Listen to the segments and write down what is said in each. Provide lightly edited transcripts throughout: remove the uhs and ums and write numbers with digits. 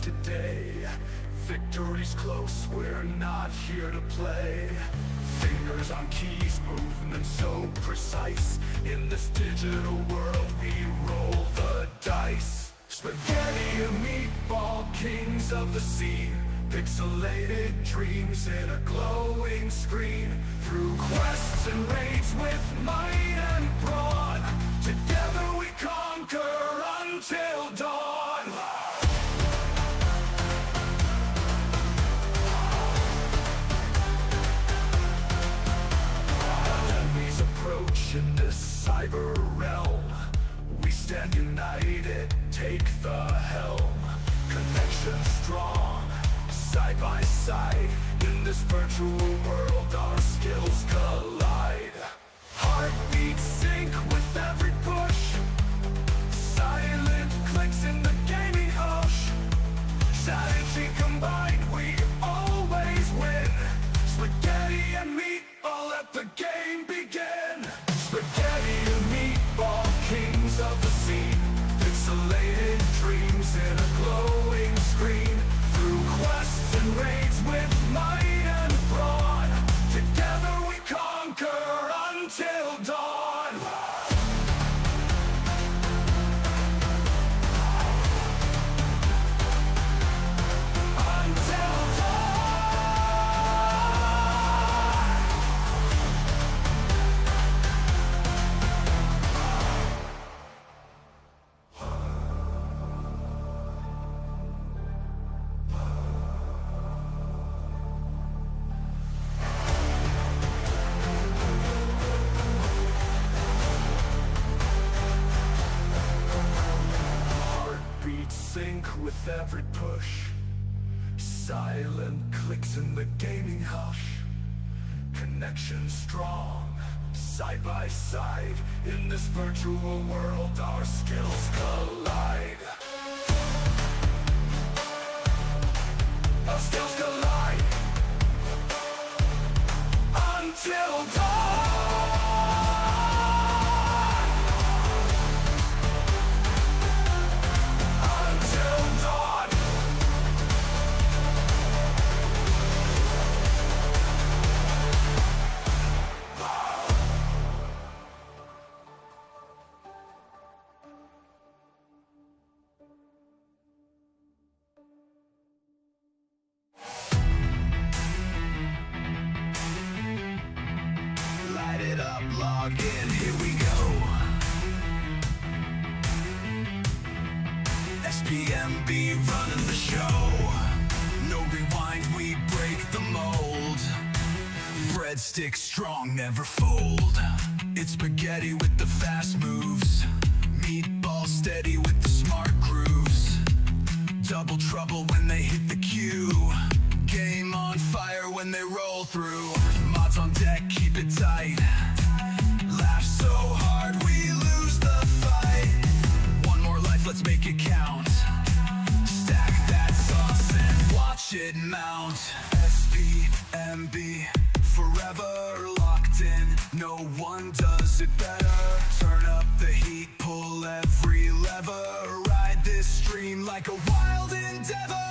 today. Victory's close, we're not here to play. Fingers on keys, movement so precise. In this digital world, we roll the dice. Spaghetti and meatball, kings of the scene. Pixelated dreams in a glowing screen. Through quests and raids with might and brawn, together we conquer until dawn. Enemies approach in this cyber realm. We stand united, take the helm. Connection strong, side by side. In this virtual world, our skills collide. Heartbeats sync with every push. Silent clicks in the gaming hush. Strategy combined, we always win. Spaghetti and meatball, let the game begin. Spaghetti and meatball, kings of the scene. Pixelated dreams in a glowing screen. Through quests and raids with might and brawn, together we conquer until dawn. Until sync with every push. Silent clicks in the gaming hush. Connection strong, side by side. In this virtual world, our skills collide. Our skills collide. Until dawn. Log in, here we go. SPMB running the show. No rewind, we break the mold. Breadstick strong, never fold. It's spaghetti with the fast moves. Meatball steady with the smart grooves. Double trouble when they hit the cue. Game on fire when they roll through. Mods on deck, keep it tight. Laugh so hard we lose the fight. One more life, let's make it count. Stack that sauce and watch it mount. SPMB, forever locked in. No one does it better. Turn up the heat, pull every lever. Ride this stream like a wild endeavor.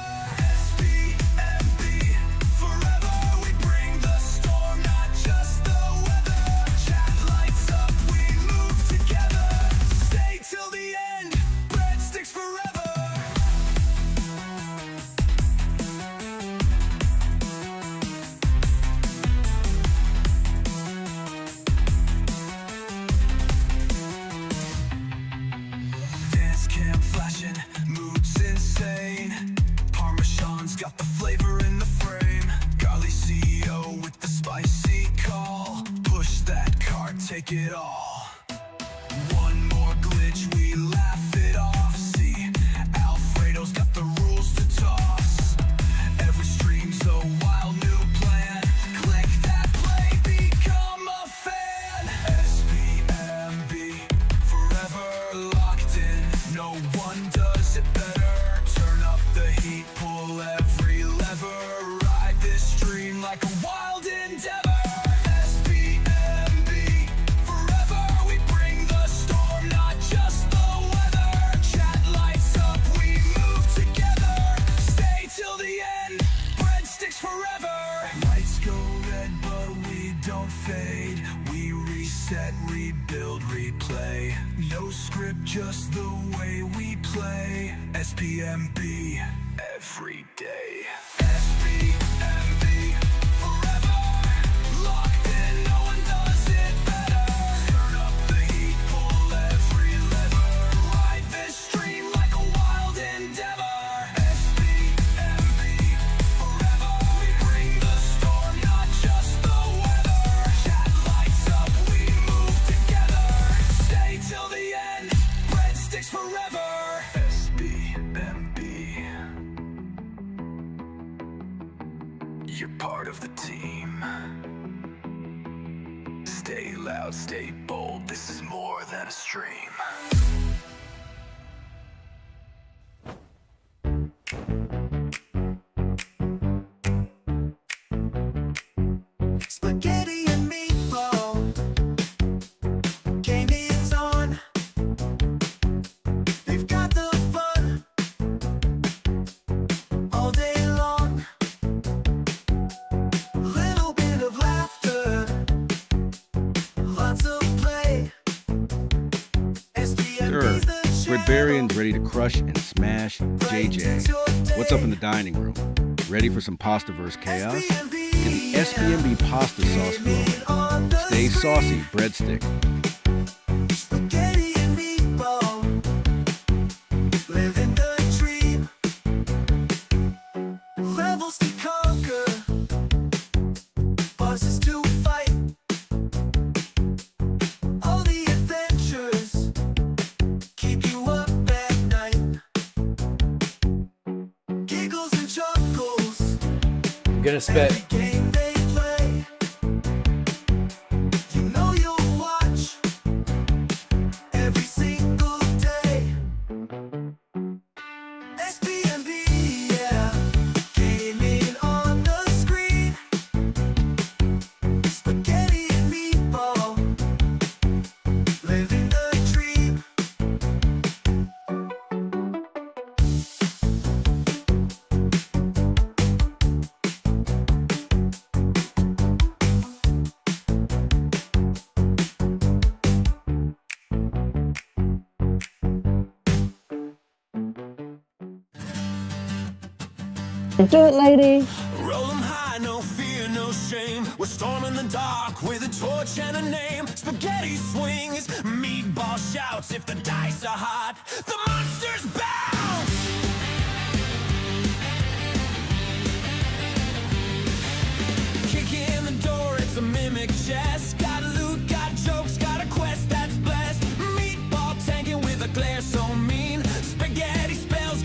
script, just the way we play. SPMB every day. SPMB forever. Locked in, no one does it better. Turn up the heat, pull every lever. Ride this stream like a wild endeavor. SPMB forever. We bring the storm, not just the weather. Chat lights up, we move together. Stay till the end, breadsticks forever. SPMB. You're part of the team. Stay loud, stay bold. This is more than a stream. Spaghetti and meatball. Game is on. They've got the fun all day long. Little bit of laughter, lots of play. SPMB's the Breadbarian's ready to crush and smash JJ. What's up in the dining room? Ready for some pasta-verse chaos? Get the SPMB pasta sauce flowing. Stay saucy, breadstick. Spaghetti and meatball. Living the dream. Levels to conquer. Bosses to fight. All the adventures keep you up at night. Giggles and chuckles. I'm gonna spit. Every game they play. You know you'll watch every single day. SPMB, yeah, gaming on the screen. Spaghetti and meatball, living the dream. Do it, lady. Roll 'em high, no fear, no shame. We're storming the dark with a torch and a name. Spaghetti swings, meatball shouts. If the dice are hot, the monsters bounce. Kick in the door, it's a mimic chest. Got loot, got jokes, got a quest that's blessed. Meatball tanking with a glare so mean. Spaghetti spells.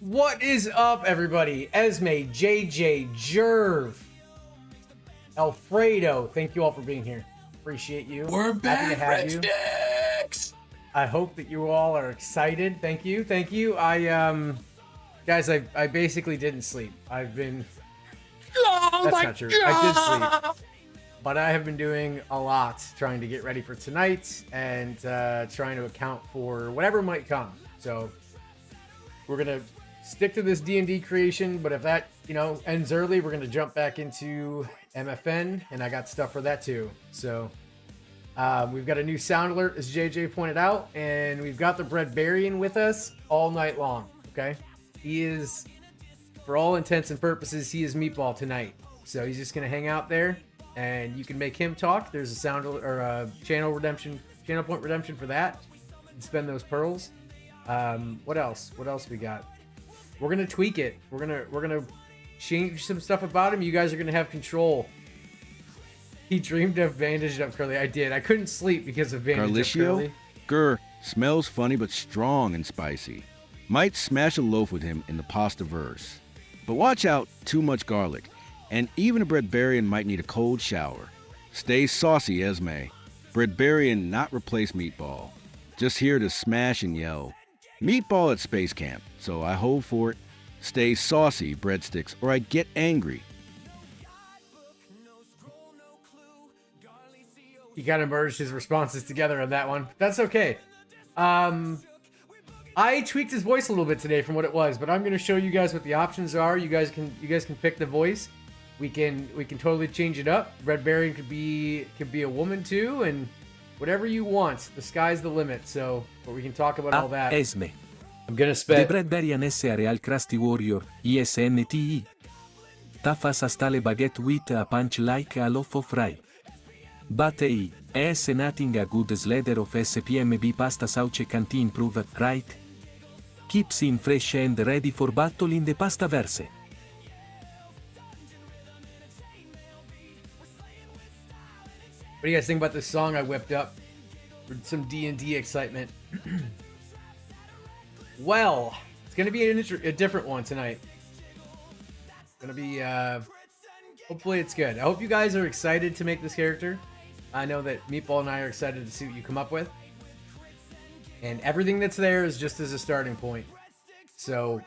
What is up, everybody? Esme, JJ, Jerv, Alfredo, thank you all for being here. Appreciate you. We're Happy back, to have you. Breadsticks. I hope that you all are excited. Thank you. Thank you. Guys, I basically didn't sleep. I've been... That's not true. I did sleep. But I have been doing a lot trying to get ready for tonight and trying to account for whatever might come. So we're going to stick to this D&D creation, but if that, ends early, we're going to jump back into MFN, and I got stuff for that too. So we've got a new sound alert, as JJ pointed out, and we've got the Breadbarian with us all night long, okay? He is, for all intents and purposes, he is Meatball tonight. So he's just going to hang out there, and you can make him talk. There's a sound or a channel point redemption for that. You can spend those pearls. What else? What else we got? We're gonna tweak it. We're gonna change some stuff about him. You guys are gonna have control. He dreamed of bandaged up Curly. I did. I couldn't sleep because of bandaged up Curly. Grr, smells funny but strong and spicy. Might smash a loaf with him in the pasta verse. But watch out, too much garlic. And even a Breadbarian might need a cold shower. Stay saucy, Esme. Breadbarian not replace Meatball. Just here to smash and yell. Meatball at space camp, so I hold for it. Stay saucy, breadsticks, or I get angry. He kind of merged his responses together on that one. That's okay. I tweaked his voice a little bit today from what it was, but I'm going to show you guys what the options are. You guys can pick the voice. We can totally change it up. Breadbarian could be a woman too, and Whatever you want. The sky's the limit. So, but we can talk about all that. Esme. I'm gonna The spend. Breadbarian S.A. Real Krusty Warrior, ISNTI. Tafas hasta le baguette with a punch like a loaf of rye. But ES nothing a good slider of SPMB pasta sauce can't improve, right? Keeps in fresh and ready for battle in the pasta verse. What do you guys think about this song I whipped up for some D&D excitement? Well, it's gonna be a different one tonight. It's gonna be hopefully it's good. I hope you guys are excited to make this character. I know that Meatball and I are excited to see what you come up with. And everything that's there is just as a starting point. So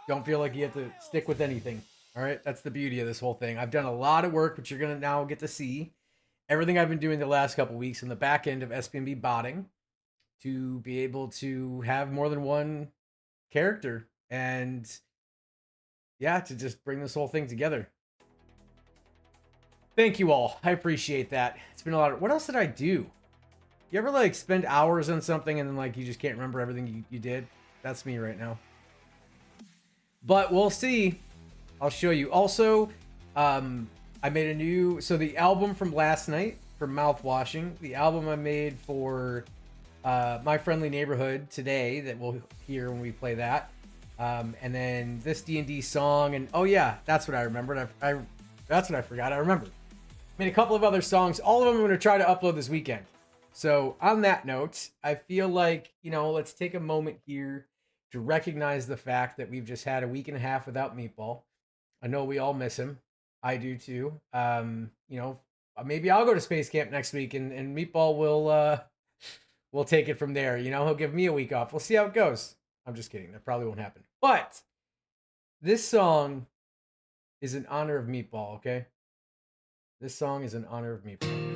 don't feel like you have to stick with anything. All right, that's the beauty of this whole thing. I've done a lot of work, which you're gonna now get to see. Everything I've been doing the last couple weeks in the back end of SPMB botting to be able to have more than one character and yeah, to just bring this whole thing together. Thank you all. I appreciate that. It's been a lot of... What else did I do? You ever like spend hours on something and then like you just can't remember everything you did? That's me right now. But we'll see. I'll show you. Also, I made a new... So the album from last night for Mouthwashing, the album I made for My Friendly Neighborhood today that we'll hear when we play that. And then this D&D song, and oh yeah, that's what I remembered. That's what I forgot. I remembered. Made a couple of other songs. All of them I'm going to try to upload this weekend. So on that note, I feel like, you know, let's take a moment here to recognize the fact that we've just had a week and a half without Meatball. I know we all miss him. I do too. You know, maybe I'll go to Space Camp next week and Meatball will take it from there. You know, he'll give me a week off. We'll see how it goes. I'm just kidding. That probably won't happen. But this song is in honor of Meatball, okay? This song is in honor of Meatball.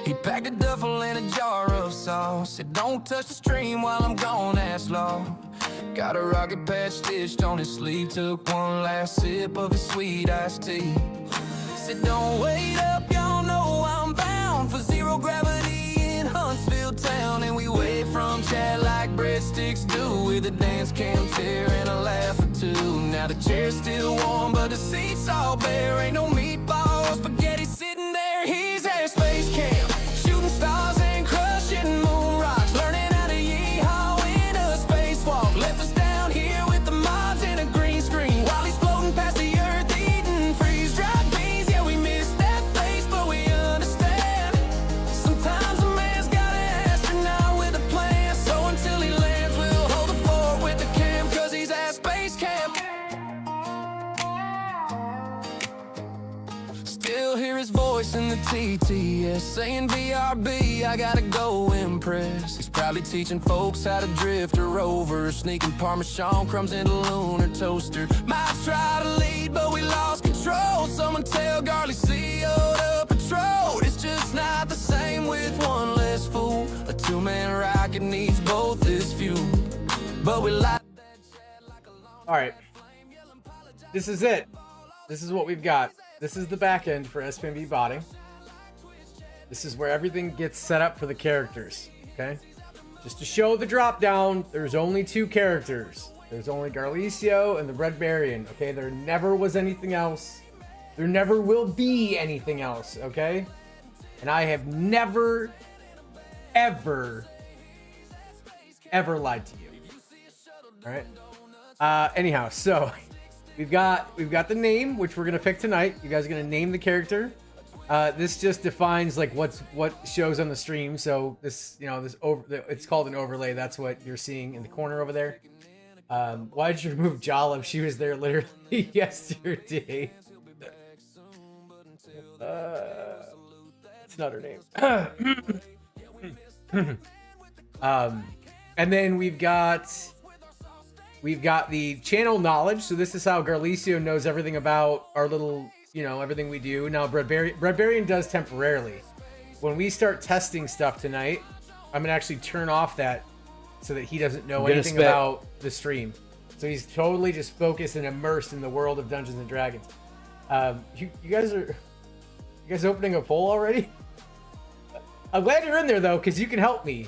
He packed a duffel and a jar of sauce. Said, don't touch the stream while I'm gone, ass law. Got a rocket patch stitched on his sleeve. Took one last sip of his sweet iced tea. Said, don't wait up, y'all know I'm bound for zero gravity in Huntsville town. And we wave from chat like breadsticks do, with a dance cam tear and a laugh or two. Now the chair's still warm, but the seat's all bare. Ain't no meatball, spaghetti sitting there. He's at space camp, shooting stars and crushing moon rocks, learning how to yeehaw in a spacewalk. Left us down here with the mods and a green screen while he's floating past the earth eating freeze-dried beans. Yeah, we miss that face, but we understand. Sometimes a man's got an astronaut with a plan. So until he lands, we'll hold the fort with the cam, cause he's at space camp. Still hear his voice in the TTS saying BRB, I gotta go impress. He's probably teaching folks how to drift a rover, sneaking Parmesan crumbs into lunar toaster. Might try to lead, but we lost control. Someone tell Garlicio to patrol. It's just not the same with one less fool. A two-man rocket needs both his fuel, but we light that chat like a long... All right. This is it. This is what we've got. This is the back end for SPMB botting. This is where everything gets set up for the characters, okay? Just to show the drop down, there's only two characters. There's only Garlicio and the Breadbarian, okay? There never was anything else. There never will be anything else, okay? And I have never, ever lied to you. All right? Anyhow, so... We've got the name, which we're gonna pick tonight. You guys are gonna name the character. This just defines like what shows on the stream. So this, you know, it's called an overlay. That's what you're seeing in the corner over there. Why did you remove Jollib? She was there literally yesterday. It's not her name. And then we've got the channel knowledge. So this is how Garlicio knows everything about our little, you know, everything we do. Now Breadbarian does temporarily. When we start testing stuff tonight, I'm gonna actually turn off that so that he doesn't know gonna anything spit. about the stream. So he's totally just focused and immersed in the world of Dungeons and Dragons. You guys opening a poll already? I'm glad you're in there though, because you can help me.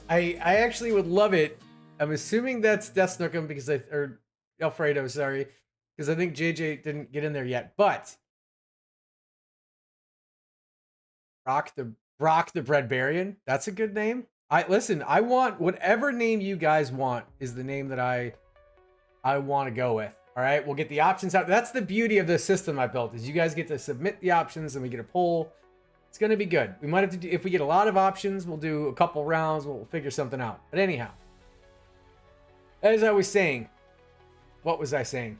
I actually would love it. I'm assuming that's Death Snookum because or Alfredo, sorry, because I think JJ didn't get in there yet. But Brock the Breadbarian, that's a good name. I want whatever name you guys want is the name that I want to go with. All right, we'll get the options out. That's the beauty of this system I built, is you guys get to submit the options and we get a poll. It's going to be good. We might have to do, if we get a lot of options, we'll do a couple rounds. We'll figure something out. But anyhow, as I was saying, what was I saying?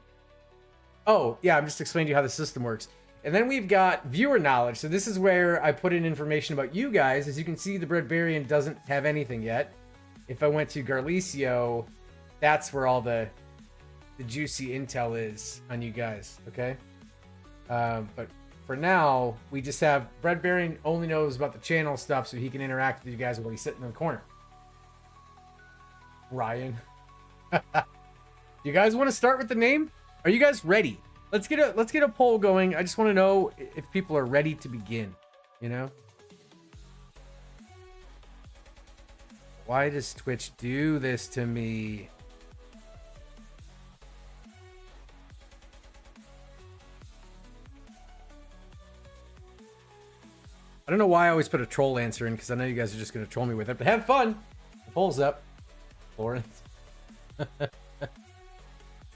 Oh, yeah, I'm just explaining to you how the system works. And then we've got viewer knowledge. So this is where I put in information about you guys. As you can see, the Breadbarian doesn't have anything yet. If I went to Garlicio, that's where all the juicy intel is on you guys, okay? But for now, we just have Breadbarian only knows about the channel stuff, so he can interact with you guys while he's sitting in the corner. Ryan. You guys want to start with the name? Are you guys ready? Let's get a poll going. I just want to know if people are ready to begin, you know? Why does Twitch do this to me? I don't know why I always put a troll answer in, because I know you guys are just going to troll me with it, but have fun. The poll's up. Lawrence.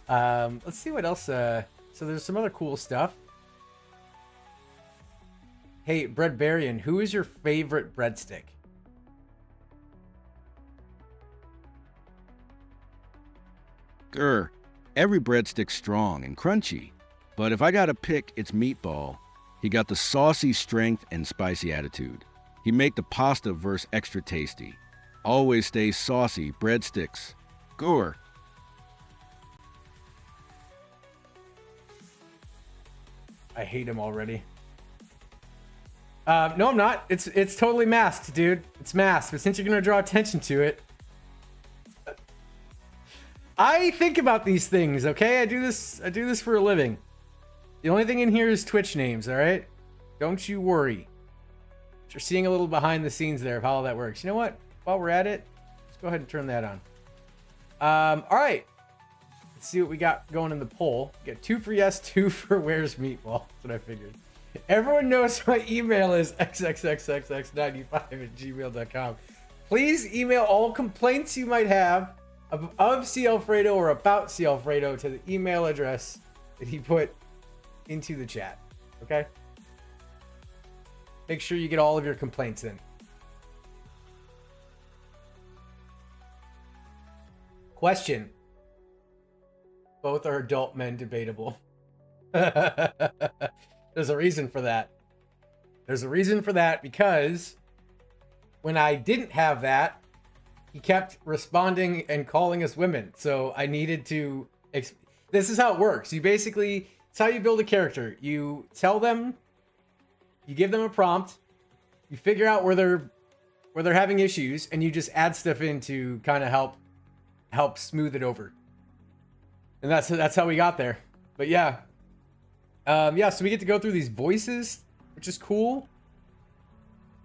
Let's see what else. So there's some other cool stuff. Hey, Breadbarian, who is your favorite breadstick? Grr, every breadstick's strong and crunchy, but if I gotta pick, it's Meatball. He got the saucy strength and spicy attitude. He make the pasta verse extra tasty. Always stays saucy, breadsticks. Gore. I hate him already. No, I'm not. It's totally masked, dude. It's masked. But since you're gonna draw attention to it, I think about these things. Okay, I do this for a living. The only thing in here is Twitch names. All right, don't you worry. You're seeing a little behind the scenes there of how all that works. You know what? While we're at it, let's go ahead and turn that on. All right. Let's see what we got going in the poll. We got 2 for yes, 2 for where's Meatball. That's what I figured. Everyone knows my email is xxxxx95@gmail.com. Please email all complaints you might have of C. Alfredo or about C. Alfredo to the email address that he put into the chat. Okay? Make sure you get all of your complaints in. Question. Both are adult men debatable. There's a reason for that. There's a reason for that because when I didn't have that, he kept responding and calling us women. So I needed to... This is how it works. You basically... It's how you build a character. You tell them... You give them a prompt. You figure out where they're having issues, and you just add stuff in to kind of help smooth it over. And that's how we got there. But yeah. Yeah, so we get to go through these voices, which is cool.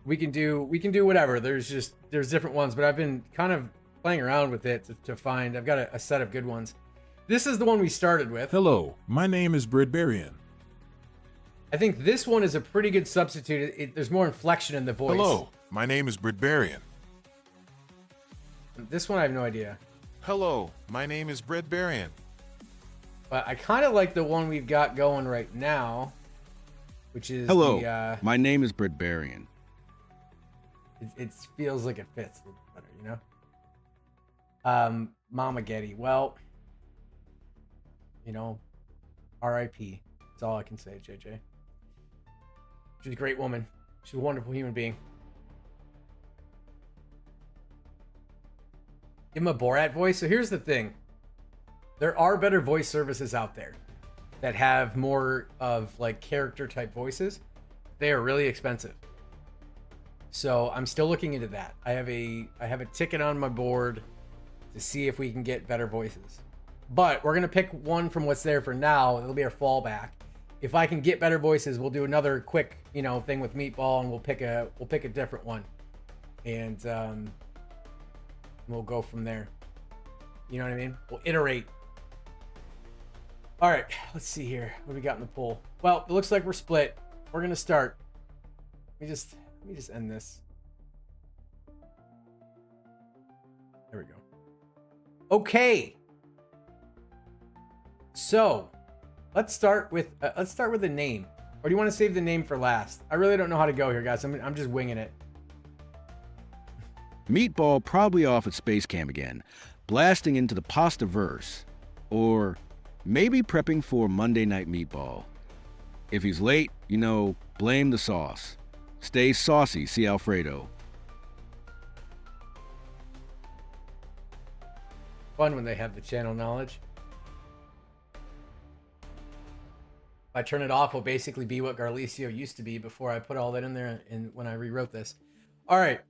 We can do whatever. There's different ones, but I've been kind of playing around with it to find. I've got a set of good ones. This is the one we started with. Hello, my name is Breadbarian. I think this one is a pretty good substitute. There's more inflection in the voice. Hello, my name is Breadbarian. This one I have no idea. Hello, my name is Breadbarian. But I kind of like the one we've got going right now, which is Hello, my name is Breadbarian. It feels like it fits a little better, you know? Mama Getty. Well, you know, R.I.P. That's all I can say, JJ. She's a great woman. She's a wonderful human being. Give him a Borat voice. So here's the thing. There are better voice services out there that have more of like character type voices. They are really expensive. So I'm still looking into that. I have a ticket on my board to see if we can get better voices. But we're gonna pick one from what's there for now. It'll be our fallback. If I can get better voices, we'll do another quick, thing with Meatball, and we'll pick a different one, and we'll go from there. You know what I mean? We'll iterate. All right, let's see here. What do we got in the poll? Well, it looks like we're split. We're gonna start. Let me just end this. There we go. Okay. So, let's start with a name. Or do you want to save the name for last? I really don't know how to go here, guys. I'm just winging it. Meatball probably off at Space Camp again, blasting into the pasta verse. Or maybe prepping for Monday Night Meatball. If he's late, blame the sauce. Stay saucy, see Alfredo. Fun when they have the channel knowledge. If I turn it off, it'll basically be what Garlicio used to be before I put all that in there when I rewrote this. All right.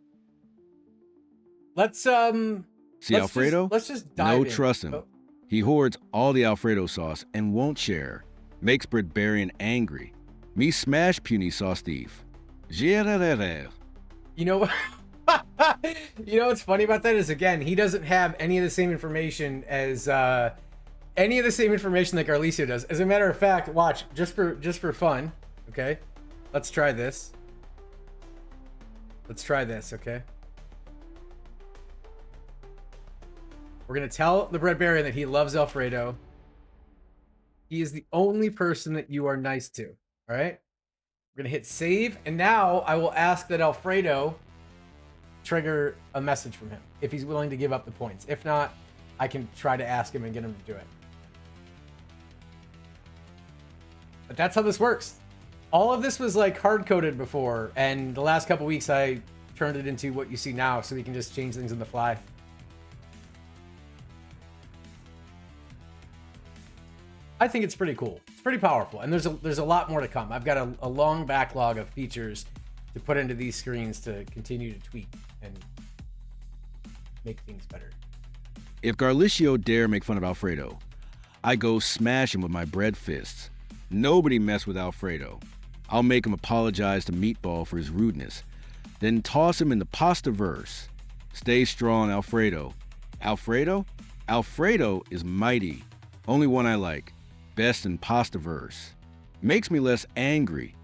Let's Alfredo? Let's just dive in. No, trust him. Oh. He hoards all the Alfredo sauce and won't share. Makes Breadbarian angry. Me smash puny sauce thief. Gerarere. You know what's funny about that is, again, he doesn't have any of the same information as that Garlicio does. As a matter of fact, watch, just for fun, okay? Let's try this. Okay? We're gonna tell the Breadbarian that he loves Alfredo. He is the only person that you are nice to. All right? We're gonna hit save, and now I will ask that Alfredo trigger a message from him if he's willing to give up the points. If not, I can try to ask him and get him to do it. But that's how this works. All of this was like hard-coded before, and the last couple weeks I turned it into what you see now, so we can just change things on the fly. I think it's pretty cool. It's pretty powerful, and there's a lot more to come. I've got a long backlog of features to put into these screens to continue to tweak and make things better. If Garlicio dare make fun of Alfredo, I go smash him with my bread fists. Nobody mess with Alfredo. I'll make him apologize to Meatball for his rudeness, then toss him in the pasta verse. Stay strong, Alfredo. Alfredo? Alfredo is mighty. Only one I like. Best in pasta verse. Makes me less angry,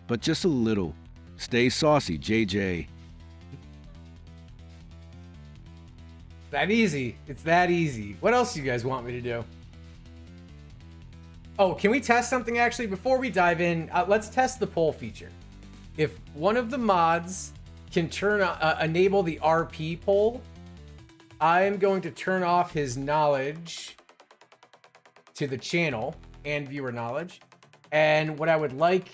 but just a little. Stay saucy, JJ. That easy. It's that easy. What else do you guys want me to do? Oh, can we test something actually? Before we dive in, let's test the poll feature. If one of the mods can enable the RP poll, I'm going to turn off his knowledge to the channel and viewer knowledge. And what I would like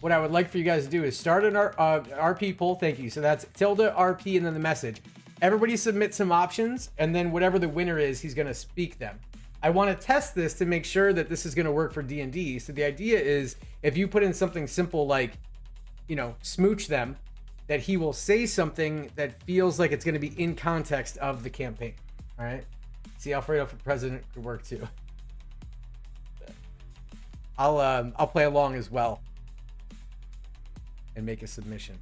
for you guys to do is start an RP poll. Thank you. So that's tilde RP and then the message. Everybody submit some options, and then whatever the winner is, he's going to speak them. I want to test this to make sure that this is going to work for D&D. So the idea is, if you put in something simple like, smooch them, that he will say something that feels like it's going to be in context of the campaign. All right. See, Alfredo for president could work too. I'll play along as well and make a submission.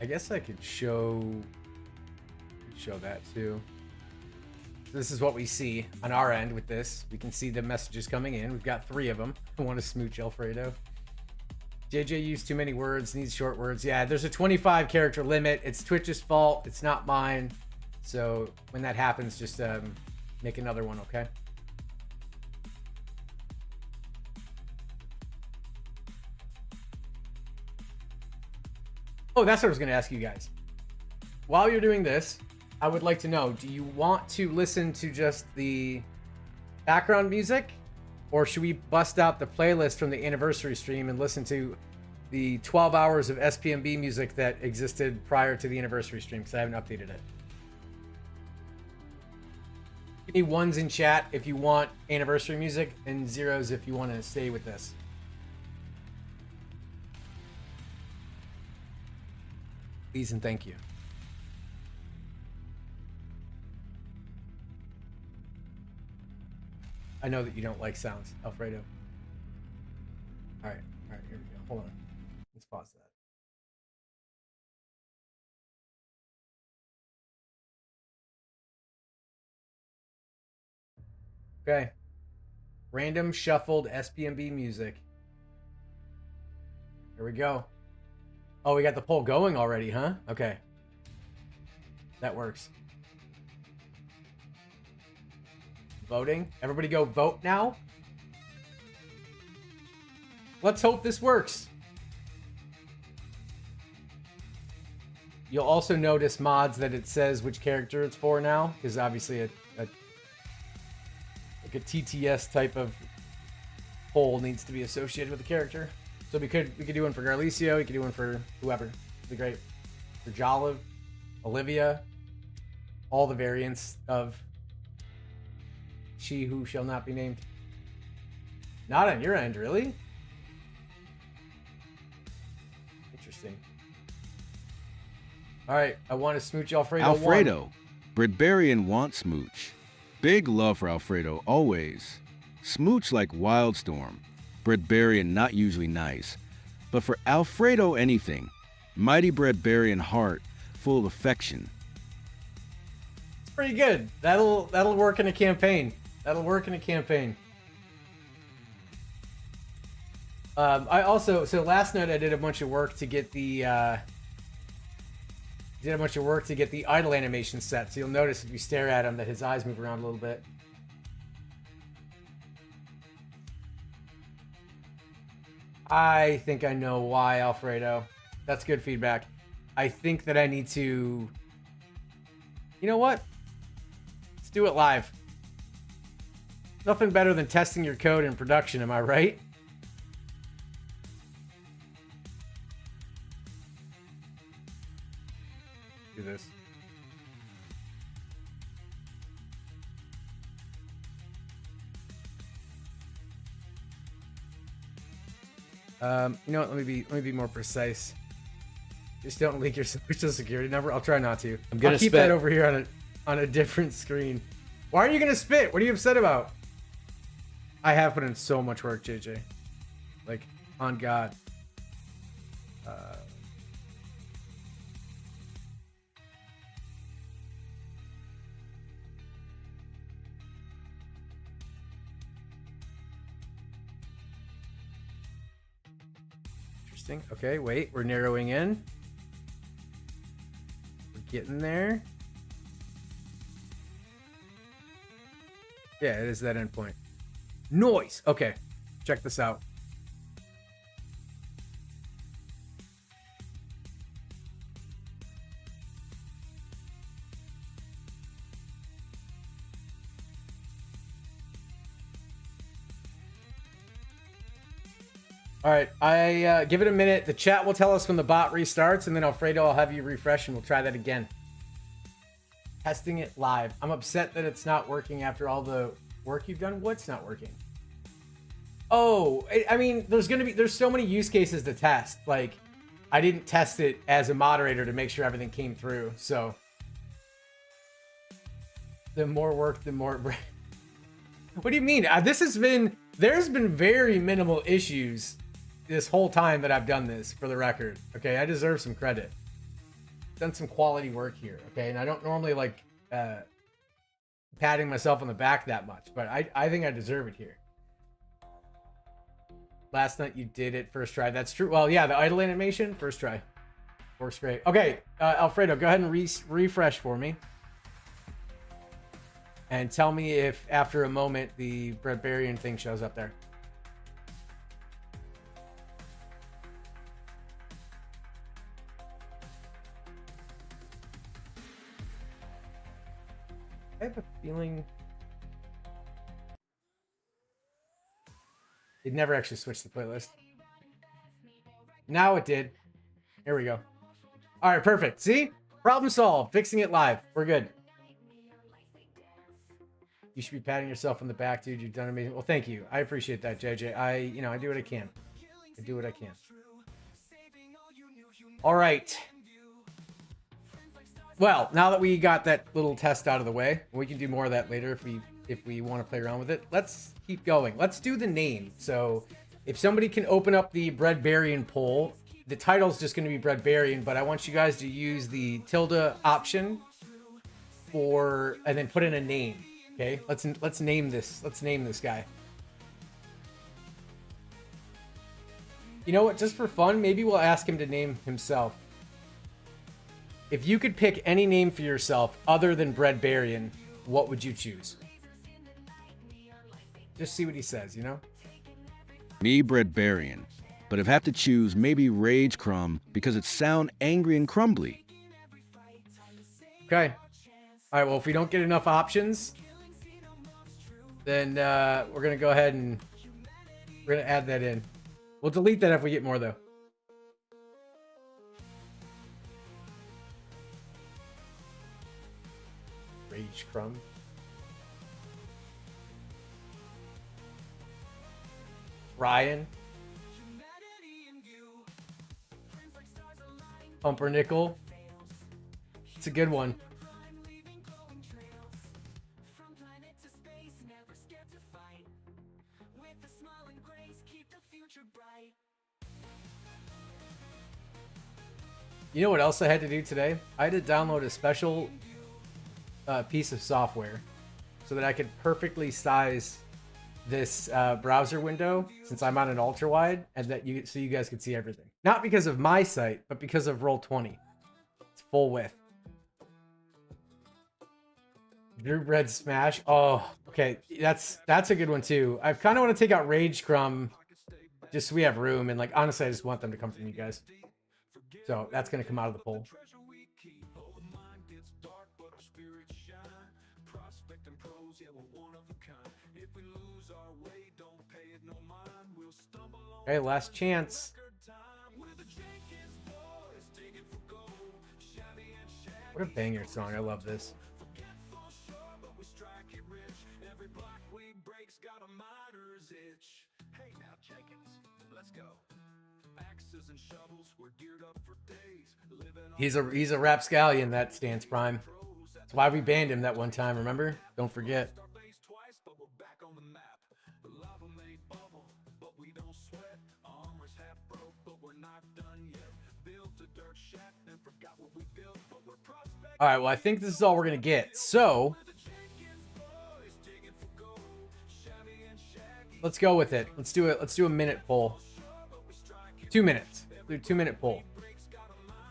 I guess I could show that too. This is what we see on our end with this. We can see the messages coming in. We've got 3 of them. I want to smooch Alfredo. JJ used too many words, needs short words. Yeah, there's a 25 character limit. It's Twitch's fault. It's not mine. So when that happens, just make another one, okay? Oh, that's what I was going to ask you guys. While you're doing this, I would like to know, do you want to listen to just the background music, or should we bust out the playlist from the anniversary stream and listen to the 12 hours of SPMB music that existed prior to the anniversary stream because I haven't updated it. Give me ones in chat if you want anniversary music and zeros if you want to stay with this. Please and thank you. I know that you don't like sounds, Alfredo. All right, here we go. Hold on. Let's pause that. Okay. Random shuffled SPMB music. Here we go. Oh, we got the poll going already, huh? Okay. That works. Voting. Everybody go vote now. Let's hope this works. You'll also notice, mods, that it says which character it's for now, because obviously like a TTS type of poll needs to be associated with the character. So we could do one for Garlicio, we could do one for whoever. It'd be great. For Joliv, Olivia, all the variants of She Who Shall Not Be Named. Not on your end, really? Interesting. All right, I want to smooch Alfredo. Alfredo. Breadbarian wants smooch. Big love for Alfredo, always. Smooch like Wildstorm. Breadbarian not usually nice. But for Alfredo anything. Mighty Breadbarian heart, full of affection. It's pretty good. That'll work in a campaign. That'll work in a campaign. I also, so last night I did a bunch of work to get the idle animation set. So you'll notice if you stare at him that his eyes move around a little bit. I think I know why, Alfredo. That's good feedback. I think that I need to... You know what? Let's do it live. Nothing better than testing your code in production, am I right? Do this. You know what? Let me be more precise. Just don't leak your social security number. I'll try not to. I'll keep that over here on a different screen. Why are you gonna spit? What are you upset about? I have put in so much work, JJ. Like, on God. Interesting. Okay, wait. We're narrowing in. We're getting there. Yeah, it is that endpoint. Noise. Okay, check this out. All right, I give it a minute. The chat will tell us when the bot restarts, and then Alfredo, I'll have you refresh, and we'll try that again. Testing it live. I'm upset that it's not working after all the work you've done. What's not working? Oh, I mean, there's so many use cases to test. Like, I didn't test it as a moderator to make sure everything came through. So, the more work, the more. What do you mean? There's been very minimal issues this whole time that I've done this, for the record. Okay, I deserve some credit. Done some quality work here. Okay, and I don't normally like patting myself on the back that much, but I think I deserve it here. Last night you did it first try. That's true. Well, yeah, the idle animation first try works great. Okay, Alfredo, go ahead and refresh for me. And tell me if, after a moment, the Breadbarian thing shows up there. I have a feeling... It never actually switched the playlist. Now it did. Here we go. All right, perfect. See? Problem solved. Fixing it live. We're good. You should be patting yourself on the back, dude. You've done amazing. Well, thank you. I appreciate that, JJ. I do what I can. I do what I can. All right. Well, now that we got that little test out of the way, we can do more of that later if we want to play around with it. Let's keep going. Let's do the name. So if somebody can open up the Breadbarian poll, the title's just going to be Breadbarian, but I want you guys to use the tilde option and then put in a name. Okay, let's name this. Let's name this guy. You know what? Just for fun, maybe we'll ask him to name himself. If you could pick any name for yourself other than Breadbarian, what would you choose? Just see what he says, you know? Me, Breadbarian. But if I have to choose, maybe Rage Crumb because it sounds angry and crumbly. Okay. All right, well, if we don't get enough options, then we're going to go ahead and we're going to add that in. We'll delete that if we get more, though. Rage Crumb. Ryan. Pumpernickel. It's a good one. You know what else I had to do today? I had to download a special piece of software so that I could perfectly size this browser window since I'm on an ultra wide, and that so you guys could see everything. Not because of my site, but because of Roll20. It's full width. Drew Bread Smash. Oh, okay. That's a good one too. I kind of want to take out Rage Crumb just so we have room, and like honestly, I just want them to come from you guys. So that's gonna come out of the poll. Okay, last chance. What a banger song. I love this. He's a rapscallion, that Stance Prime. That's why we banned him that one time, remember? Don't forget. All right, well, I think this is all we're going to get. So, let's go with it. Let's do it. Let's do a minute poll. 2 minutes. Do a 2-minute poll.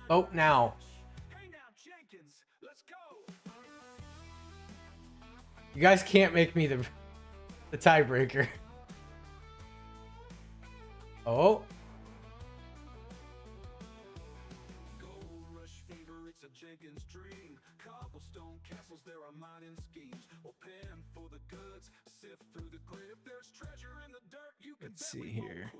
Vote now. You guys can't make me the tiebreaker. Oh. Let's see here.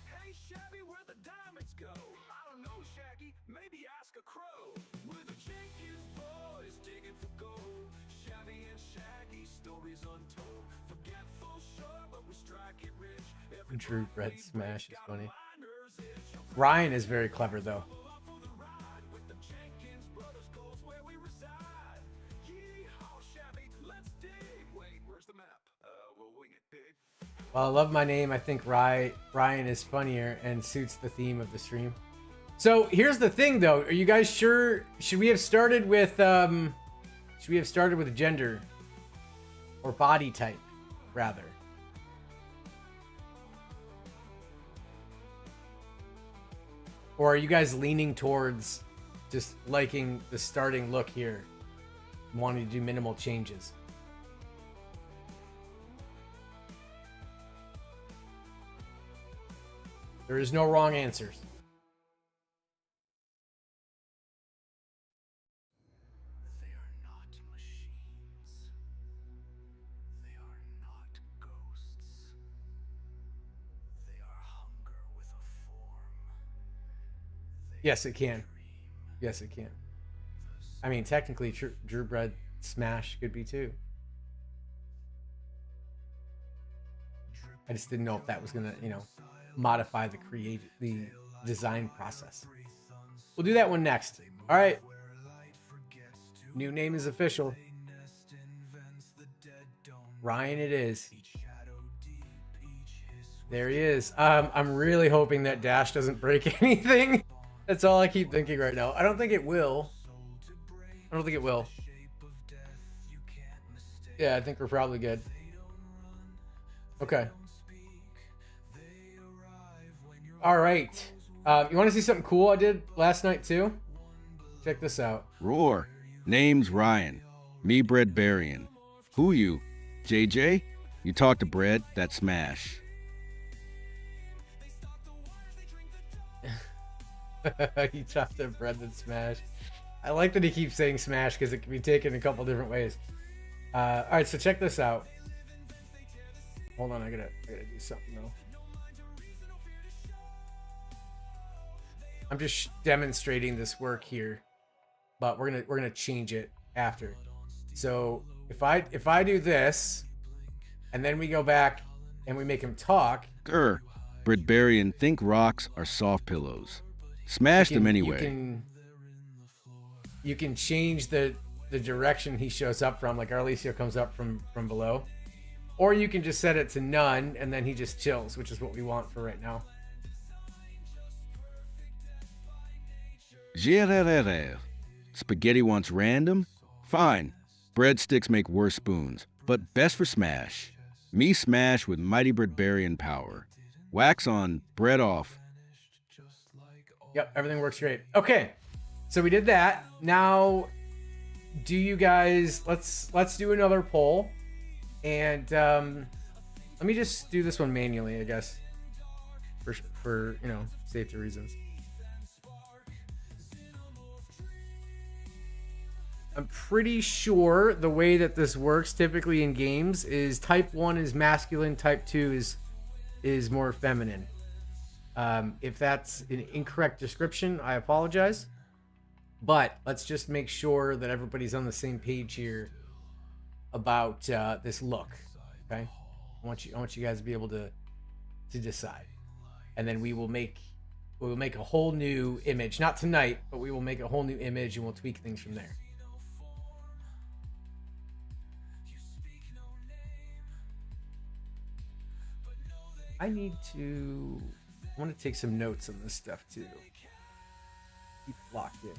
Hey Shabby, where the diamonds go? I don't know, Shaggy. Maybe ask a crow. We're the Jenkins boys digging for gold. Shabby and Shaggy, stories untold. Forgetful sure, but we strike it rich. Drew Bread Smash is funny. Ryan is very clever though. Well, I love my name. I think Ryan is funnier and suits the theme of the stream. So here's the thing, though. Are you guys sure? Should we have started with gender or body type, rather? Or are you guys leaning towards just liking the starting look here, wanting to do minimal changes? There is no wrong answers. They are not machines. They are not ghosts. They are hunger with a form. Yes, it can. Yes, it can. I mean, technically, Drew Bread Smash could be too. I just didn't know if that was gonna, modify the design process. We'll do that one next. All right. New name is official. Ryan, it is. There he is. I'm really hoping that Dash doesn't break anything. That's all I keep thinking right now. I don't think it will. I don't think it will. Yeah, I think we're probably good. Okay. All right. You want to see something cool I did last night too? Check this out. Roar. Name's Ryan. Me Breadbarian. Who you? JJ? You talk to Bread, that smash. He chopped up Bread that smash. I like that he keeps saying smash because it can be taken a couple different ways. All right, so check this out. Hold on, I gotta do something though. I'm just demonstrating this work here, but we're gonna change it after. So if I do this, and then we go back and we make him talk. Breadbarian think rocks are soft pillows. Smash them anyway. You can change the direction he shows up from, like Arlicio comes up from below. Or you can just set it to none and then he just chills, which is what we want for right now. Spaghetti wants random? Fine. Breadsticks make worse spoons, but best for smash. Me smash with mighty Breadbarian power. Wax on, bread off. Yep, everything works great. Okay, so we did that. Now, do you guys, let's do another poll. And let me just do this one manually, I guess, for safety reasons. I'm pretty sure the way that this works typically in games is type 1 is masculine, type 2 is more feminine. If that's an incorrect description, I apologize. But let's just make sure that everybody's on the same page here about this look. Okay, I want you guys to be able to decide, and then we will make a whole new image. Not tonight, but we will make a whole new image, and we'll tweak things from there. I want to take some notes on this stuff too. Keep locked in.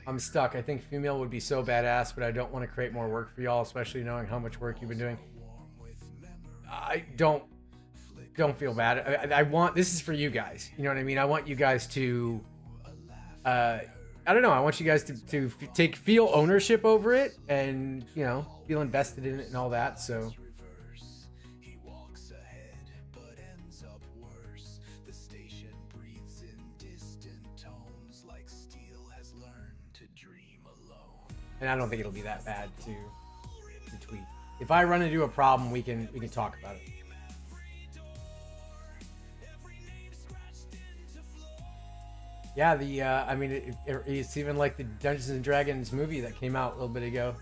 I'm stuck. I think female would be so badass, but I don't want to create more work for y'all, especially knowing how much work you've been doing. I don't feel bad. I want, this is for you guys. You know what I mean? I want you guys to, I don't know. I want you guys to feel ownership over it and, feel invested in it and all that. So. And I don't think it'll be that bad to tweet. If I run into a problem, we can talk about it. Yeah, I mean, it's even like the Dungeons and Dragons movie that came out a little bit ago.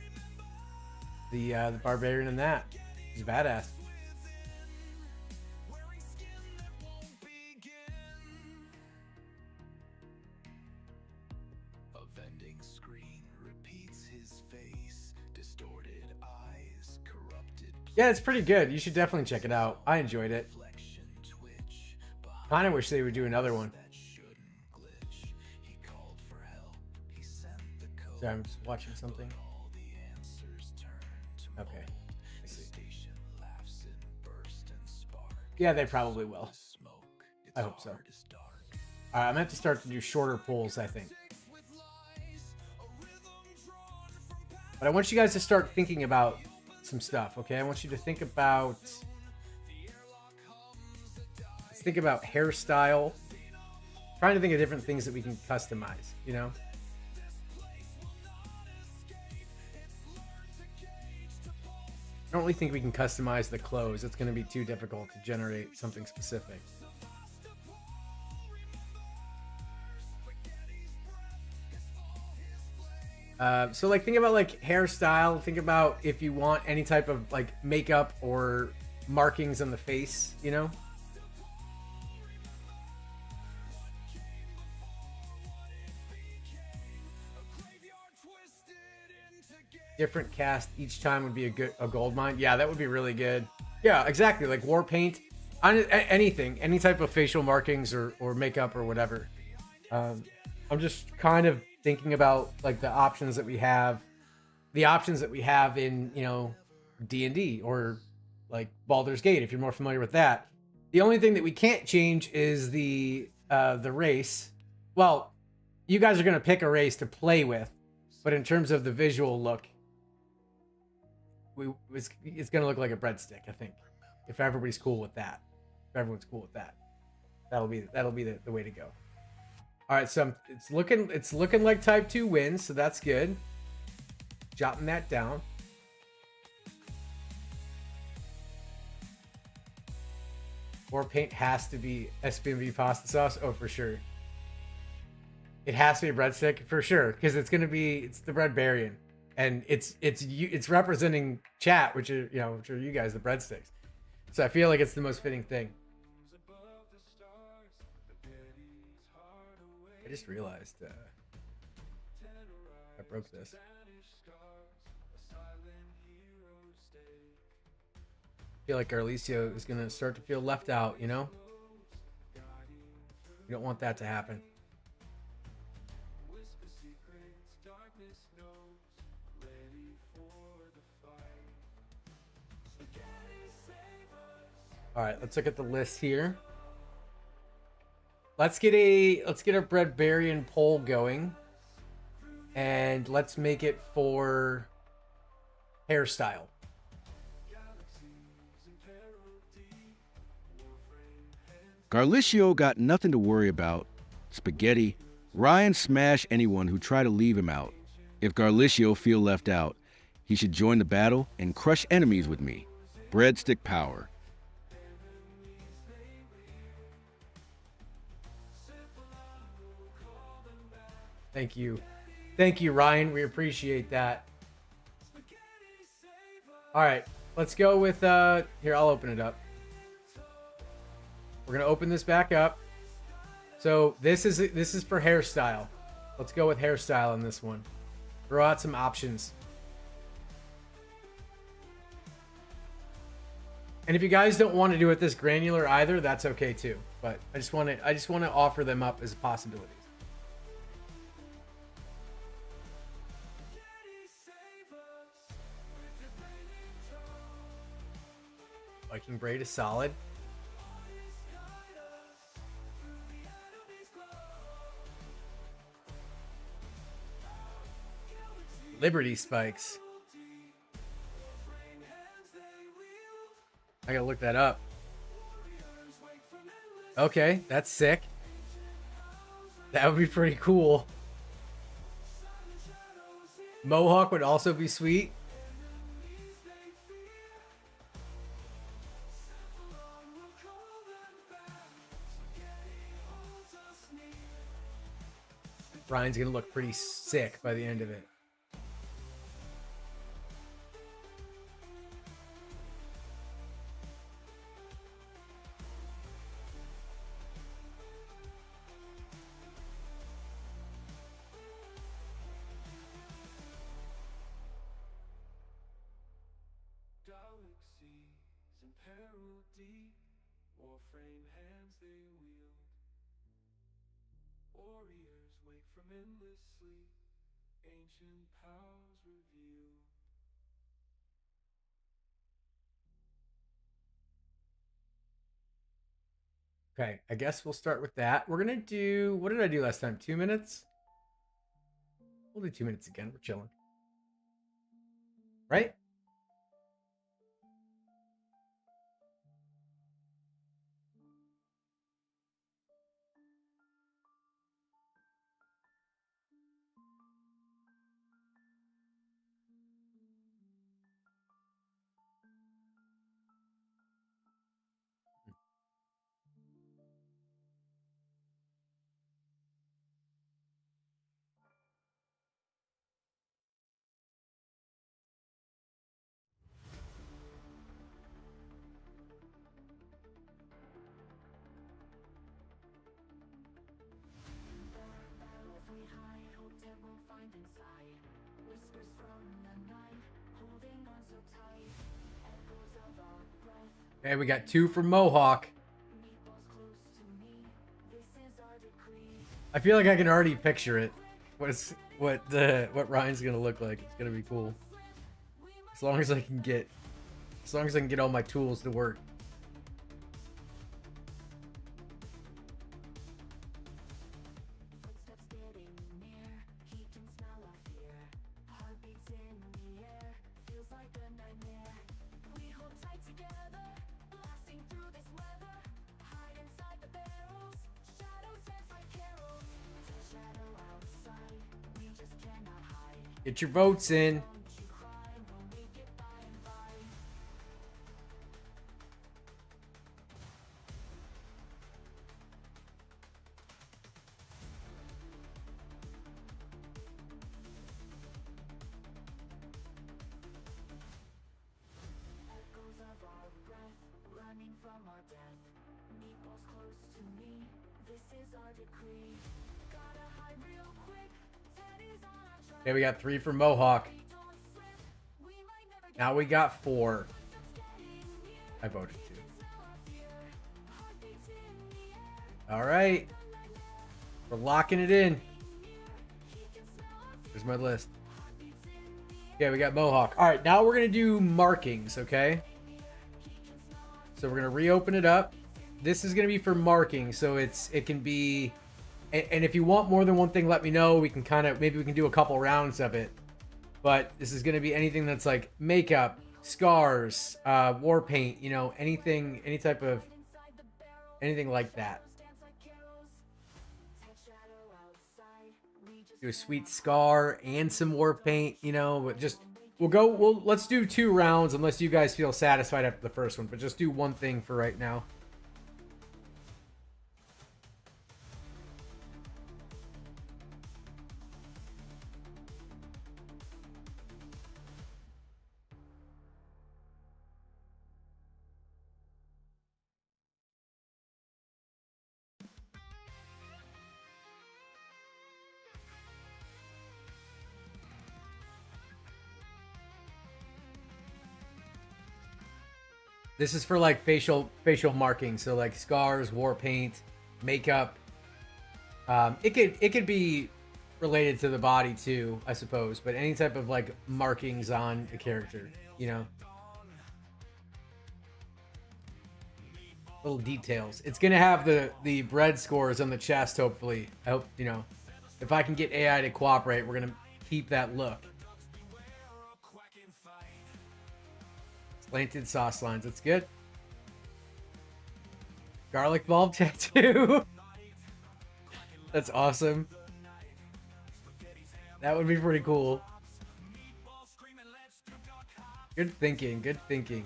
The Barbarian in that. He's badass. Yeah, it's pretty good. You should definitely check it out. I enjoyed it. Kind of wish they would do another one. Sorry, I'm just watching something. Okay. I see. Yeah, they probably will. I hope so. Alright, I'm going to have to start to do shorter polls, I think. But I want you guys to start thinking about some stuff, okay? I want you to think about... Let's think about hairstyle. Trying to think of different things that we can customize, you know? I don't really think we can customize the clothes. It's going to be too difficult to generate something specific. So like think about like hairstyle. Think about if you want any type of like makeup or markings on the face, you know? Different cast each time would be a gold mine. Yeah, that would be really good. Yeah, exactly. Like war paint, anything, any type of facial markings or makeup or whatever. I'm just kind of thinking about like the options that we have in, you know, D&D or like Baldur's Gate, if you're more familiar with that. The only thing that we can't change is the race. Well, you guys are going to pick a race to play with, but in terms of the visual look, it's going to look like a breadstick, I think. If everybody's cool with that. If everyone's cool with that. That'll be the way to go. All right, so it's looking like type 2 wins, so that's good. Jotting that down. War paint has to be SPMV pasta sauce. Oh, for sure. It has to be a breadstick for sure, because it's the Breadbarian, and it's representing chat, which are you guys, the breadsticks. So I feel like it's the most fitting thing. I just realized I broke this. I feel like Garlicio is gonna start to feel left out, you know? We don't want that to happen. All right, let's look at the list here. Let's get a Breadbarian poll going, and let's make it for hairstyle. Garlicio got nothing to worry about. Spaghetti. Ryan smash anyone who try to leave him out. If Garlicio feel left out, he should join the battle and crush enemies with me. Breadstick power. Thank you, Ryan. We appreciate that. All right, let's go with here. I'll open it up. We're gonna open this back up. So this is for hairstyle. Let's go with hairstyle in this one. Throw out some options. And if you guys don't want to do it this granular either, that's okay too. But I just want to offer them up as possibilities. Viking braid is solid. Liberty spikes. I gotta look that up. Okay, that's sick. That would be pretty cool. Mohawk would also be sweet. Ryan's gonna look pretty sick by the end of it. Okay, I guess we'll start with that. We're gonna do, what did I do last time? 2 minutes? We'll do 2 minutes again. We're chilling. right? Okay, we got 2 from Mohawk. I feel like I can already picture it. What Ryan's gonna look like. It's gonna be cool. As long as I can get all my tools to work. Get your votes in. Okay, we got 3 for Mohawk. Now we got 4. I voted 2. All right. We're locking it in. Here's my list. Okay, we got Mohawk. All right, now we're going to do markings, okay? So we're going to reopen it up. This is going to be for marking, so it can be... And if you want more than one thing, let me know. We can maybe we can do a couple rounds of it. But this is going to be anything that's like makeup, scars, war paint, you know, anything like that. Do a sweet scar and some war paint, you know, but just let's do 2 rounds unless you guys feel satisfied after the first one, but just do one thing for right now. This is for like facial markings, so like scars, war paint, makeup. It could be related to the body too, I suppose, but any type of like markings on a character, you know. Little details. It's gonna have the bread scores on the chest, hopefully. I hope, you know, if I can get AI to cooperate, we're gonna keep that look. Slanted sauce lines. That's good. Garlic bulb tattoo. That's awesome. That would be pretty cool. Good thinking. Good thinking.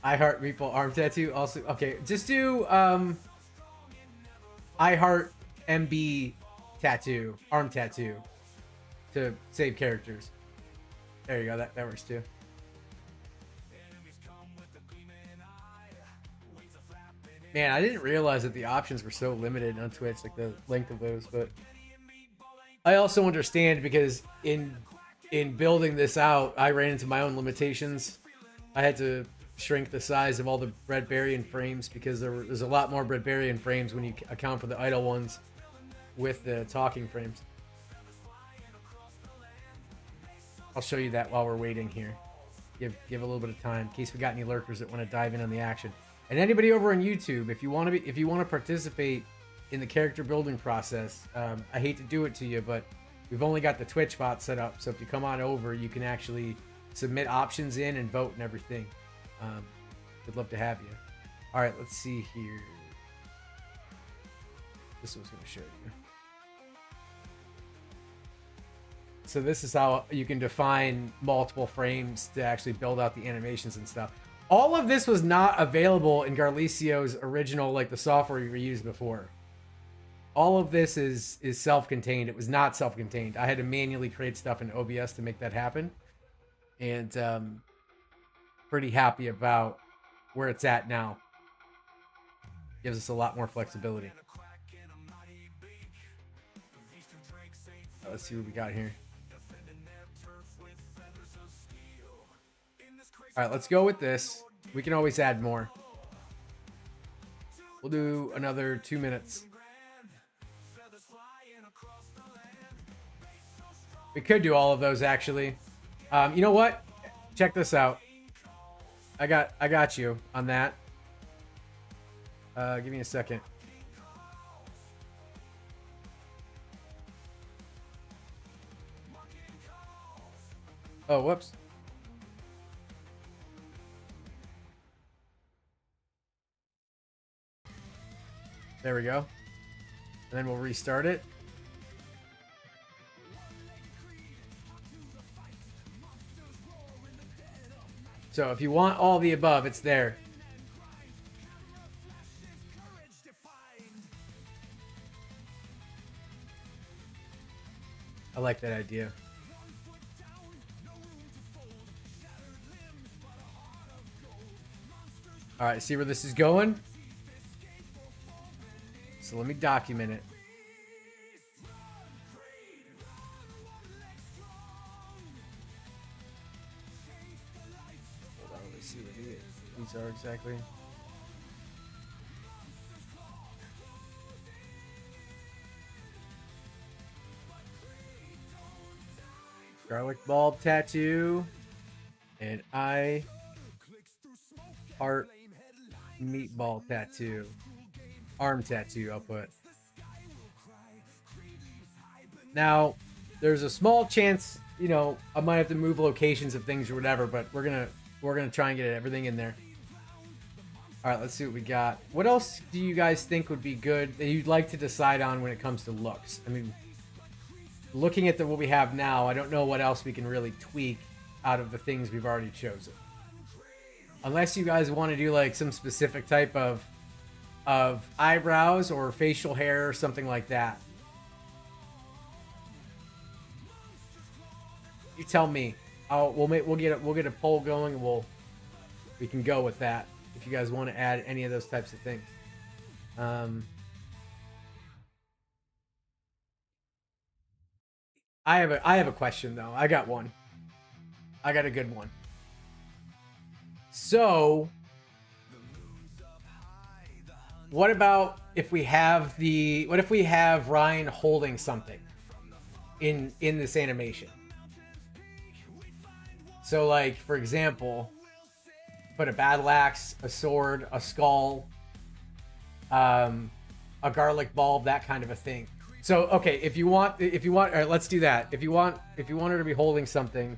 I heart meatball arm tattoo. Also, okay. Just do I heart MB tattoo, arm tattoo, to save characters. There you go. That works too. Man, I didn't realize that the options were so limited on Twitch, like the length of those, but I also understand because in building this out, I ran into my own limitations. I had to shrink the size of all the Breadbarian frames because there's a lot more Breadbarian frames when you account for the idle ones with the talking frames. I'll show you that while we're waiting here. Give a little bit of time in case we got any lurkers that want to dive in on the action. And anybody over on YouTube, if you want to participate in the character building process, I hate to do it to you, but We've only got the Twitch bot set up, so if you come on over, you can actually submit options in and vote and everything. We'd love to have you. All right, let's see here. This was going to show you. So this is how you can define multiple frames to actually build out the animations and stuff. All of this was not available in Garlicio's original, like the software we used before. All of this is self-contained. It was not self-contained. I had to manually create stuff in OBS to make that happen. And pretty happy about where it's at now. Gives us a lot more flexibility. Let's see what we got here. All right, let's go with this. We can always add more. We'll do another 2 minutes. We could do all of those actually. You know what? Check this out. I got you on that. Give me a second. Oh, whoops. There we go. And then we'll restart it. So if you want all the above, it's there. I like that idea. All right, see where this is going? So let me document it. Hold on, let me see what these are exactly. Garlic bulb tattoo. And I heart meatball tattoo. Arm tattoo, I'll put. Now, there's a small chance, you know, I might have to move locations of things or whatever, but we're gonna try and get everything in there. All right, let's see what we got. What else do you guys think would be good that you'd like to decide on when it comes to looks? I mean, looking at what we have now, I don't know what else we can really tweak out of the things we've already chosen. Unless you guys want to do like some specific type of eyebrows or facial hair or something like that. You tell me. We'll get a poll going and we can go with that if you guys want to add any of those types of things. I have a question though. I got one. I got a good one. So, what about if we have Ryan holding something in this animation? So like, for example, put a battle axe, a sword, a skull, a garlic bulb, that kind of a thing. So, okay, if you want, all right, let's do that. If you want her to be holding something,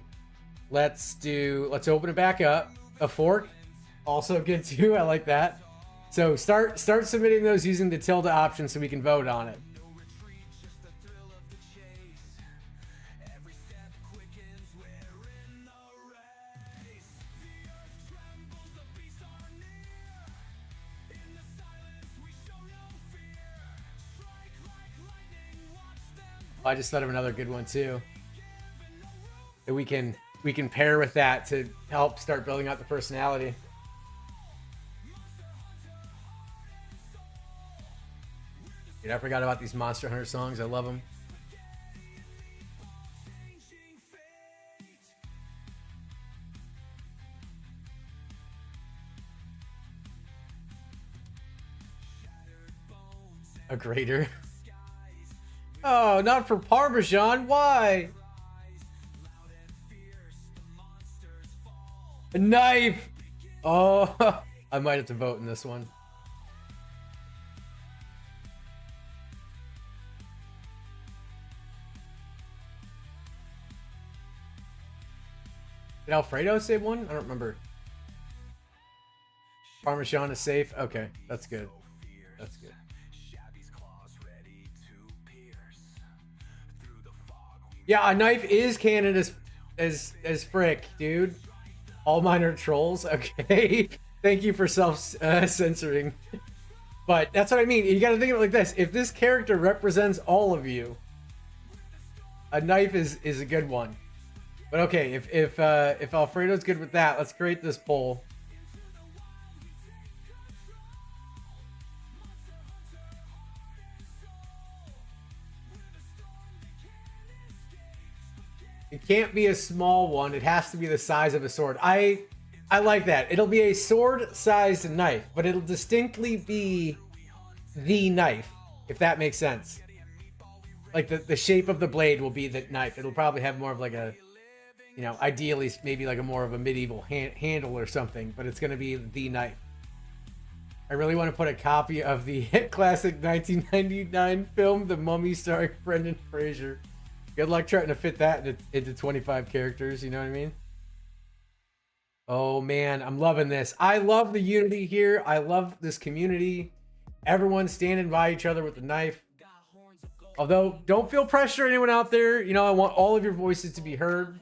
let's open it back up. A fork, also good too. I like that. So start submitting those using the tilde option so we can vote on it. I just thought of another good one too that we can pair with that to help start building out the personality. Dude, I forgot about these Monster Hunter songs. I love them. A grater. Oh, not for Parmesan. Why? A knife. Oh, I might have to vote in this one. Did Alfredo save one? I don't remember. Parmesan is safe. Okay, that's good. That's good. Yeah, a knife is canon as frick, dude. All mine are trolls. Okay, thank you for censoring. But that's what I mean. You got to think of it like this: if this character represents all of you, a knife is a good one. But okay, if Alfredo's good with that, let's create this poll. It can't be a small one. It has to be the size of a sword. I like that. It'll be a sword-sized knife, but it'll distinctly be the knife, if that makes sense. Like the shape of the blade will be the knife. It'll probably have more of like a, you know, ideally maybe like a more of a medieval handle or something, but it's going to be the knife. I really want to put a copy of the hit classic 1999 film, The Mummy, starring Brendan Fraser. Good luck trying to fit that into 25 characters, you know what I mean? Oh man, I'm loving this. I love the unity here. I love this community. Everyone standing by each other with the knife. Although, don't feel pressure, anyone out there. You know, I want all of your voices to be heard.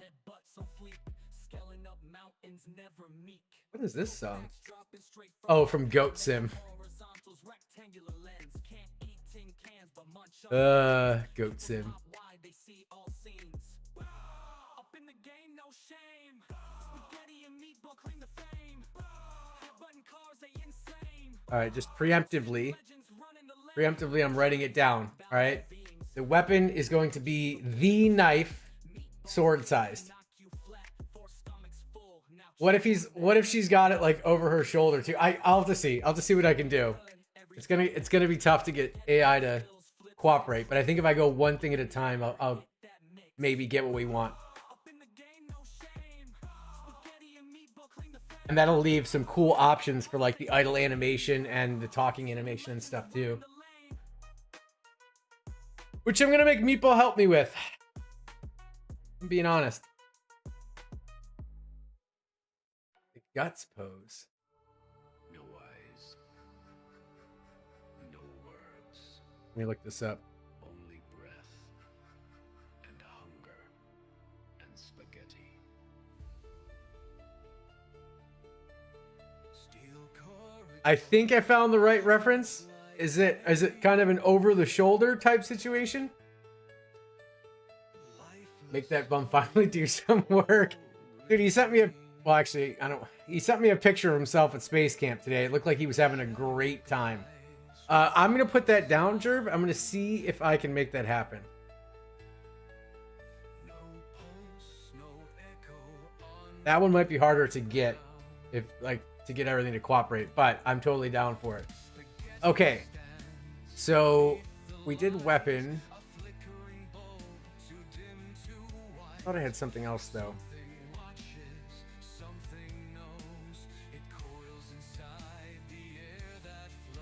What is this song? Oh, from Goat Sim. Goat Sim. All right, just preemptively, I'm writing it down. All right, the weapon is going to be the knife, sword sized. What if she's got it like over her shoulder too? I'll have to see. I'll just see what I can do. It's gonna be tough to get AI to cooperate, but I think if I go one thing at a time, I'll maybe get what we want. And that'll leave some cool options for like the idle animation and the talking animation and stuff too. Which I'm gonna make Meatball help me with. I'm being honest. The guts pose. No eyes, no words, Let me look this up. only breath and hunger and spaghetti. Steel courage. I think I found the right reference. Is it kind of an over the shoulder type situation? Make that bum finally do some work. Dude, he sent me a, well actually, he sent me a picture of himself at space camp today. It looked like he was having a great time. I'm going to put that down, Jerv. I'm going to see if I can make that happen. That one might be harder to get, if like to get everything to cooperate, but I'm totally down for it. Okay, so we did weapon. I thought I had something else though.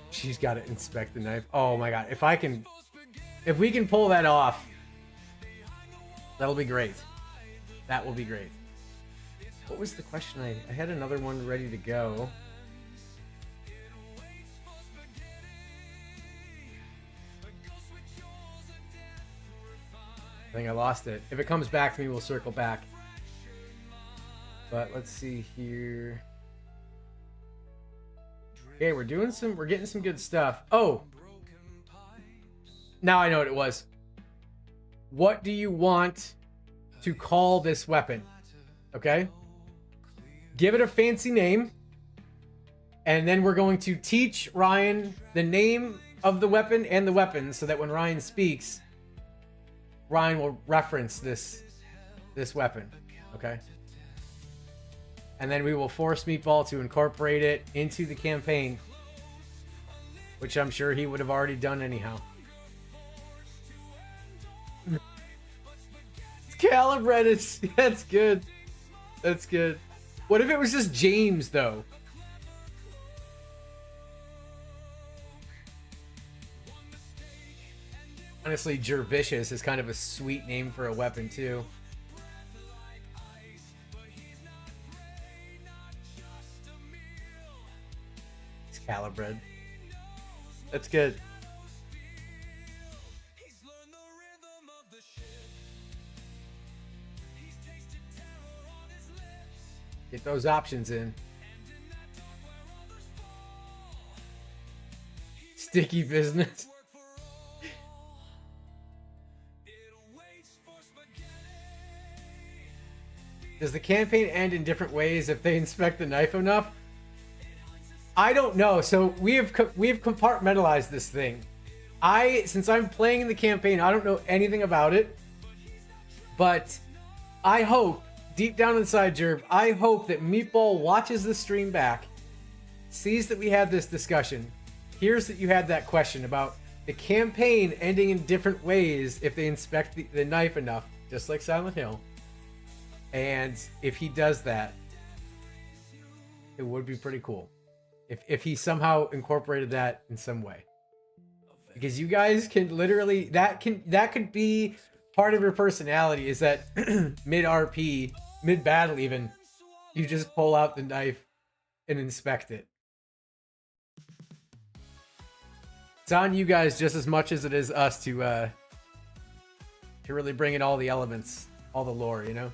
She's got to inspect the knife. Oh my god, if we can pull that off, that'll be great. That will be great. What was the question? I had another one ready to go. I think I lost it. If it comes back to me, we'll circle back. But let's see here. Okay, we're getting some good stuff. Oh! Now I know what it was. What do you want to call this weapon? Okay? Give it a fancy name. And then we're going to teach Ryan the name of the weapon and the weapons so that when Ryan speaks, Ryan will reference this weapon. Okay? And then we will force Meatball to incorporate it into the campaign, which I'm sure he would have already done anyhow. It's calibrated. That's good. That's good. What if it was just James, though? Honestly, Jervicious is kind of a sweet name for a weapon, too. Calibred. That's good. Get those options in. Sticky business. Does the campaign end in different ways if they inspect the knife enough? I don't know. So we have compartmentalized this thing. Since I'm playing in the campaign, I don't know anything about it. But I hope, deep down inside Jerv, I hope that Meatball watches the stream back, sees that we had this discussion, hears that you had that question about the campaign ending in different ways if they inspect the knife enough, just like Silent Hill. And if he does that, it would be pretty cool. If he somehow incorporated that in some way. Because you guys can literally, that could be part of your personality, is that mid-RP, mid-battle even, you just pull out the knife and inspect it. It's on you guys just as much as it is us to really bring in all the elements, all the lore, you know?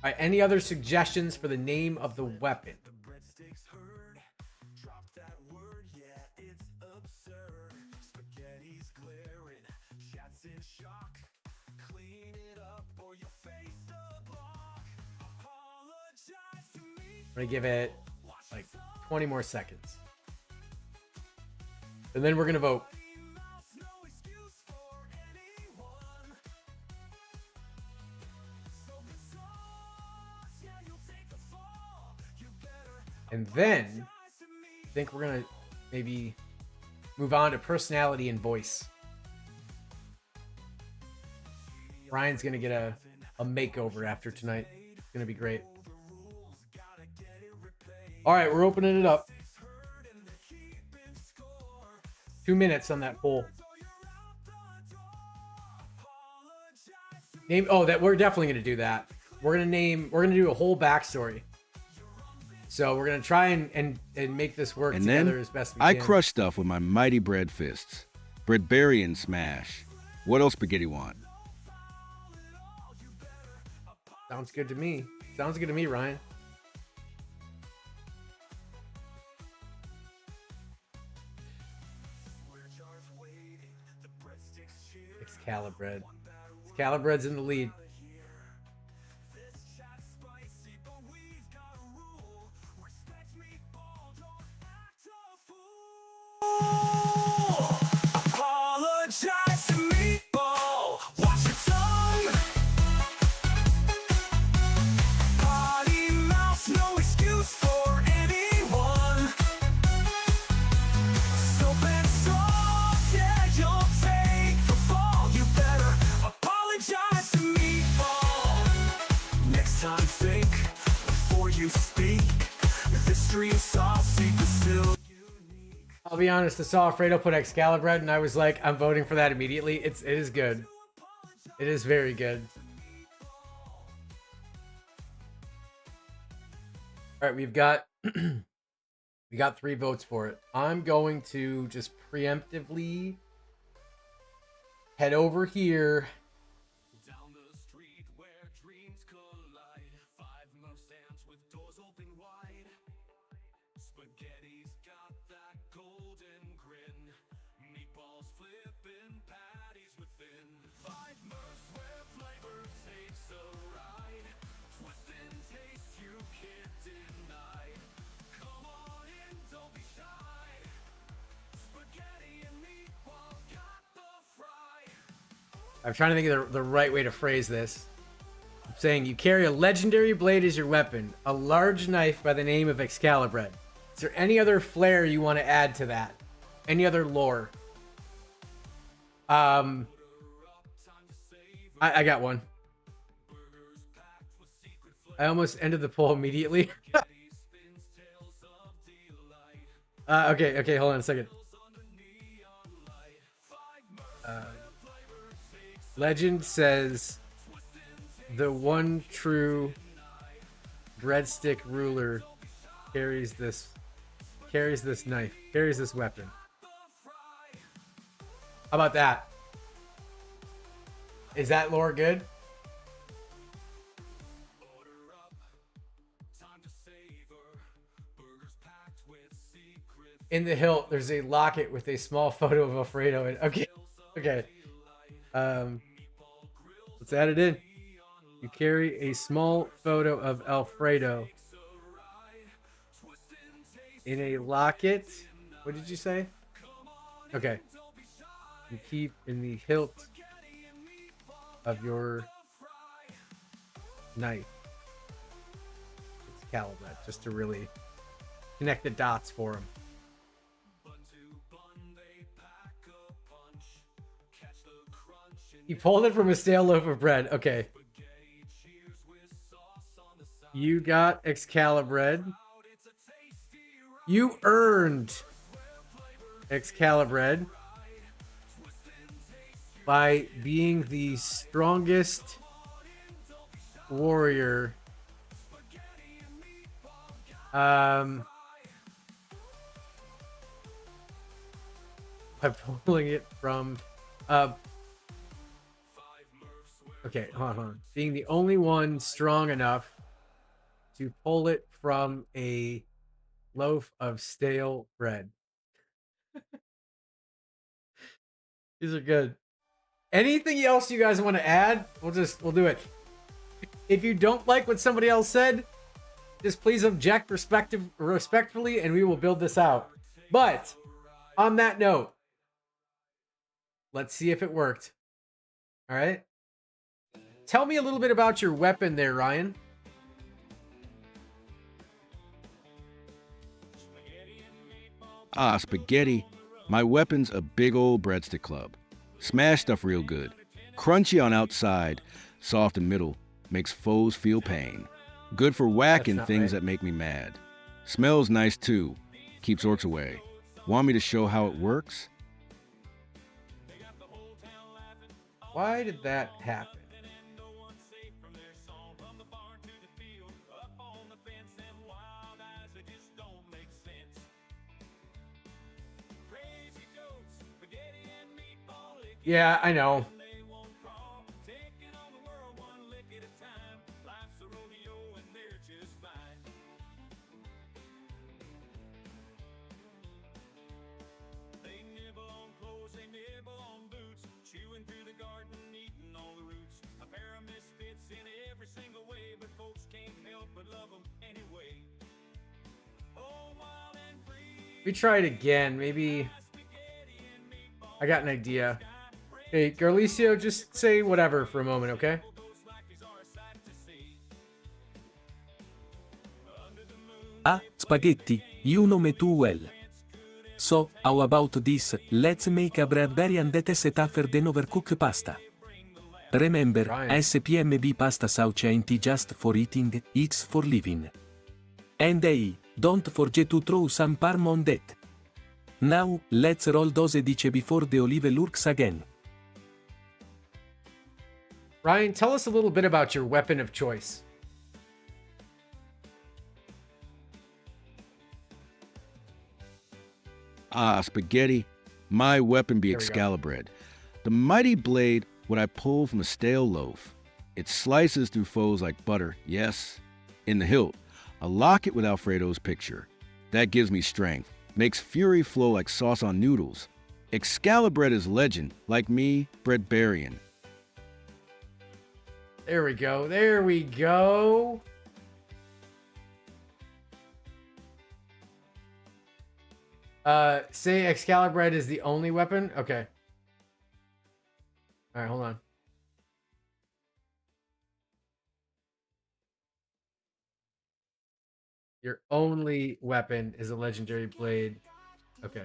All right, any other suggestions for the name of the weapon? I'm gonna give it like 20 more seconds. And then we're gonna vote. And then I think we're gonna maybe move on to personality and voice. Ryan's gonna get a makeover after tonight. It's gonna be great. All right, we're opening it up. 2 minutes on that poll. Name. Oh, that we're definitely gonna do that. We're gonna do a whole backstory. So we're gonna try and make this work And together then as best we I can. crush stuff with my mighty bread fists. Breadbarian smash. What else Spaghetti want? Sounds good to me. Sounds good to me, Ryan. Excalibred. Excalibred's in the lead. Apologize to Meatball. Watch your tongue. Potty mouth, no excuse for anyone. Soap and sauce, yeah, you'll take the fall. You better apologize to Meatball. Next time, think before you speak. This stream saucy, but still. I'll be honest, I saw Alfredo put Excalibred and I was like, I'm voting for that immediately. It is good. It is very good. All right, we've got we got 3 votes for it. I'm going to just preemptively head over here. Down the street where dreams collide. 5 Mustangs with doors open wide. Spaghetti's got that golden grin. Meatballs flipping patties within. 5 Murs where flavor takes a ride. Twist and taste you can't deny. Come on in, don't be shy. Spaghetti and Meatball got the fry. I'm trying to think of the right way to phrase this. I'm saying you carry a legendary blade as your weapon, a large knife by the name of Excalibur. Is there any other flair you want to add to that? Any other lore? I got one. I almost ended the poll immediately. Okay, hold on a second. Legend says the one true breadstick ruler carries this knife, carries this weapon. How about that? Is that lore good? In the hilt, there's a locket with a small photo of Alfredo. And okay. Let's add it in. You carry a small photo of Alfredo in a locket. What did you say? Okay. You keep in the hilt of your knife. It's Excalibur, just to really connect the dots for him. He pulled it from a stale loaf of bread. Okay. You got Excalibur. You earned Excalibur by being the strongest warrior. By pulling it from okay, hold on. Being the only one strong enough to pull it from a loaf of stale bread. These are good. Anything else you guys want to add? We'll do it. If you don't like what somebody else said, just please object respectfully and we will build this out. But on that note, let's see if it worked. All right. Tell me a little bit about your weapon there, Ryan. Spaghetti. My weapon's a big old breadstick club. Smash stuff real good. Crunchy on outside, soft in middle, makes foes feel pain. Good for whacking things that make me mad. Smells nice too, keeps orcs away. Want me to show how it works? Why did that happen? Yeah, I know. We try it again. Maybe I got an idea. Hey, Garlicio, just say whatever for a moment, okay? Spaghetti, you know me too well. So, how about this? Let's make a breadbarian that is tougher than overcooked pasta. Remember, Ryan. SPMB pasta sauce ain't just for eating, it's for living. And hey, don't forget to throw some parm on that. Now, let's roll those dice before the olive lurks again. Ryan, tell us a little bit about your weapon of choice. Spaghetti. My weapon be There we go. Excalibur. The mighty blade, what I pull from a stale loaf. It slices through foes like butter, yes. In the hilt, a locket with Alfredo's picture. That gives me strength, makes fury flow like sauce on noodles. Excalibur is legend, like me, Breadbarian. There we go. There we go. Say Excalibur is the only weapon? Okay. All right, hold on. Your only weapon is a legendary blade. Okay.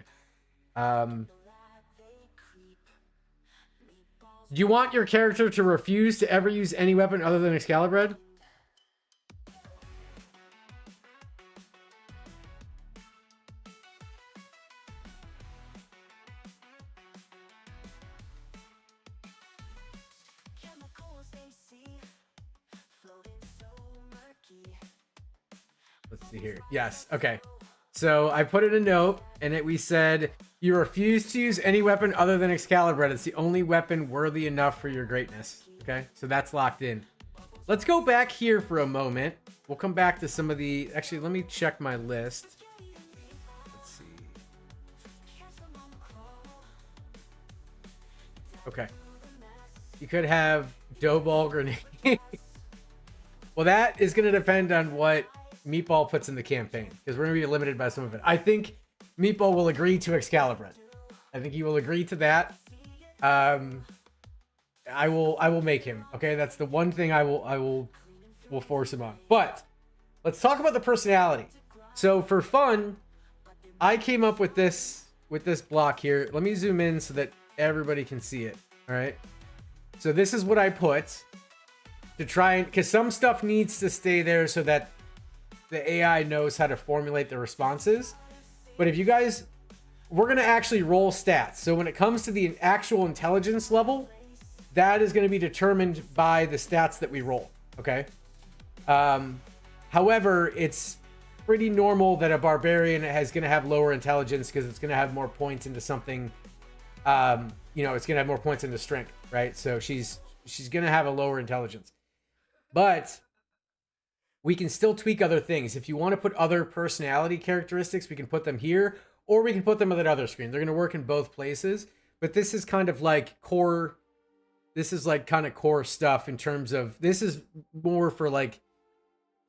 Do you want your character to refuse to ever use any weapon other than Excalibur? Let's see here. Yes. Okay. So I put in a note, and we said you refuse to use any weapon other than Excalibur. It's the only weapon worthy enough for your greatness. Okay. So that's locked in. Let's go back here for a moment. We'll come back to some of the. Actually, let me check my list. Let's see. Okay. You could have dough ball grenade. Well, that is going to depend on what Meatball puts in the campaign, because we're going to be limited by some of it. I think Meatball will agree to Excalibur. I think he will agree to that. I will make him. Okay, that's the one thing I will force him on. But let's talk about the personality. So for fun, I came up with this block here. Let me zoom in so that everybody can see it. All right. So this is what I put to try and, because some stuff needs to stay there so that the AI knows how to formulate the responses. But if you guys, we're going to actually roll stats. So when it comes to the actual intelligence level, that is going to be determined by the stats that we roll. Okay. However, it's pretty normal that a barbarian is going to have lower intelligence because it's going to have more points into something. It's going to have more points into strength, right? So she's going to have a lower intelligence. But we can still tweak other things. If you want to put other personality characteristics, we can put them here, or we can put them on that other screen. They're going to work in both places. But this is kind of like core. This is like kind of core stuff in terms of, this is more for like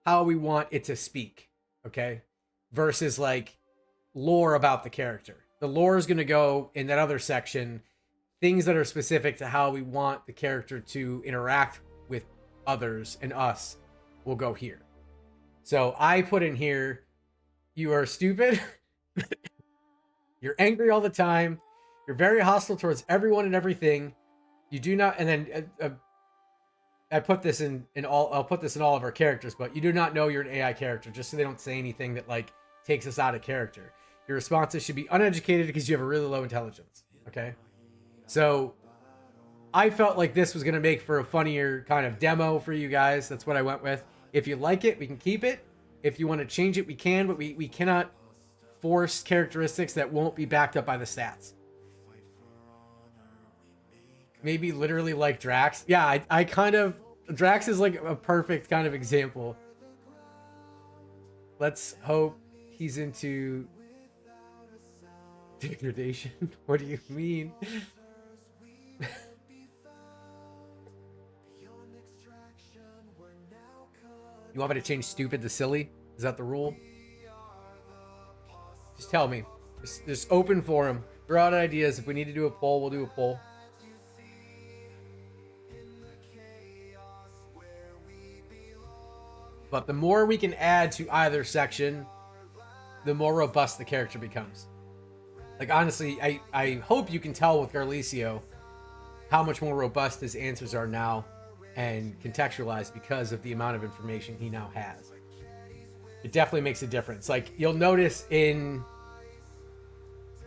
how we want it to speak. Okay. Versus like lore about the character. The lore is going to go in that other section. Things that are specific to how we want the character to interact with others and us will go here. So I put in here, you are stupid. You're angry all the time. You're very hostile towards everyone and everything. You do not, and then I put this in all. I'll put this in all of our characters, but you do not know you're an AI character, just so they don't say anything that like takes us out of character. Your responses should be uneducated because you have a really low intelligence. Okay, so I felt like this was going to make for a funnier kind of demo for you guys. That's what I went with. If you like it, we can keep it. If you want to change it, we can, but we cannot force characteristics that won't be backed up by the stats. Maybe literally like Drax. Yeah, I kind of... Drax is like a perfect kind of example. Let's hope he's into degradation. What do you mean? You want me to change stupid to silly? Is that the rule? Just tell me. Just open forum. Throw out ideas. If we need to do a poll, we'll do a poll. But the more we can add to either section, the more robust the character becomes. Like, honestly, I hope you can tell with Garlicio how much more robust his answers are now and contextualized because of the amount of information he now has. It definitely makes a difference. Like, you'll notice in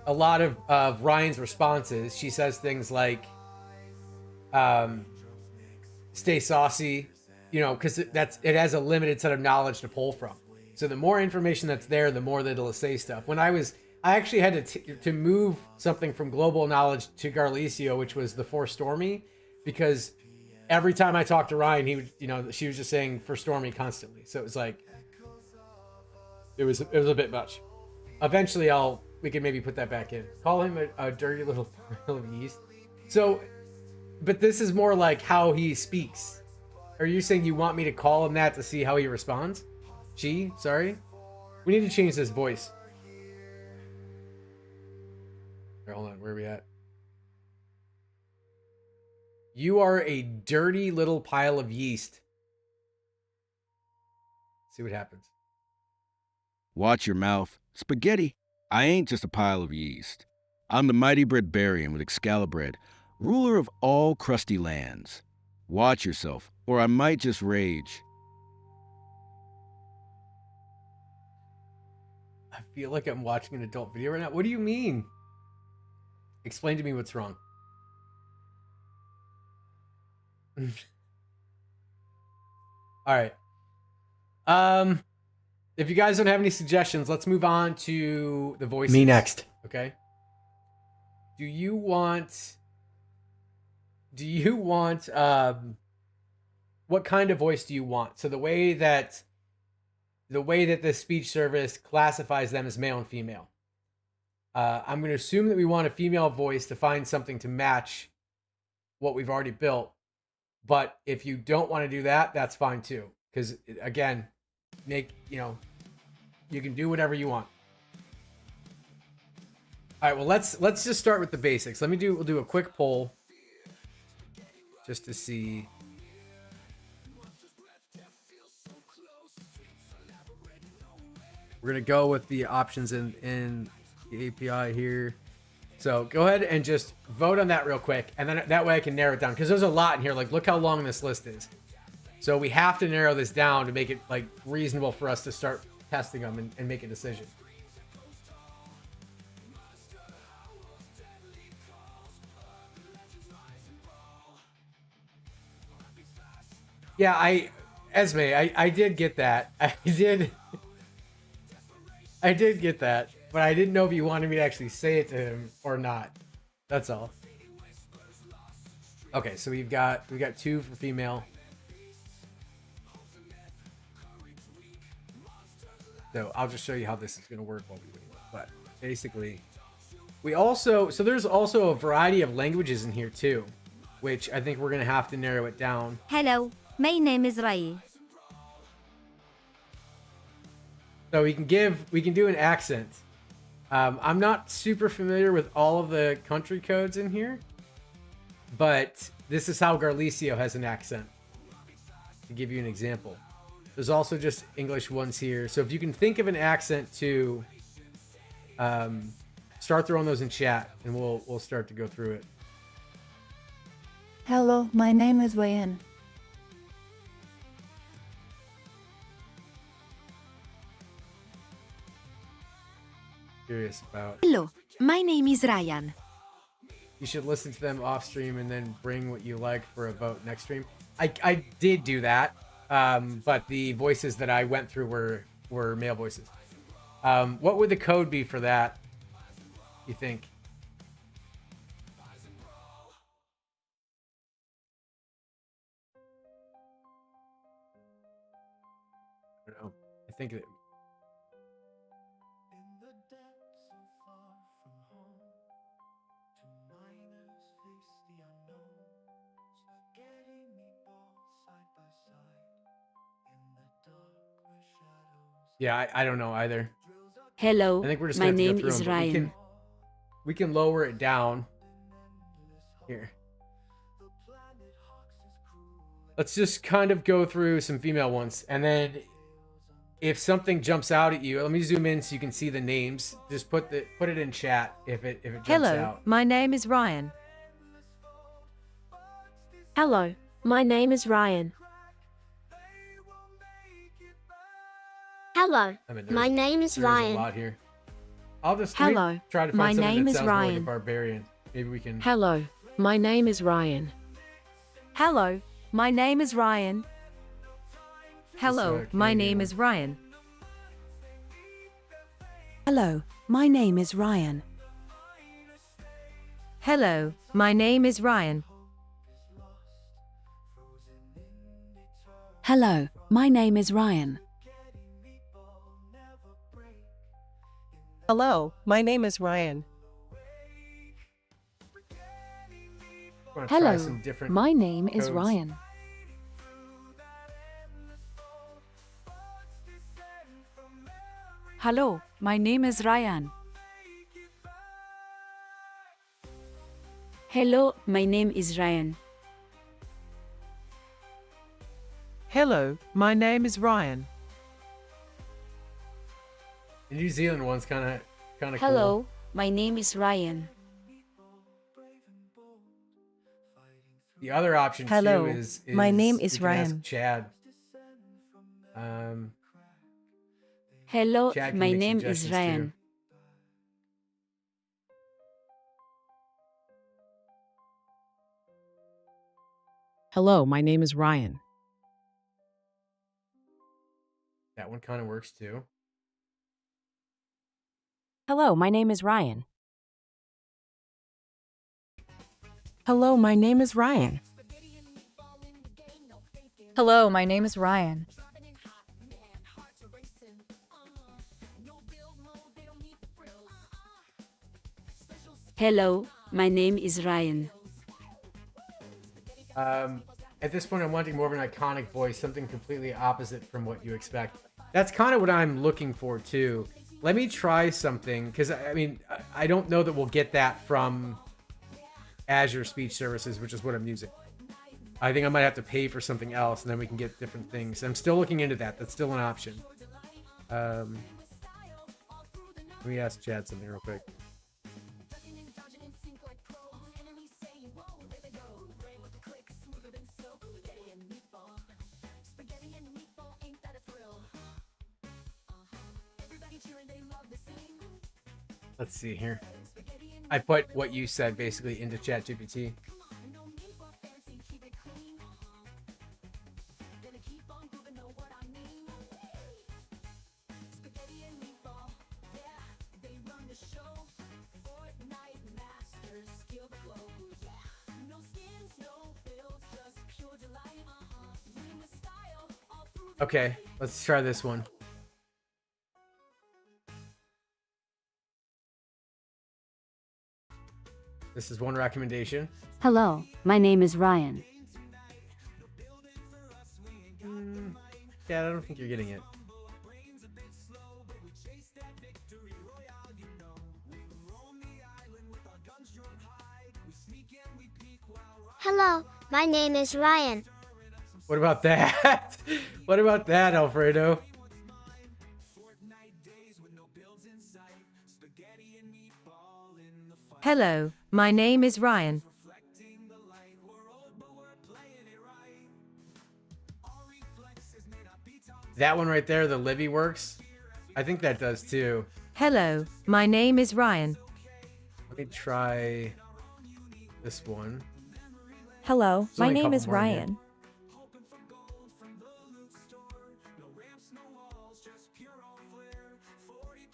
a lot of Ryan's responses, she says things like, stay saucy, you know, because it has a limited set of knowledge to pull from. So the more information that's there, the more that it'll say stuff. When I actually had to move something from global knowledge to Garlicio, which was the For Stormy, because every time I talked to Ryan, he would, you know, she was just saying For Stormy constantly. So it was like, it was a bit much. Eventually we can maybe put that back in. Call him a dirty little pile of yeast. So, but this is more like how he speaks. Are you saying you want me to call him that to see how he responds? Sorry. We need to change this voice. Here, hold on, where are we at? You are a dirty little pile of yeast. See what happens. Watch your mouth. Spaghetti. I ain't just a pile of yeast. I'm the mighty Breadbarian with Excalibur, ruler of all crusty lands. Watch yourself, or I might just rage. I feel like I'm watching an adult video right now. What do you mean? Explain to me what's wrong. All right. If you guys don't have any suggestions, let's move on to the voices. Me next. Okay. Do you want what kind of voice do you want? So the way that the speech service classifies them as male and female. I'm going to assume that we want a female voice to find something to match what we've already built. But if you don't want to do that, that's fine too. Because again, you can do whatever you want. All right, well let's just start with the basics. We'll do a quick poll just to see. We're gonna go with the options in the API here. So go ahead and just vote on that real quick, and then that way I can narrow it down, because there's a lot in here. Like, look how long this list is. So we have to narrow this down to make it like reasonable for us to start testing them and make a decision. Yeah, Esme, I did get that. I did get that, but I didn't know if you wanted me to actually say it to him or not. That's all. Okay, so we got 2 for female. So I'll just show you how this is going to work while we wait. But basically, there's also a variety of languages in here too, which I think we're going to have to narrow it down. Hello, my name is Rai. So we can do an accent. I'm not super familiar with all of the country codes in here, but this is how Garlicio has an accent. To give you an example. There's also just English ones here. So if you can think of an accent to start throwing those in chat, and we'll start to go through it. Hello, my name is Wayan. Curious about. Hello, my name is Ryan. You should listen to them off stream and then bring what you like for a vote next stream. I did do that, but the voices that I went through were male voices. What would the code be for that, you think? I don't know. I think that. Yeah, I don't know either. Hello, I think we're just my gonna have to go name through is them, but Ryan. we can lower it down. Here. Let's just kind of go through some female ones, and then if something jumps out at you, let me zoom in so you can see the names. Just put it in chat if it jumps Hello, out. my name is Ryan. Hello, my name is Ryan. Hello, I mean, my name is there's Ryan. a lot here. I'll just Hello, try to find my something name that is sounds more like a Ryan. barbarian. Maybe we can. Hello, my name is Ryan. Hello, my name is Ryan. Hello, my name is Ryan. Hello, my name is Ryan. Hello, my name is Ryan. Hello, my name is Ryan. Hello, my name is Ryan. I'm gonna try Hello, some different my name is codes. Ryan. Hello, my name is Ryan. Hello, my name is Ryan. Hello, my name is Ryan. The New Zealand one's kind of cool. Hello, my name is Ryan. The other option Hello, too is my name is you can ask Ryan. Chad. Hello, Chad can my make name suggestions, is too. Ryan. Hello, my name is Ryan. That one kind of works too. Hello, my name is Ryan. Hello, my name is Ryan. Hello, my name is Ryan. Hello, my name is Ryan. At this point, I'm wanting more of an iconic voice, something completely opposite from what you expect. That's kind of what I'm looking for too. Let me try something, because I mean, I don't know that we'll get that from Azure Speech Services, which is what I'm using. I think I might have to pay for something else, and then we can get different things. I'm still looking into that. That's still an option. Let me ask Chad something real quick. Let's see here. I put what you said basically into ChatGPT. Okay, let's try this one. This is one recommendation. Hello, my name is Ryan. Yeah, I don't think you're getting it. Hello, my name is Ryan. What about that? What about that, Alfredo? Hello, my name is Ryan. That one right there, the Libby works. I think that does too. Hello, my name is Ryan. Let me try this one. Hello, There's my only a name couple is more in here. Ryan.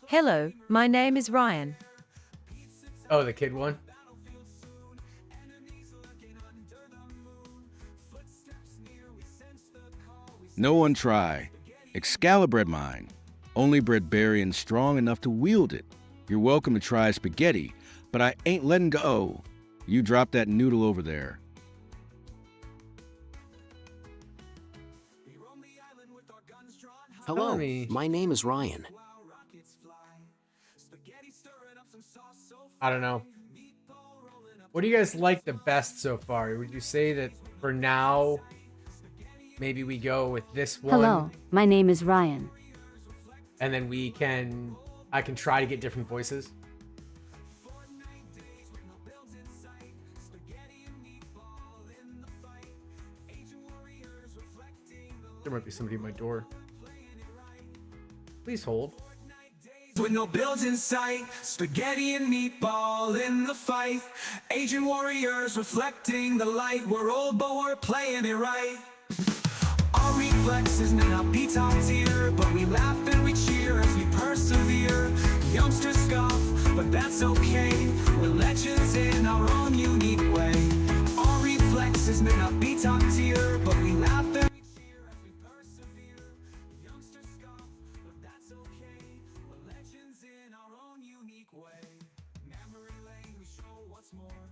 Hello, my name is Ryan. Oh, the kid one. No one try. Excalibur mine. Only Breadbarian strong enough to wield it. You're welcome to try spaghetti, but I ain't letting go. You drop that noodle over there. Hello, my name is Ryan. I don't know. What do you guys like the best so far? Would you say that for now, maybe we go with this one? Hello, my name is Ryan. And then I can try to get different voices. There might be somebody at my door. Please hold. With no builds in sight, spaghetti and meatball in the fight. Asian warriors reflecting the light. We're old, but we're playing it right. Our reflexes may not be top tier, but we laugh and we cheer as we persevere. Youngsters scoff, but that's okay. We're legends in our own unique way. Our reflexes may not be top tier, but we laugh and we cheer as we persevere. Youngsters scoff, but that's okay. We're legends in our own unique way. Memory lane, we show what's more.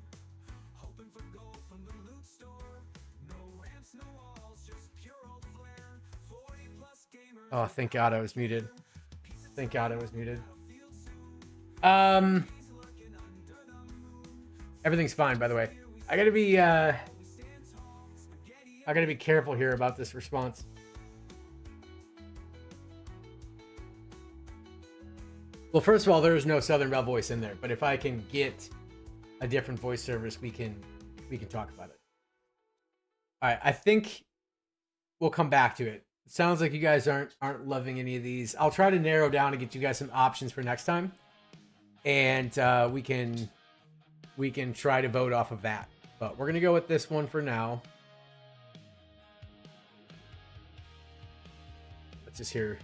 Hoping for gold from the loot store. No ramps, no walls, just pure old flair. 40 plus gamers. Oh, thank God I was muted. Thank God I was muted. Everything's fine, by the way. I gotta be careful here about this response. Well, first of all, there's no Southern Belle voice in there, but if I can get a different voice service, we can talk about it. All right, I think we'll come back to it. It sounds like you guys aren't loving any of these. I'll try to narrow down and get you guys some options for next time, and we can try to vote off of that. But we're gonna go with this one for now. Let's just hear.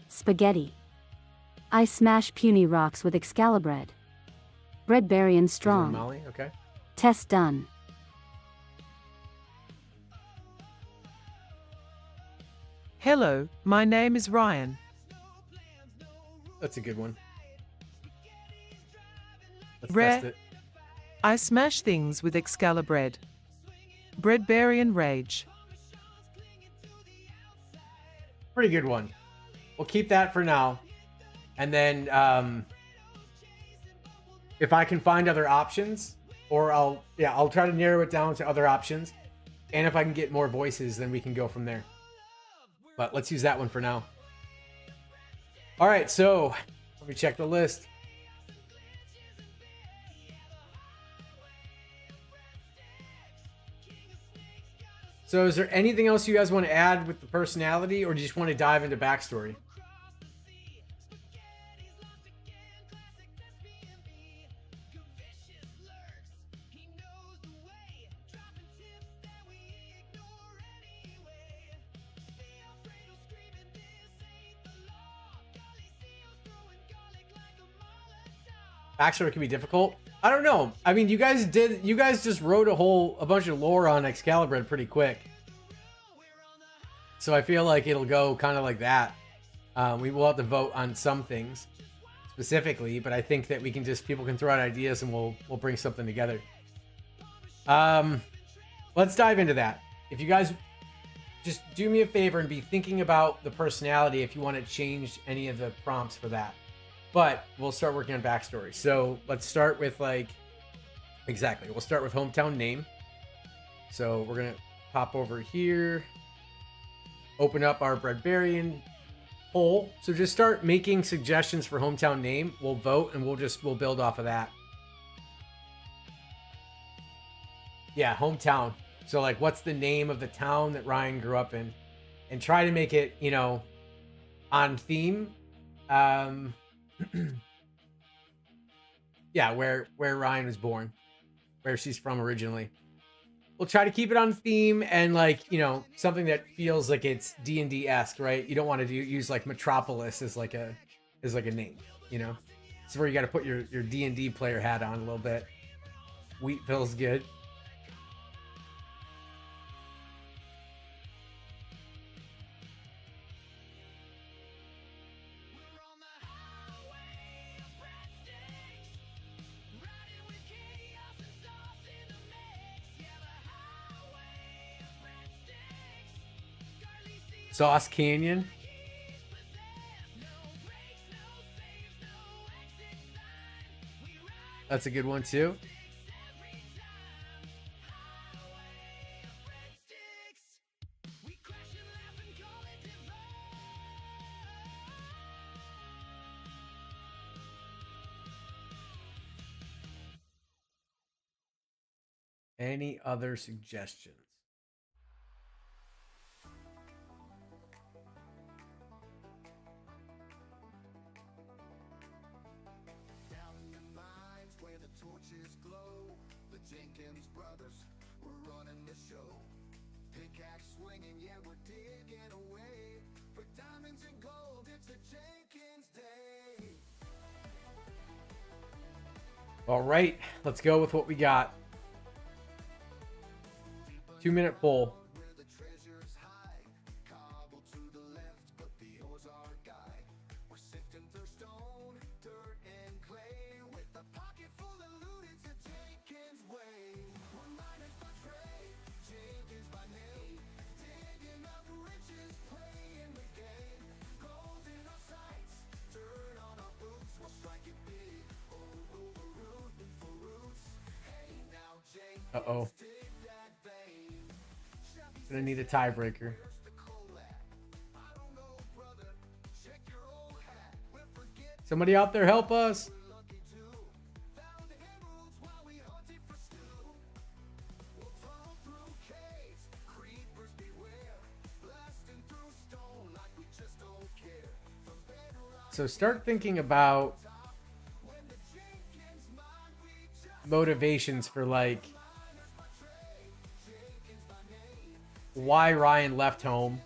Spaghetti. I smash puny rocks with Excalibur. Breadbarian strong. Molly, okay. Test done. Hello, my name is Ryan. That's a good one. Let's Rare. test it. I smash things with Excalibur. Breadbarian rage. Pretty good one. We'll keep that for now. And then if I can find other options, or I'll try to narrow it down to other options. And if I can get more voices, then we can go from there. But let's use that one for now. All right, so let me check the list. So is there anything else you guys want to add with the personality, or do you just want to dive into backstory? Backstory can be difficult. I don't know. I mean, you guys just wrote a bunch of lore on Excalibur pretty quick. So I feel like it'll go kind of like that. We will have to vote on some things specifically, but I think that people can throw out ideas and we'll bring something together. Let's dive into that. If you guys just do me a favor and be thinking about the personality if you want to change any of the prompts for that. But we'll start working on backstory. So let's start with we'll start with hometown name. So we're going to pop over here, open up our Breadbarian poll. So just start making suggestions for hometown name. We'll vote and we'll build off of that. Yeah, hometown. So like, what's the name of the town that Ryan grew up in? And try to make it, on theme. Yeah, where Ryan was born, where she's from originally. We'll try to keep it on theme and something that feels like it's D&D-esque, right? You don't want to use like Metropolis as like a name, It's where you got to put your D&D player hat on a little bit. Wheat feels good. Sauce Canyon. That's a good one too. Any other suggestions? All right, let's go with what we got. 2-minute poll. Uh-oh. Gonna need a tiebreaker. Somebody out there help us. So start thinking about motivations for why Ryan left home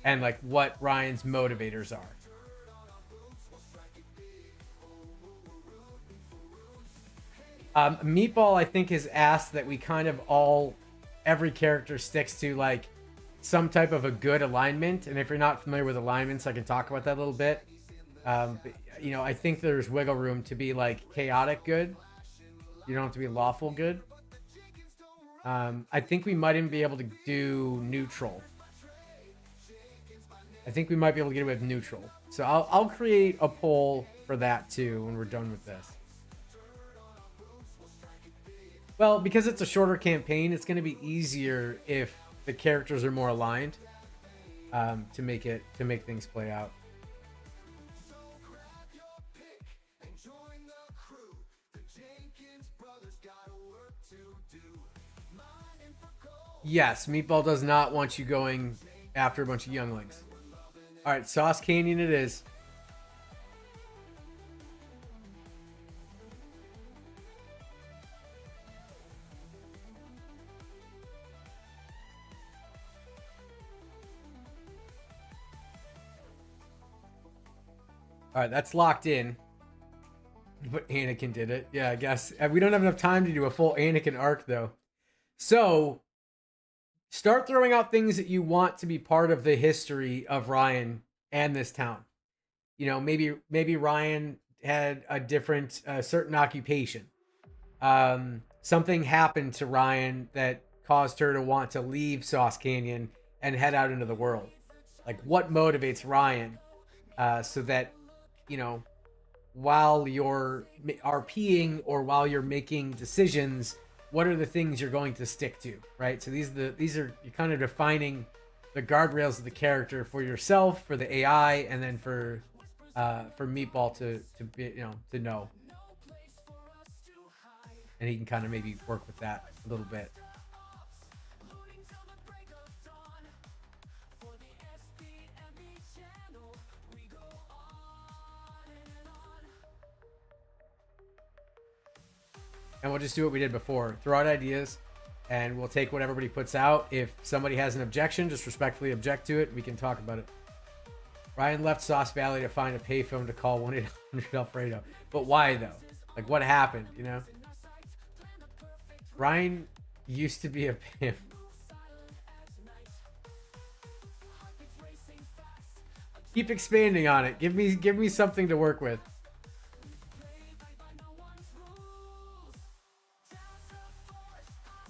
and like what Ryan's motivators are. Meatball, I think, has asked that we kind of every character sticks to like some type of a good alignment. And if you're not familiar with alignments, I can talk about that a little bit. But, you know, I think there's wiggle room to be like chaotic good. You don't have to be lawful good. I think we might even be able to do neutral. I think we might be able to get away with neutral. So I'll create a poll for that too when we're done with this. Well, because it's a shorter campaign, it's going to be easier if the characters are more aligned to make things play out. Yes, Meatball does not want you going after a bunch of younglings. All right, Sauce Canyon it is. All right, that's locked in. But Anakin did it. Yeah, I guess. We don't have enough time to do a full Anakin arc, though. So, start throwing out things that you want to be part of the history of Ryan and this town. You know, maybe Ryan had a different, certain occupation. Something happened to Ryan that caused her to want to leave Sauce Canyon and head out into the world. Like, what motivates Ryan so that, you know, while you're RPing or while you're making decisions, what are the things you're going to stick to, right? So these are you're kind of defining the guardrails of the character for yourself, for the AI, and then for Meatball to be, you know, to know. And he can kind of maybe work with that a little bit. And we'll just do what we did before. Throw out ideas, and we'll take what everybody puts out. If somebody has an objection, just respectfully object to it. We can talk about it. Ryan left Sauce Valley to find a payphone to call 1-800 Alfredo. But why, though? Like, what happened, you know? Ryan used to be a pimp. Keep expanding on it. Give me something to work with.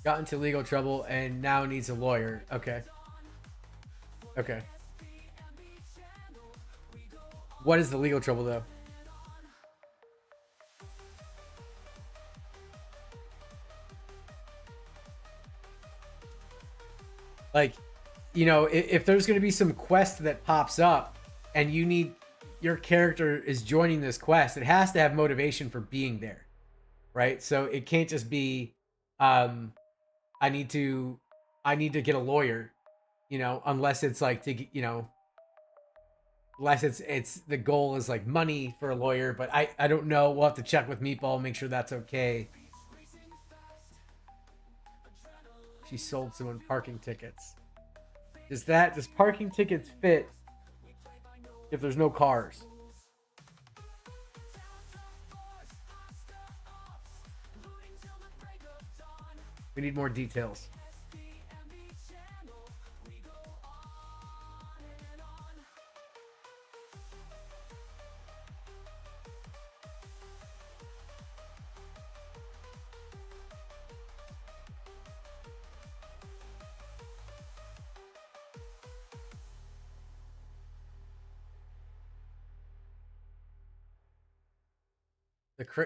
Got into legal trouble and now needs a lawyer. Okay. Okay. What is the legal trouble, though? Like, you know, if there's going to be some quest that pops up and your character is joining this quest, it has to have motivation for being there, right? So it can't just be, I need to get a lawyer, you know, unless it's like to, you know, unless it's the goal is like money for a lawyer. But I don't know. We'll have to check with Meatball, make sure that's okay. She sold someone parking tickets. Does parking tickets fit if there's no cars? We need more details.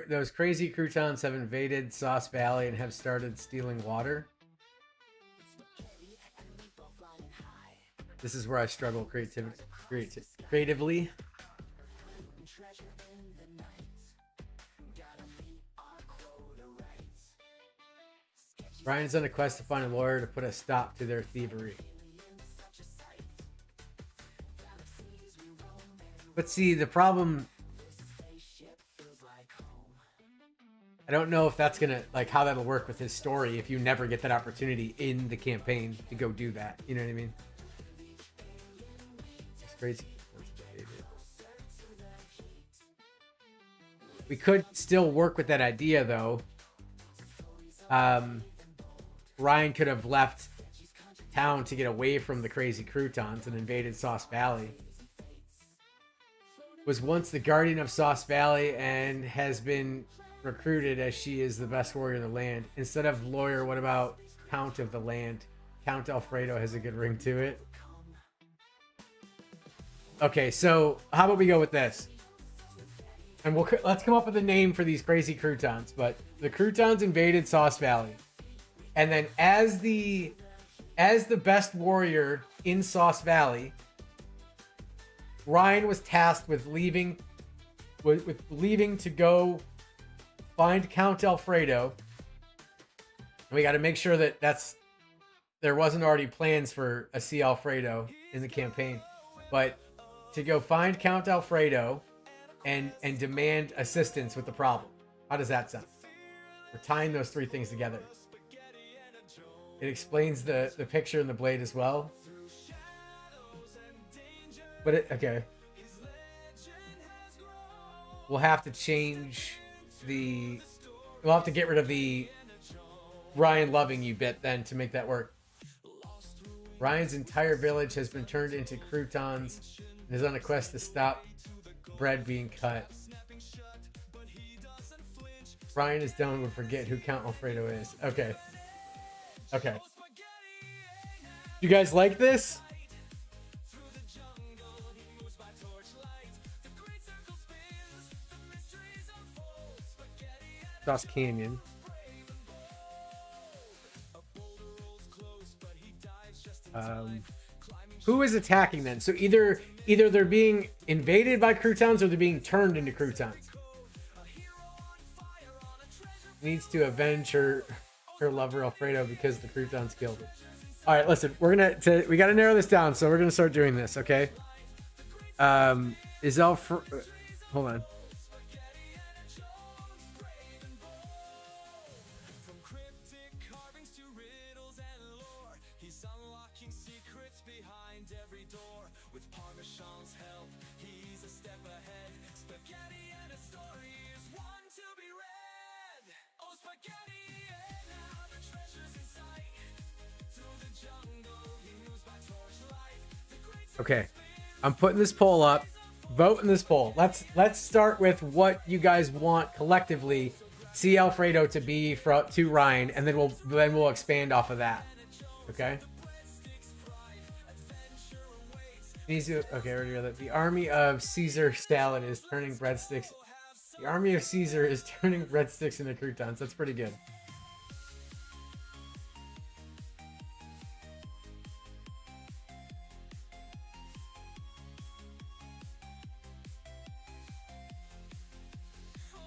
Those crazy croutons have invaded Sauce Valley and have started stealing water. This is where I struggle creatively. Ryan's on a quest to find a lawyer to put a stop to their thievery. But see, the problem... I don't know if that's gonna, like, how that'll work with his story if you never get that opportunity in the campaign to go do that. You know what I mean? Crazy. We could still work with that idea, though. Ryan could have left town to get away from the crazy croutons and invaded Sauce Valley. Was once the guardian of Sauce Valley and has been recruited as she is the best warrior in the land. Instead of lawyer, what about Count of the land? Count Alfredo has a good ring to it. Okay, so how about we go with this? And let's come up with a name for these crazy croutons. But the croutons invaded Sauce Valley, and then as the best warrior in Sauce Valley, Ryan was tasked with leaving to go find Count Alfredo. And we got to make sure that there wasn't already plans for a C. Alfredo in the campaign, but to go find Count Alfredo and demand assistance with the problem. How does that sound? We're tying those three things together. It explains the picture and the blade as well. But okay. We'll have to change we'll have to get rid of the Ryan loving you bit then to make that work. Ryan's entire village has been turned into croutons and is on a quest to stop bread being cut. Ryan is done would forget who Count Alfredo is. Okay. Okay. You guys like this? Sauce Canyon. Who is attacking then? So either they're being invaded by croutons or they're being turned into croutons. Needs to avenge her lover Alfredo because the croutons killed him. All right, listen, we got to narrow this down, so we're gonna start doing this, okay? Hold on. Okay, I'm putting this poll up. Vote in this poll. Let's start with what you guys want collectively. See Alfredo to be to Ryan, and then we'll expand off of that. Okay. Okay, I already read that. The army of Caesar salad is turning breadsticks. The army of Caesar is turning breadsticks into croutons. That's pretty good.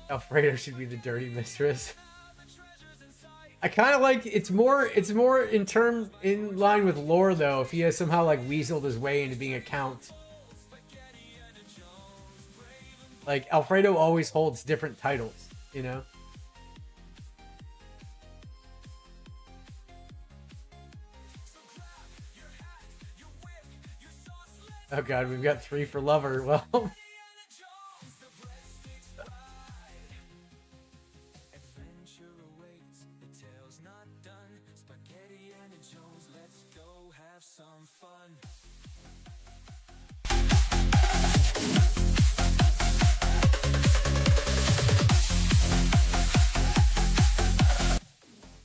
Alfredo should be the dirty mistress. I kind of like it's more in line with lore though. If he has somehow like weaseled his way into being a count, like Alfredo always holds different titles, you know. Oh god, we've got 3 for lover. Well.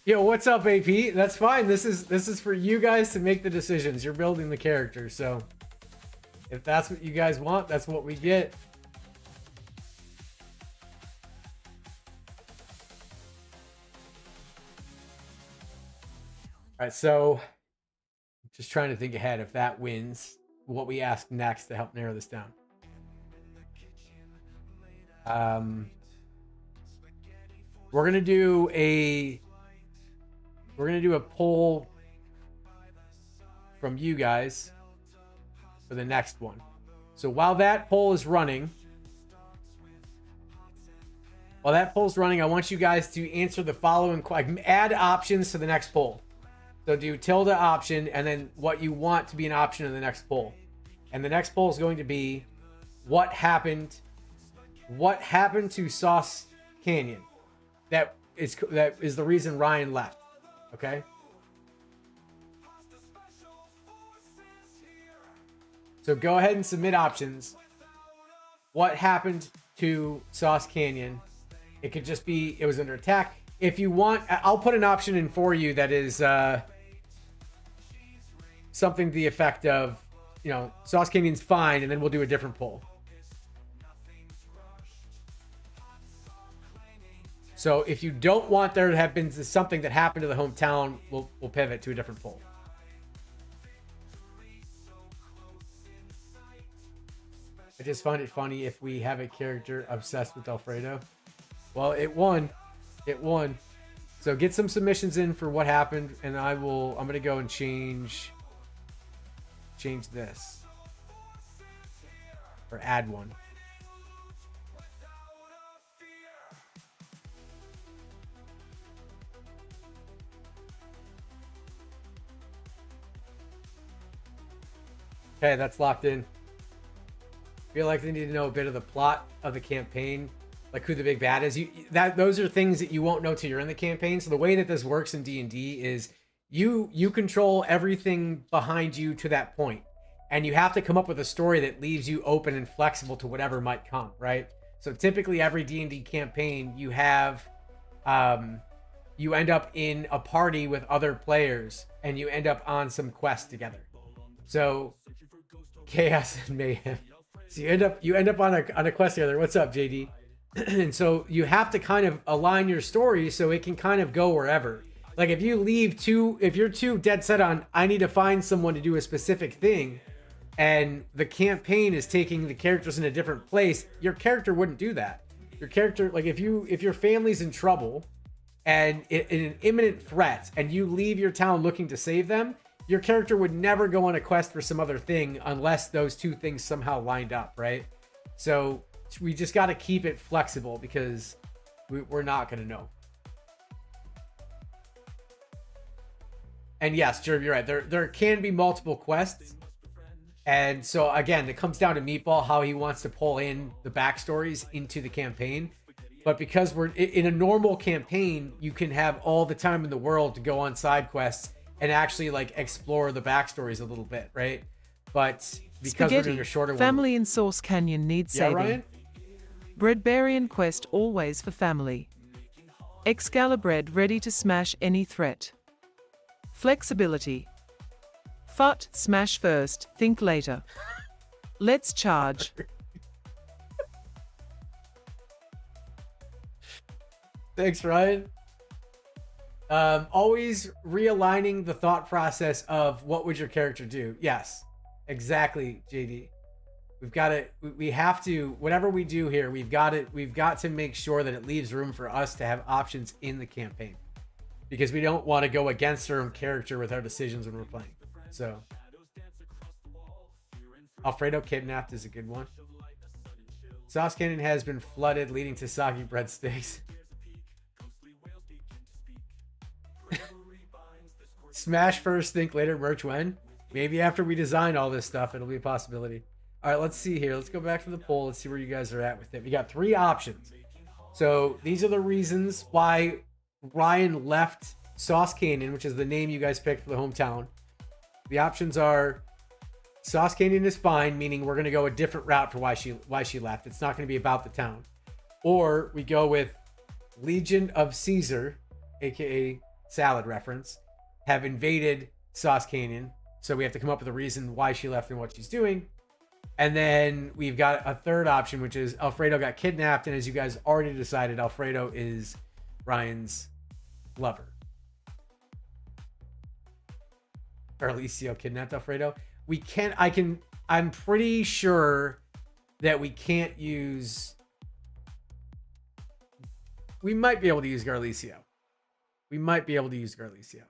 Yo, what's up, AP? That's fine. This is for you guys to make the decisions. You're building the character, so if that's what you guys want, that's what we get. All right, so just trying to think ahead. If that wins, what we ask next to help narrow this down. We're gonna do a poll from you guys for the next one. So while that poll is running, I want you guys to answer the following. Add options to the next poll. So do tilde option and then what you want to be an option in the next poll. And the next poll is going to be what happened to Sauce Canyon? That is the reason Ryan left. Okay? So go ahead and submit options. What happened to Sauce Canyon? It could just be it was under attack. If you want, I'll put an option in for you that is something to the effect of, you know, Sauce Canyon's fine, and then we'll do a different poll. So if you don't want there to have been something that happened to the hometown, we'll pivot to a different poll. I just find it funny if we have a character obsessed with Alfredo. Well, it won. It won. So get some submissions in for what happened, and I'm going to go and change this. Or add one. Okay, that's locked in. Feel like they need to know a bit of the plot of the campaign, like who the big bad is. Those are things that you won't know till you're in the campaign. So the way that this works in D&D is you control everything behind you to that point, and you have to come up with a story that leaves you open and flexible to whatever might come, right? So typically every D&D campaign you have you end up in a party with other players, and you end up on some quest together. So chaos and mayhem. So you end up on a quest together. What's up, JD? And so you have to kind of align your story so it can kind of go wherever. Like if you're too dead set on, I need to find someone to do a specific thing, and the campaign is taking the characters in a different place, your character wouldn't do that. Your character, like if your family's in trouble and in an imminent threat, and you leave your town looking to save them, your character would never go on a quest for some other thing unless those two things somehow lined up, right? So we just got to keep it flexible because we're not going to know. And yes, Jeremy, you're right. There can be multiple quests. And so again, it comes down to Meatball, how he wants to pull in the backstories into the campaign. But because we're in a normal campaign, you can have all the time in the world to go on side quests and actually like explore the backstories a little bit, right? But because Spaghetti, we're doing a shorter family in Sauce Canyon needs saving. Ryan? Breadbarian quest always for family. Excalibred ready to smash any threat. Flexibility. Fut, smash first, think later. Let's charge. Thanks, Ryan. Always realigning the thought process of what would your character do. Yes, exactly, JD. We have to, whatever we do here, we've got to make sure that it leaves room for us to have options in the campaign, because we don't want to go against our own character with our decisions when we're playing. So Alfredo kidnapped is a good one. Sauce Canyon has been flooded, leading to soggy breadsticks. Smash first, think later, merch when? Maybe after we design all this stuff, it'll be a possibility. All right, let's see here. Let's go back to the poll. Let's see where you guys are at with it. We got 3 options. So these are the reasons why Ryan left Sauce Canyon, which is the name you guys picked for the hometown. The options are Sauce Canyon is fine, meaning we're going to go a different route for why she left. It's not going to be about the town. Or we go with Legion of Caesar, aka salad reference, have invaded Sauce Canyon. So we have to come up with a reason why she left and what she's doing. And then we've got a third option, which is Alfredo got kidnapped. And as you guys already decided, Alfredo is Ryan's lover. Or Alicio kidnapped Alfredo. I'm pretty sure that we can't use... We might be able to use Garlicio. We might be able to use Garlicio.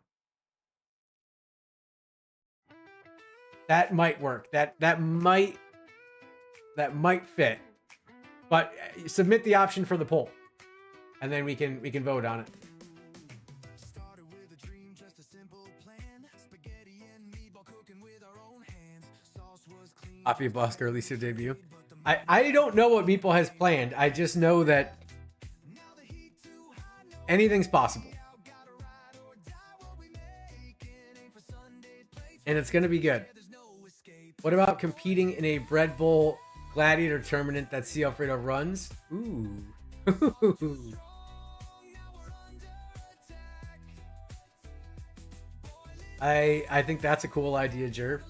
That might work. That might fit. But submit the option for the poll, and then we can vote on it. Started with a dream, just a simple plan. Spaghetti and meatball cooking with our own hands. Sauce was clean. Mafia Boss Garlicio debut. I don't know what Meatball has planned. I just know that anything's possible. And it's going to be good. What about competing in a Bread Bowl gladiator tournament that C. Alfredo runs? Ooh. I think that's a cool idea, Jer.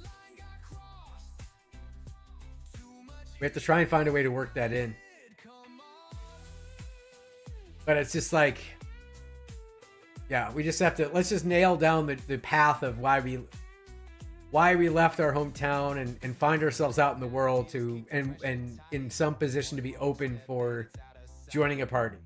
We have to try and find a way to work that in. But it's just like, yeah, we just have to, let's just nail down the path of why we left our hometown and find ourselves out in the world to and in some position to be open for joining a party.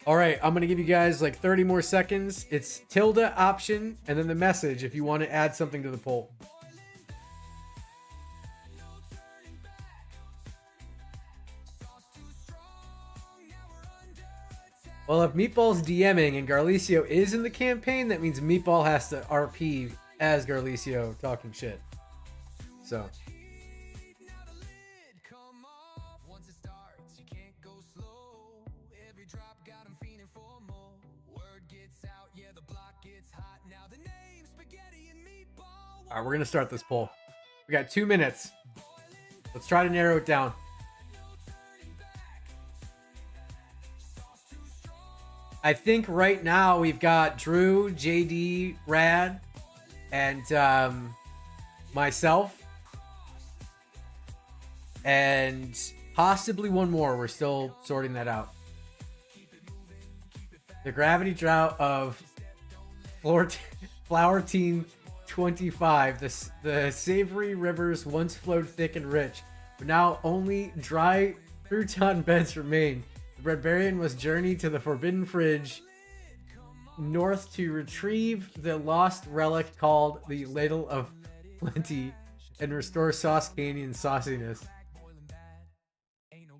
All right, I'm going to give you guys like 30 more seconds. It's tilde option and then the message if you want to add something to the poll. Well, if Meatball's DMing and Garlicio is in the campaign, that means Meatball has to RP as Garlicio talking shit. So. All right, we're going to start this poll. We got 2 minutes. Let's try to narrow it down. I think right now we've got Drew, JD, Rad, and myself. And possibly one more. We're still sorting that out. The gravity drought of Flower Teen 25. The savory rivers once flowed thick and rich, but now only dry crouton beds remain. The Breadbarian must journey to the forbidden fridge north to retrieve the lost relic called the Ladle of Plenty and restore Sauce Canyon sauciness.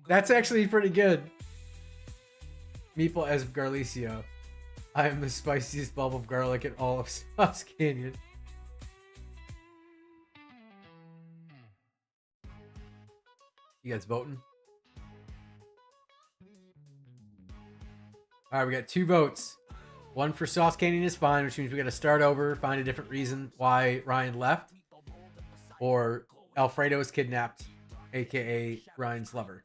That's actually pretty good. Meatball as Garlicio. I am the spiciest bulb of garlic in all of Sauce Canyon. You guys voting? All right, we got 2 votes. One for Sauce Canyon is fine, which means we got to start over, find a different reason why Ryan left. Or Alfredo is kidnapped, aka Ryan's lover.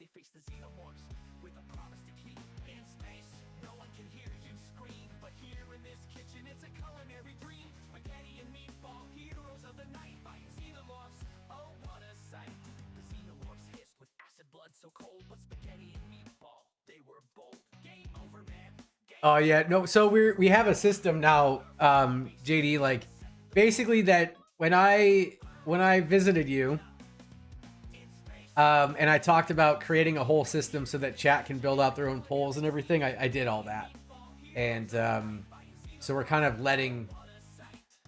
Oh yeah, no. So we have a system now, JD. Like, basically that when I visited you, and I talked about creating a whole system so that chat can build out their own polls and everything. I did all that, and so we're kind of letting,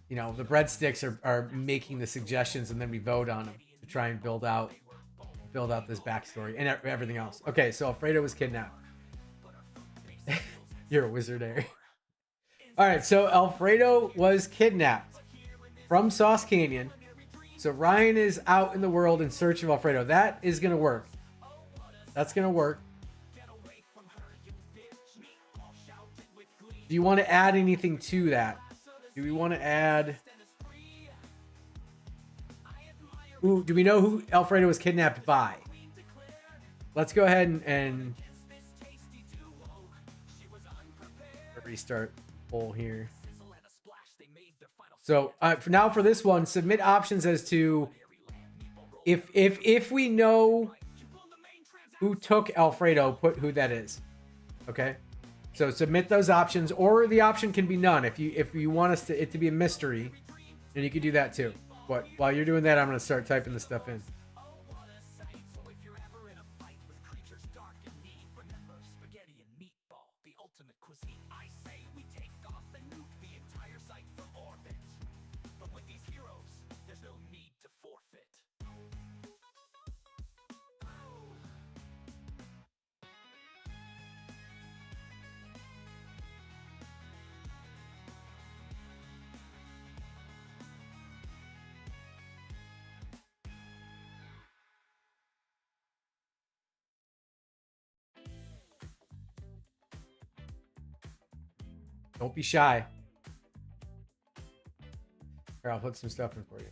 you know, the breadsticks are making the suggestions and then we vote on them to try and build out this backstory and everything else. Okay, so Alfredo was kidnapped. You're a wizard, Harry. All right, so Alfredo was kidnapped from Sauce Canyon. So Ryan is out in the world in search of Alfredo. That is going to work. That's going to work. Do you want to add anything to that? Do we want to add... Ooh, do we know who Alfredo was kidnapped by? Let's go ahead and restart poll here. So for this one, submit options as to if we know who took Alfredo, put who that is. Okay, so submit those options, or the option can be none. If you want it to be a mystery, then you can do that too. But while you're doing that, I'm gonna start typing the stuff in. Spaghetti and meatball, the ultimate cuisine. I say we take off and nuke the entire site from orbit. But with these heroes, there's no need to forfeit. Don't be shy. Here, I'll put some stuff in for you.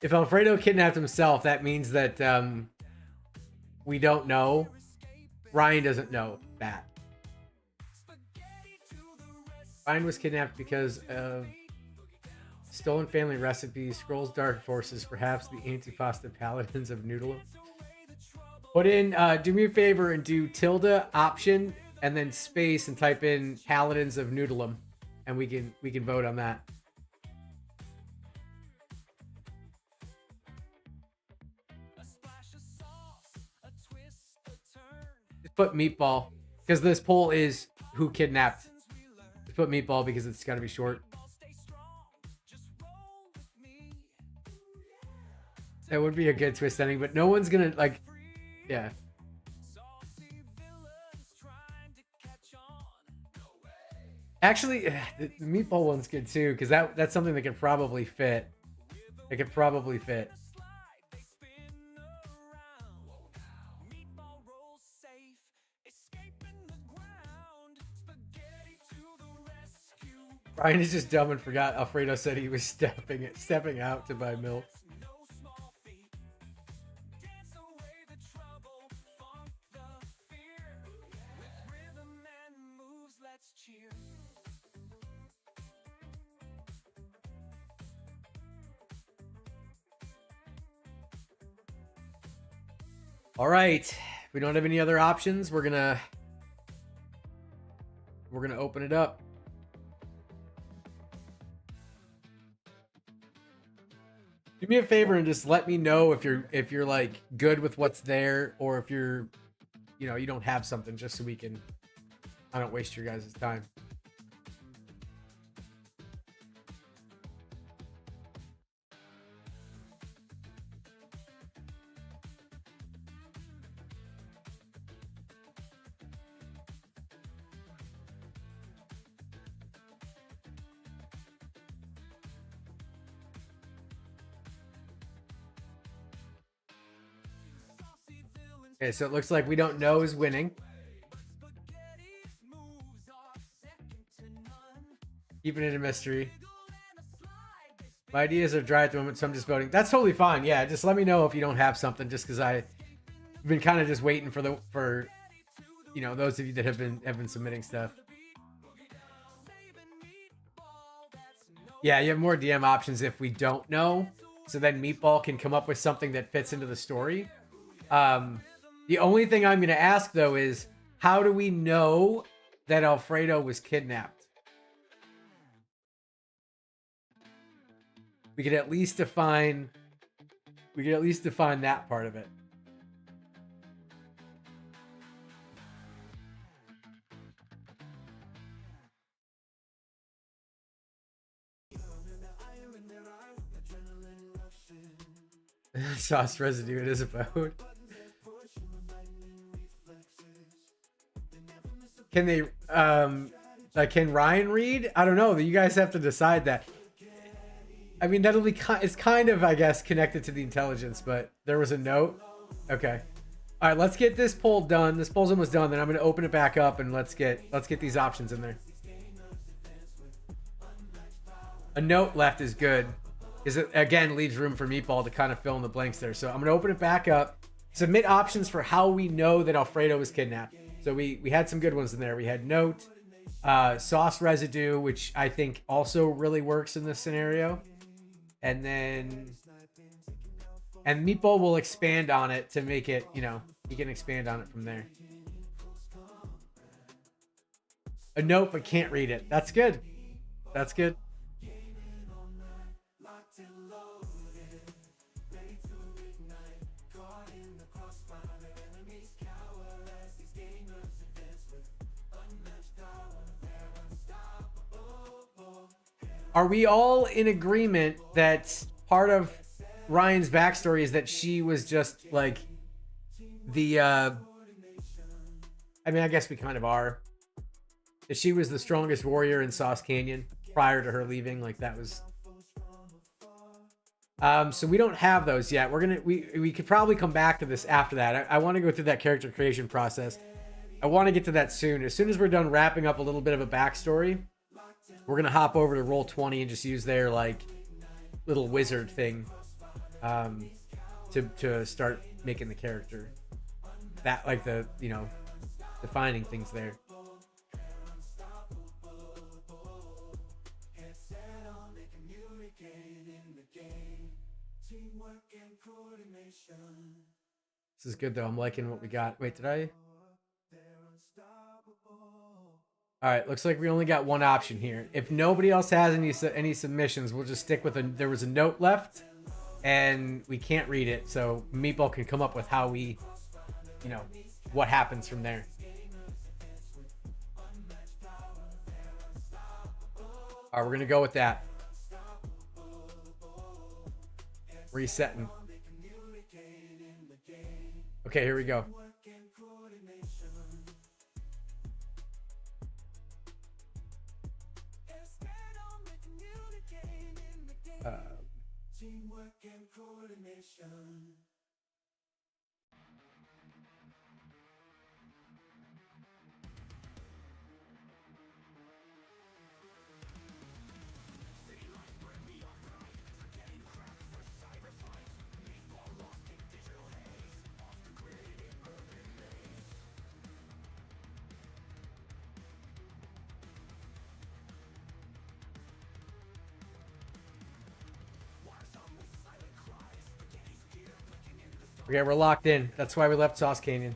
If Alfredo kidnapped himself, that means that we don't know. Ryan doesn't know that. Ryan was kidnapped because of stolen family recipes, Scrolls Dark Forces, perhaps the antipasta paladins of Noodle. Put in, do me a favor and do tilde option and then space and type in paladins of Noodleum, and we can vote on that. Put Meatball, because this poll is who kidnapped. Just put Meatball because it's got to be short. That would be a good twist ending, but no one's gonna like, yeah. Actually, the Meatball one's good too, because that's something that could probably fit. It could probably fit. Ryan is just dumb and forgot Alfredo said he was stepping out to buy milk. All right, if we don't have any other options, we're gonna open it up. Do me a favor and just let me know if you're like good with what's there, or if you're, you know, you don't have something, just so I don't waste your guys' time. Okay, so it looks like we don't know is winning. Keeping it a mystery. My ideas are dry at the moment, so I'm just voting. That's totally fine. Yeah, just let me know if you don't have something, just because I've been kind of just waiting for you know, those of you that have been submitting stuff. Yeah, you have more DM options if we don't know, so then Meatball can come up with something that fits into the story. The only thing I'm going to ask, though, is how do we know that Alfredo was kidnapped? We could at least define that part of it. Sauce residue, it is a boat. Can they, like, can Ryan read? I don't know. You guys have to decide that. I mean, that'll be, it's kind of, I guess, connected to the intelligence, but there was a note. Okay. All right, let's get this poll done. This poll's almost done. Then I'm going to open it back up and let's get these options in there. A note left is good, because it, again, leaves room for Meatball to kind of fill in the blanks there. So I'm going to open it back up. Submit options for how we know that Alfredo was kidnapped. So we had some good ones in there. We had note, sauce residue, which I think also really works in this scenario. And then, and Meatball will expand on it to make it, you know, he can expand on it from there. A note, but can't read it. That's good. That's good. Are we all in agreement that part of Ryan's backstory is that she was just like the I mean, I guess we kind of are. That she was the strongest warrior in Sauce Canyon prior to her leaving. Like that was so we don't have those yet. We could probably come back to this after that. I want to go through that character creation process. I want to get to that soon. As soon as we're done wrapping up a little bit of a backstory, we're gonna hop over to Roll20 and just use their like little wizard thing to start making the character. That like the, you know, defining things there. This is good though. I'm liking what we got. Wait, did I? All right, looks like we only got one option here. If nobody else has any submissions, we'll just stick with there was a note left and we can't read it, so Meatball can come up with how we, you know, what happens from there. All right, we're gonna go with that. Resetting. Okay, here we go. Okay, we're locked in. That's why we left Sauce Canyon.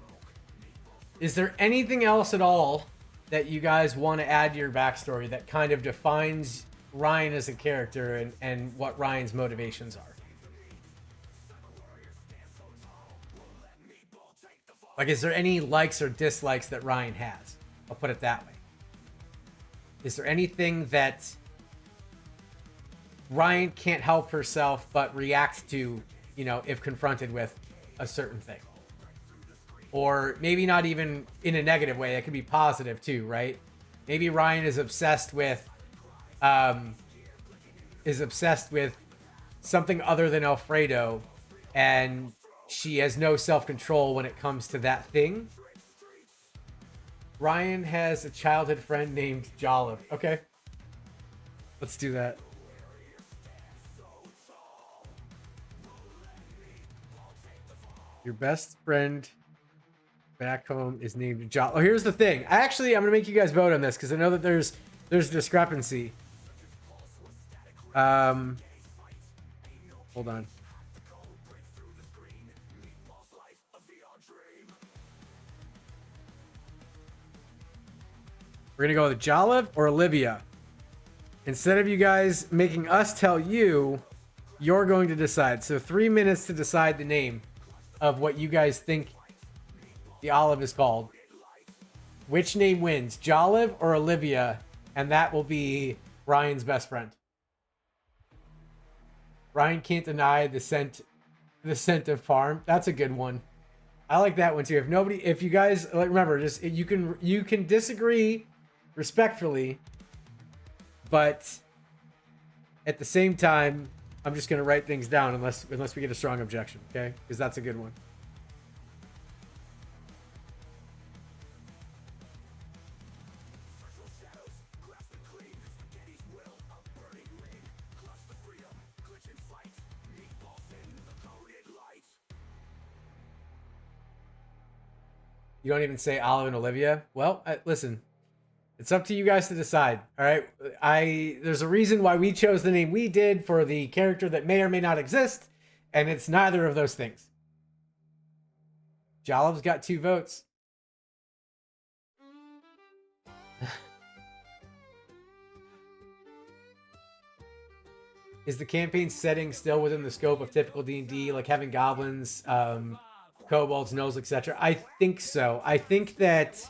Is there anything else at all that you guys want to add to your backstory that kind of defines Ryan as a character and what Ryan's motivations are? Like, is there any likes or dislikes that Ryan has? I'll put it that way. Is there anything that Ryan can't help herself but reacts to, you know, if confronted with a certain thing? Or maybe not even in a negative way. It could be positive too, right? Maybe Ryan is obsessed with something other than Alfredo, and she has no self-control when it comes to that thing. Ryan has a childhood friend named Jollib. Okay. Let's do that. Your best friend back home is named Jollib. Oh, here's the thing. I'm going to make you guys vote on this because I know that there's discrepancy. Hold on. We're going to go with Jollib or Olivia. Instead of you guys making us tell you, you're going to decide. So 3 minutes to decide the name of what you guys think the olive is called. Which name wins, Jollib or Olivia? And that will be Ryan's best friend. Ryan can't deny the scent of Parm. That's a good one. I like that one too. If you guys like, remember, just you can disagree respectfully, but at the same time, I'm just gonna write things down unless we get a strong objection, okay? Because that's a good one. You don't even say Olive and Olivia? Well, listen, it's up to you guys to decide. All right. There's a reason why we chose the name we did for the character that may or may not exist, and it's neither of those things. Jollib's got 2 votes. Is the campaign setting still within the scope of typical D&D, like having goblins, kobolds, gnolls, etc.? I think so. I think that,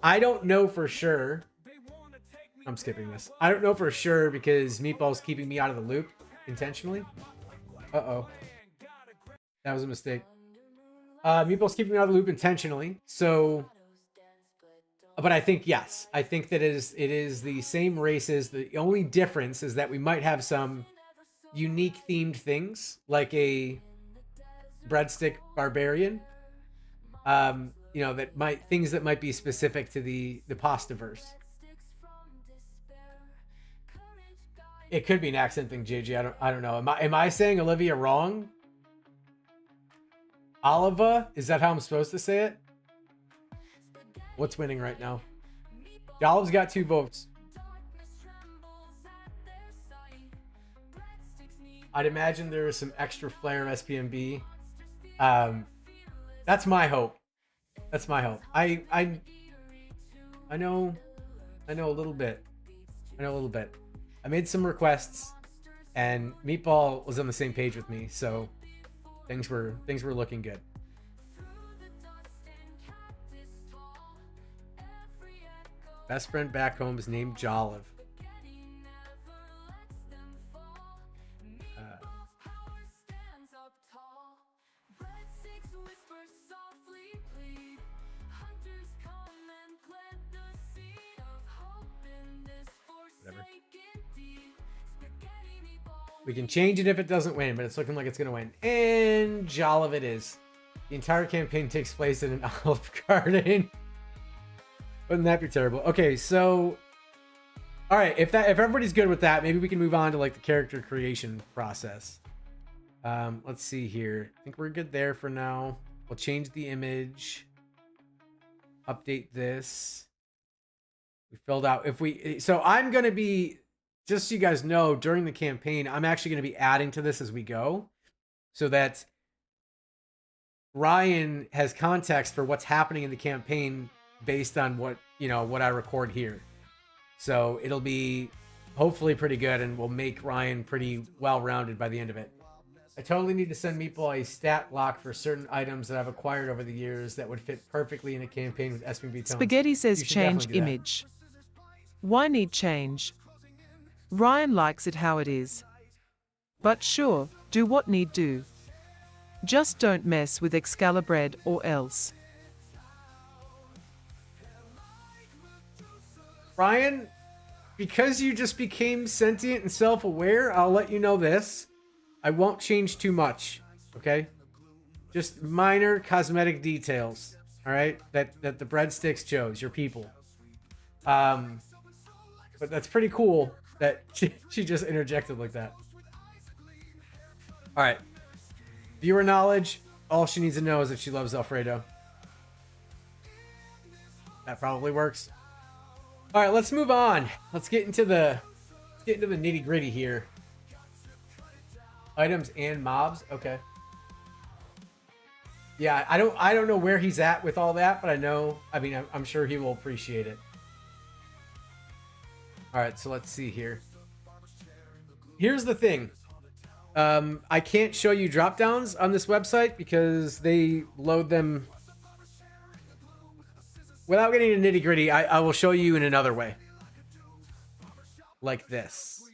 I don't know for sure, I'm skipping this. I don't know for sure because Meatball's keeping me out of the loop intentionally. Uh-oh. That was a mistake. Meatball's keeping me out of the loop intentionally. So, but I think, yes. I think that it is the same races. The only difference is that we might have some unique themed things, like a breadstick barbarian. You know, things that might be specific to the pastaverse. It could be an accent thing, JJ. I don't know. Am I saying Olivia wrong? Oliva? Is that how I'm supposed to say it? What's winning right now? Jollive's got 2 votes. I'd imagine there is some extra flair of SPMB. That's my hope. That's my hope. I know a little bit. I know a little bit. I made some requests, and Meatball was on the same page with me, so things were looking good. Best friend back home is named Jollive. Whatever. We can change it if it doesn't win, but it's looking like it's going to win. And Jollive it is. The entire campaign takes place in an Olive Garden. Wouldn't that be terrible? Okay, so... Alright, if everybody's good with that, maybe we can move on to like the character creation process. Let's see here. I think we're good there for now. We'll change the image. Update this. We filled out... So I'm going to be... Just so you guys know, during the campaign, I'm actually going to be adding to this as we go. So that Ryan has context for what's happening in the campaign based on what I record here. So it'll be hopefully pretty good, and we'll make Ryan pretty well-rounded by the end of it. I totally need to send Meatball a stat block for certain items that I've acquired over the years that would fit perfectly in a campaign with SPB tones. Spaghetti says change image. Why need change? Ryan likes it how it is. But sure, do what need do. Just don't mess with Excalibur or else. Ryan, because you just became sentient and self-aware, I'll let you know this. I won't change too much, okay? Just minor cosmetic details, all right? That the breadsticks chose, your people. But that's pretty cool that she just interjected like that. All right. Viewer knowledge, all she needs to know is that she loves Alfredo. That probably works. All right, let's move on. Let's get into the nitty-gritty here. Items and mobs. Okay. Yeah, I don't know where he's at with all that, but I'm sure he will appreciate it. All right, so let's see here. Here's the thing. I can't show you drop downs on this website because they load them. Without getting into nitty gritty, I will show you in another way. Like this.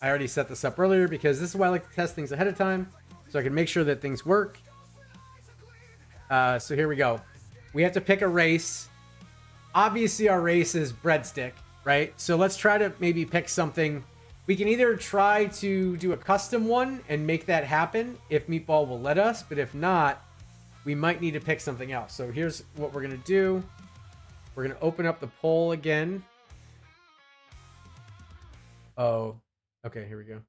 I already set this up earlier because this is why I like to test things ahead of time, so I can make sure that things work. So here we go. We have to pick a race. Obviously, our race is breadstick, right? So let's try to maybe pick something. We can either try to do a custom one and make that happen if Meatball will let us, but if not, we might need to pick something else. So here's what we're going to do. We're going to open up the poll again. Oh, okay, here we go.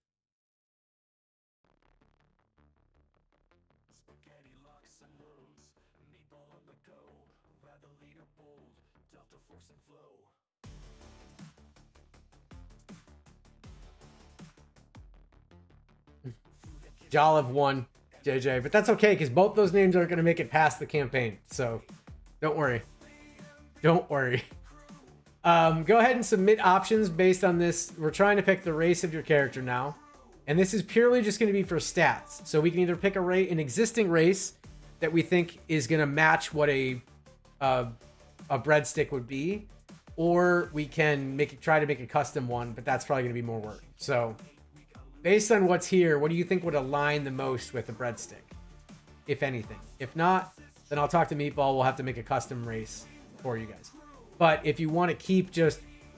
Jollive won, JJ, but that's okay because both those names aren't going to make it past the campaign, so don't worry. Don't worry. Go ahead and submit options based on this. We're trying to pick the race of your character now, and this is purely just going to be for stats. So we can either pick an existing race that we think is going to match what a breadstick would be, or we can try to make a custom one, but that's probably going to be more work. So based on what's here, what do you think would align the most with the breadstick, if anything? If not, then I'll talk to Meatball. We'll have to make a custom race for you guys. But if you want to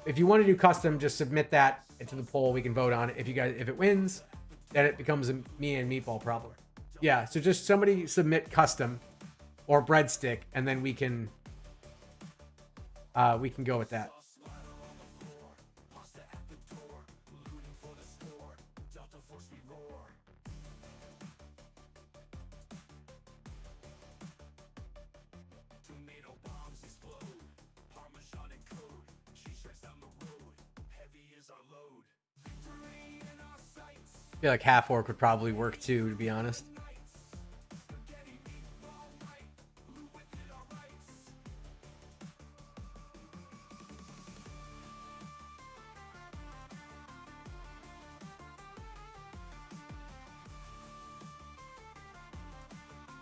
if you want to do custom, just submit that into the poll. We can vote on it. If it wins, then it becomes a me and Meatball problem. Yeah, so just somebody submit custom or breadstick, and then we can go with that. I feel like half orc would probably work too, to be honest.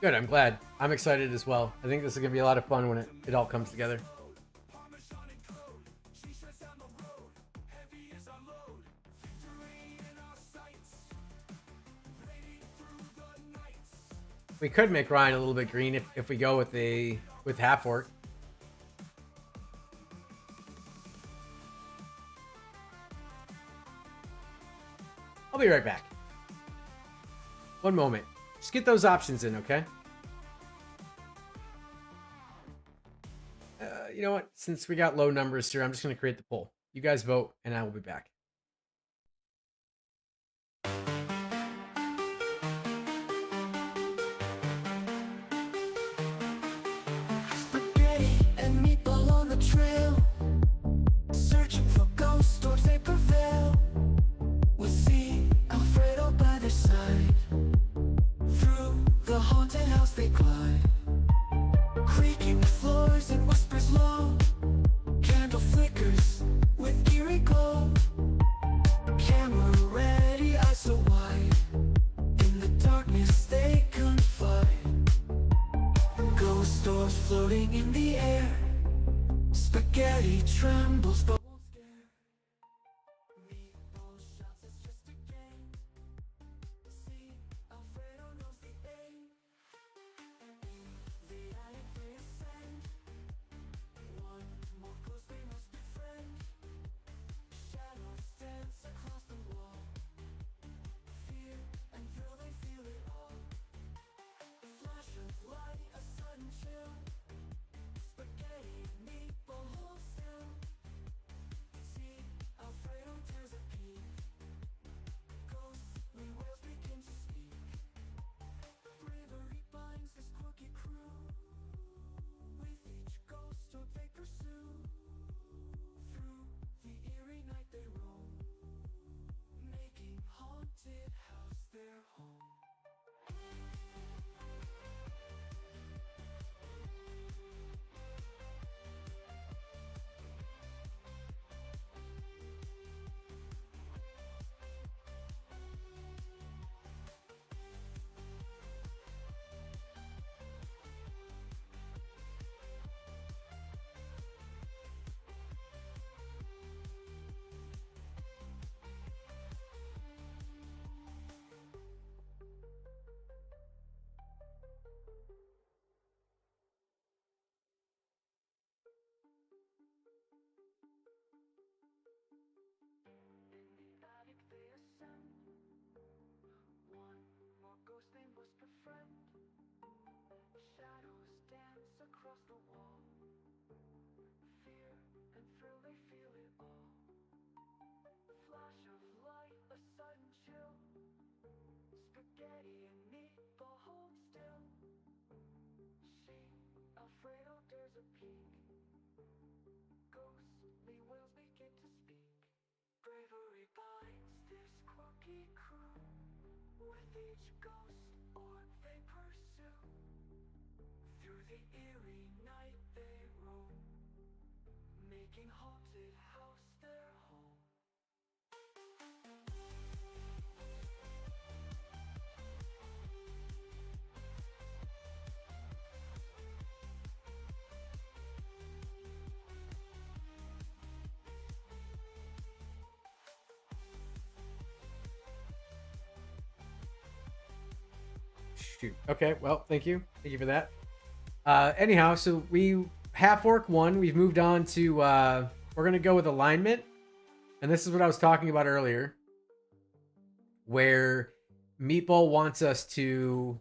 Good, I'm glad. I'm excited as well. I think this is going to be a lot of fun when it all comes together. We could make Ryan a little bit green if we go with half orc. I'll be right back. One moment. Just get those options in, okay? You know what? Since we got low numbers here, I'm just going to create the poll. You guys vote, and I will be back. Spaghetti and meatball on the trail, searching for ghosts or they prevail. We'll see Alfredo by their side. Through the haunted house they glide, creaking the floors and whispers low. Candle flickers with eerie glow. Camera ready, eyes so wide. In the darkness they confide. Ghost doors floating in the air. Spaghetti trembles but won't scare. Meatball shouts it's just a game. See, Alfredo knows the aim. The attic they ascend. One more close they must befriend. Shadows dance across the wall. Fear and thrill they feel it all. Flash of light, a sudden chill. Spaghetti, meatball, hold still. See, Alfredo tears a peek. Ghostly wails begin to speak. Bravery binds this quirky crew. With each ghost or they pursue. Through the eerie night they roam, making haunted house their home. Attic they ascend. One more ghost they must befriend. Shadows dance across the wall. Fear and thrill they feel it all. Flash of light, a sudden chill. Spaghetti and meatball hold still. See, Alfredo dares a peek. Ghostly wails begin to speak. Bravery binds this quirky crew. With each ghost or they pursue. Through the eerie night they roam, making haunted house their home. shoot. Okay, well, thank you. Thank you for that. Anyhow, so we half orc won. We've moved on to we're gonna go with alignment. And this is what I was talking about earlier, where Meatball wants us to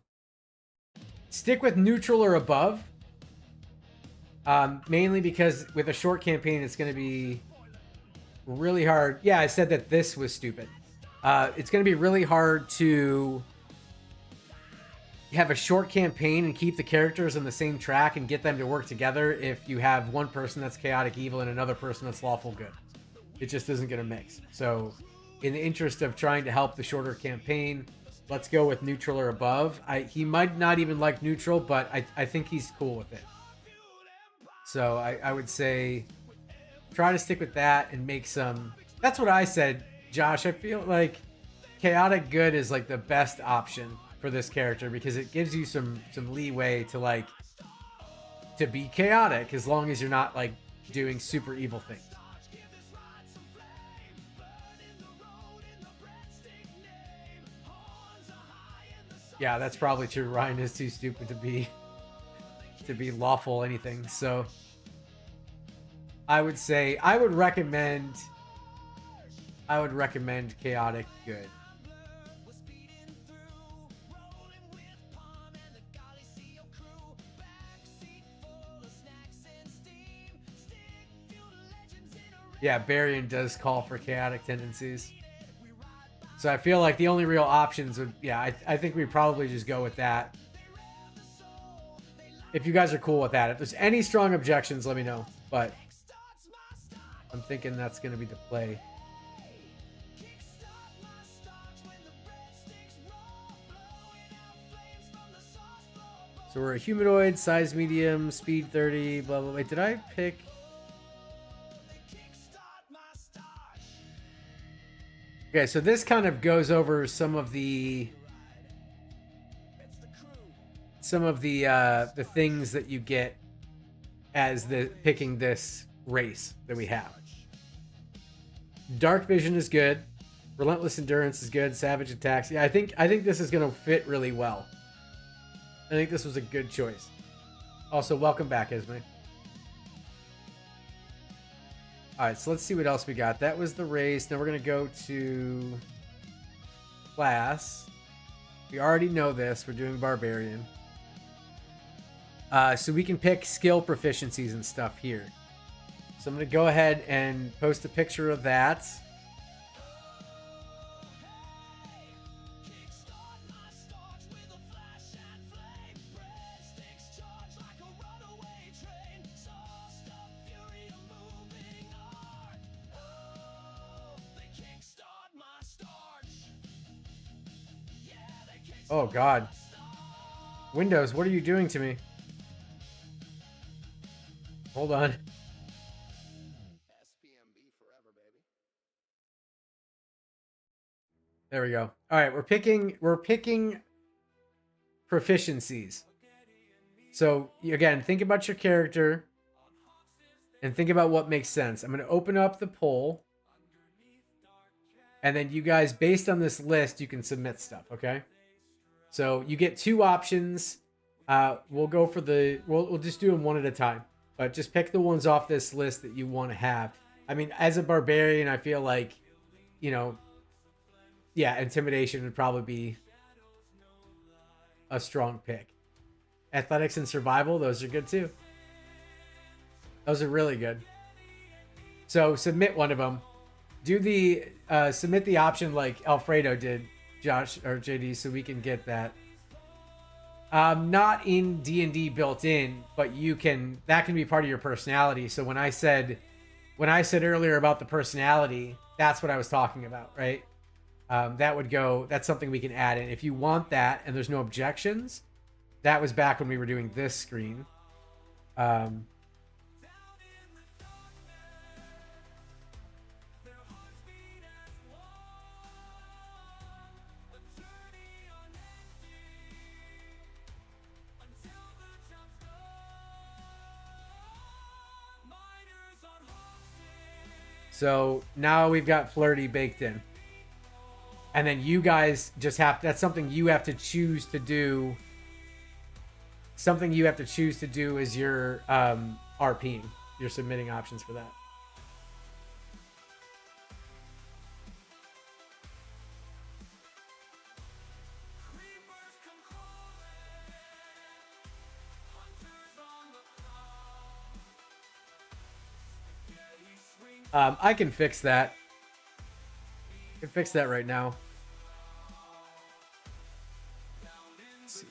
stick with neutral or above. Mainly because with a short campaign, it's going to be really hard. Yeah, I said that this was stupid. It's going to be really hard to have a short campaign and keep the characters on the same track and get them to work together if you have one person that's chaotic evil and another person that's lawful good. It just isn't going to mix. So in the interest of trying to help the shorter campaign, let's go with neutral or above. He might not even like neutral, but I think he's cool with it. So I would say try to stick with that and make some... That's what I said, Josh. I feel like chaotic good is like the best option for this character because it gives you some leeway to to be chaotic as long as you're not like doing super evil things. Yeah, that's probably true. Ryan is too stupid to be lawful anything. So I would say I would recommend chaotic good. Yeah, Barian does call for chaotic tendencies. So I feel like the only real options would, yeah, I think we probably just go with that. If you guys are cool with that. If there's any strong objections, let me know. But I'm thinking that's going to be the play. So we're a humanoid, size medium, speed 30, blah, blah. Wait, did I pick... Okay, so this kind of goes over some of the things that you get as picking this race that we have. Dark vision is good. Relentless endurance is good. Savage attacks. Yeah, I think this is gonna fit really well. I think this was a good choice. Also, welcome back, Esme. Alright, so let's see what else we got. That was the race. Now we're going to go to class. We already know this. We're doing Barbarian. So we can pick skill proficiencies and stuff here. So I'm going to go ahead and post a picture of that. Oh, God. Windows, what are you doing to me? Hold on. There we go. All right, we're picking proficiencies. So, again, think about your character and think about what makes sense. I'm going to open up the poll. And then you guys, based on this list, you can submit stuff, okay? So you get two options. We'll go for we'll just do them one at a time. But just pick the ones off this list that you want to have. I mean, as a barbarian, I feel like, you know, yeah, intimidation would probably be a strong pick. Athletics and survival, those are good too. Those are really good. So submit one of them. Do the submit the option like Alfredo did, Josh or JD, so we can get that. Not in D&D built in, but that can be part of your personality. So when I said earlier about the personality, that's what I was talking about, right? That's something we can add in. If you want that and there's no objections, that was back when we were doing this screen. So now we've got flirty baked in. And then you guys just that's something you have to choose to do something you have to choose to do as your RPing. You're submitting options for that. I can fix that. I can fix that right now. Let's see.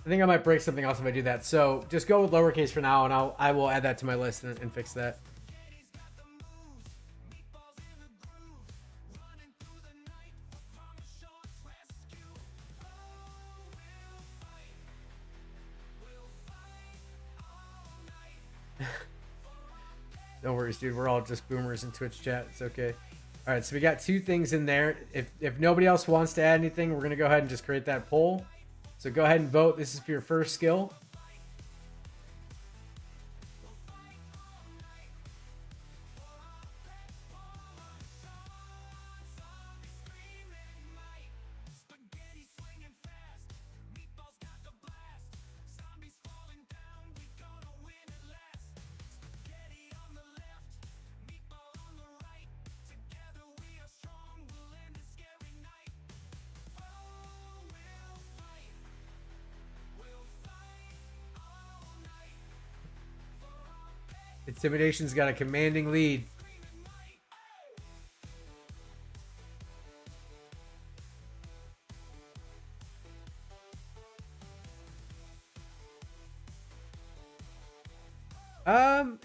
I think I might break something else if I do that. So just go with lowercase for now, and I will add that to my list and fix that. No worries, dude. We're all just boomers in Twitch chat. It's okay. All right, so we got 2 things in there. If nobody else wants to add anything, we're gonna go ahead and just create that poll. So go ahead and vote. This is for your first skill. Intimidation's got a commanding lead.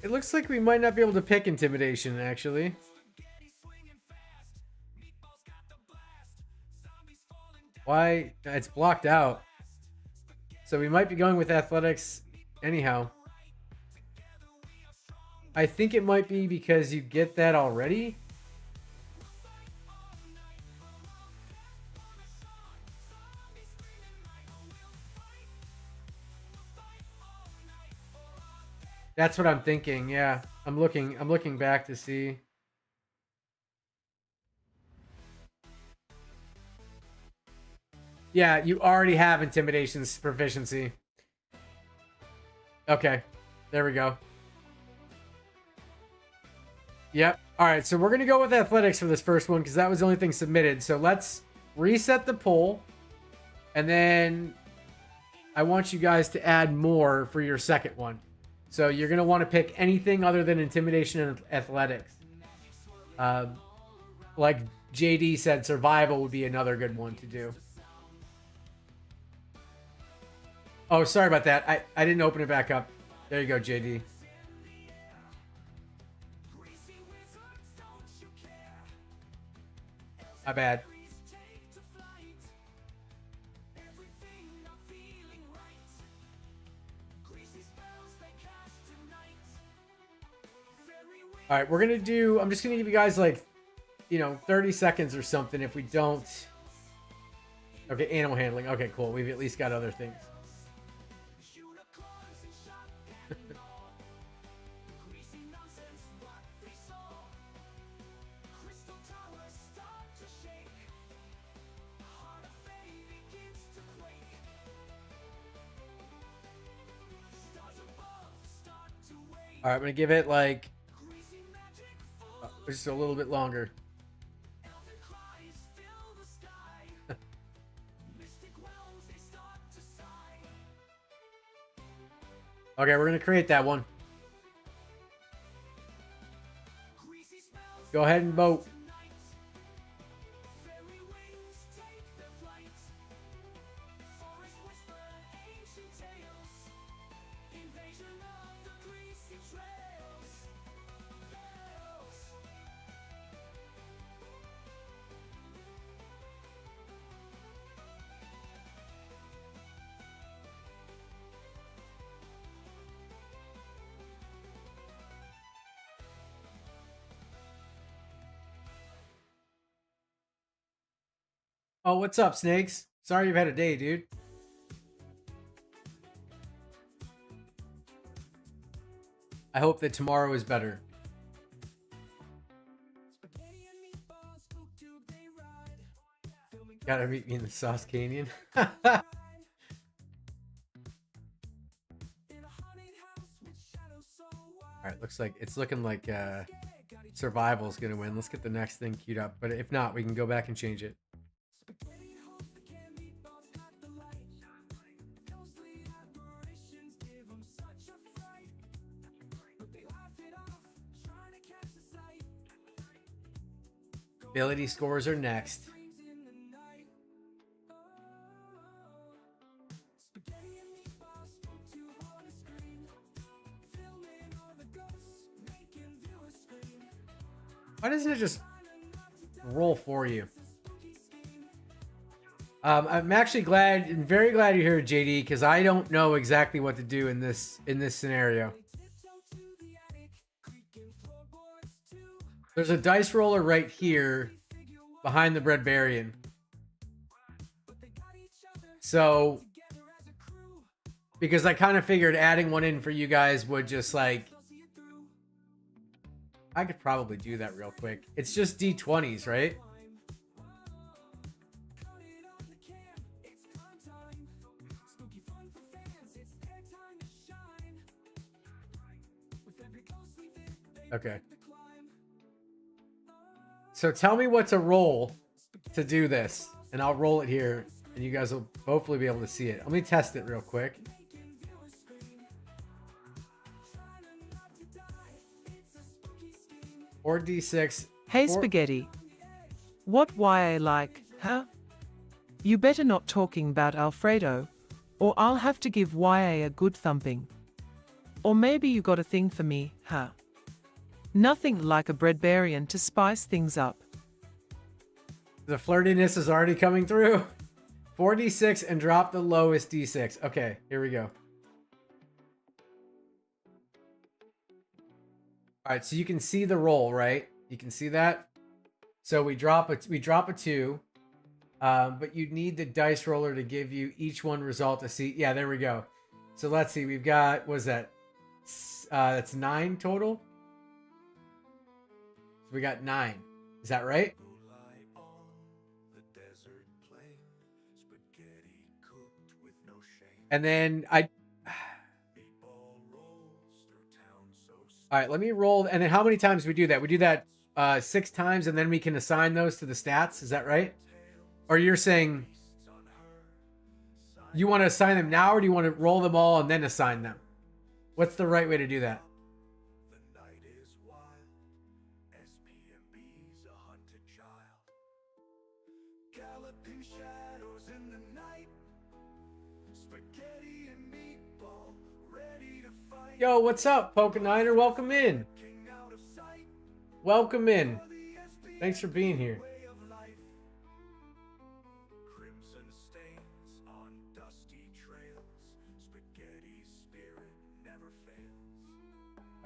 It looks like we might not be able to pick intimidation, actually. Why? It's blocked out. So we might be going with athletics anyhow. I think it might be because you get that already. That's what I'm thinking. Yeah. I'm looking back to see. Yeah, you already have intimidation's proficiency. Okay. There we go. Yep. All right, so we're going to go with athletics for this first one because that was the only thing submitted. So let's reset the poll. And then I want you guys to add more for your second one. So you're going to want to pick anything other than intimidation and athletics. Like JD said, survival would be another good one to do. Oh, sorry about that. I didn't open it back up. There you go, JD. My bad. All right, we're going to do... I'm just going to give you guys, like, 30 seconds or something if we don't... Okay, animal handling. Okay, cool. We've at least got other things. All right, I'm going to give it, like, just a little bit longer. Okay, we're going to create that one. Go ahead and vote. Oh, what's up, Snakes? Sorry you've had a day, dude. I hope that tomorrow is better. Gotta meet me in the Sauce Canyon. Alright, looks like it's looking like Survival's gonna win. Let's get the next thing queued up. But if not, we can go back and change it. Ability scores are next. Why doesn't it just roll for you? I'm actually glad and very glad you're here, JD, because I don't know exactly what to do in this scenario. There's a dice roller right here behind the Breadbarian. So, because I kind of figured adding one in for you guys would just like... I could probably do that real quick. It's just D20s, right? Okay. So tell me what to roll to do this, and I'll roll it here, and you guys will hopefully be able to see it. Let me test it real quick. Or D6. Hey, Spaghetti. What YA like, huh? You better not talking about Alfredo, or I'll have to give YA a good thumping. Or maybe you got a thing for me, huh? Nothing like a Breadbarian to spice things up. The flirtiness is already coming through. 4d6 and drop the lowest d6. Okay, here we go. All right, so you can see the roll, right? You can see that. So we drop a 2, but you need the dice roller to give you each one result to see. Yeah, there we go. So let's see. We've got, what is that? That's 9 total. So we got 9. Is that right? And then all right, let me roll. And then how many times do we do that? We do that 6 times, and then we can assign those to the stats. Is that right? Or you're saying you want to assign them now, or do you want to roll them all and then assign them? What's the right way to do that? Yo, what's up, Poke9er? Welcome in. Welcome in. Thanks for being here.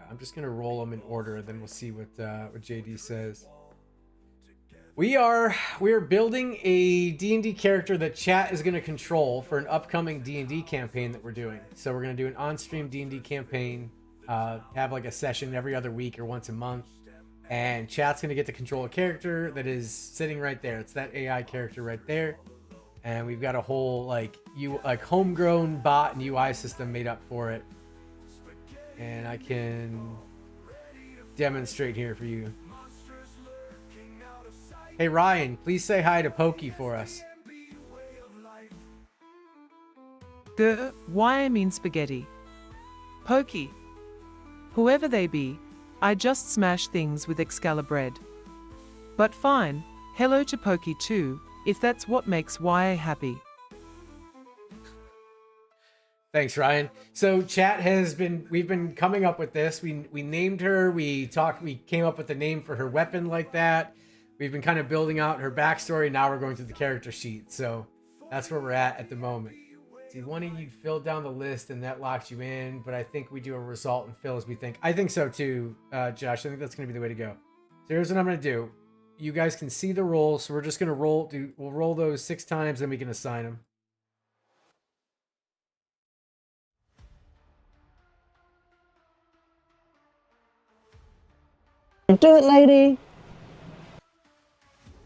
I'm just gonna roll them in order, then we'll see what JD says. We are building a D&D character that chat is going to control for an upcoming D&D campaign that we're doing. So we're going to do an on-stream D&D campaign, have like a session every other week or once a month, and chat's going to get to control a character that is sitting right there. It's that AI character right there, and we've got a whole like homegrown bot and UI system made up for it, and I can demonstrate here for you. Hey Ryan, please say hi to Pokey for us. Why mean spaghetti? Pokey. Whoever they be, I just smash things with Excalibur bread. But fine, hello to Pokey too, if that's what makes YA happy. Thanks, Ryan. So chat we've been coming up with this. We named her, we came up with a name for her weapon like that. We've been kind of building out her backstory. Now we're going through the character sheet. So that's where we're at the moment. See, one of you filled down the list and that locks you in, but I think we do a result and fill as we think. I think so too, Josh. I think that's going to be the way to go. So here's what I'm going to do. You guys can see the rolls, so we're just going to we'll roll those 6 times, then we can assign them. Do it, lady.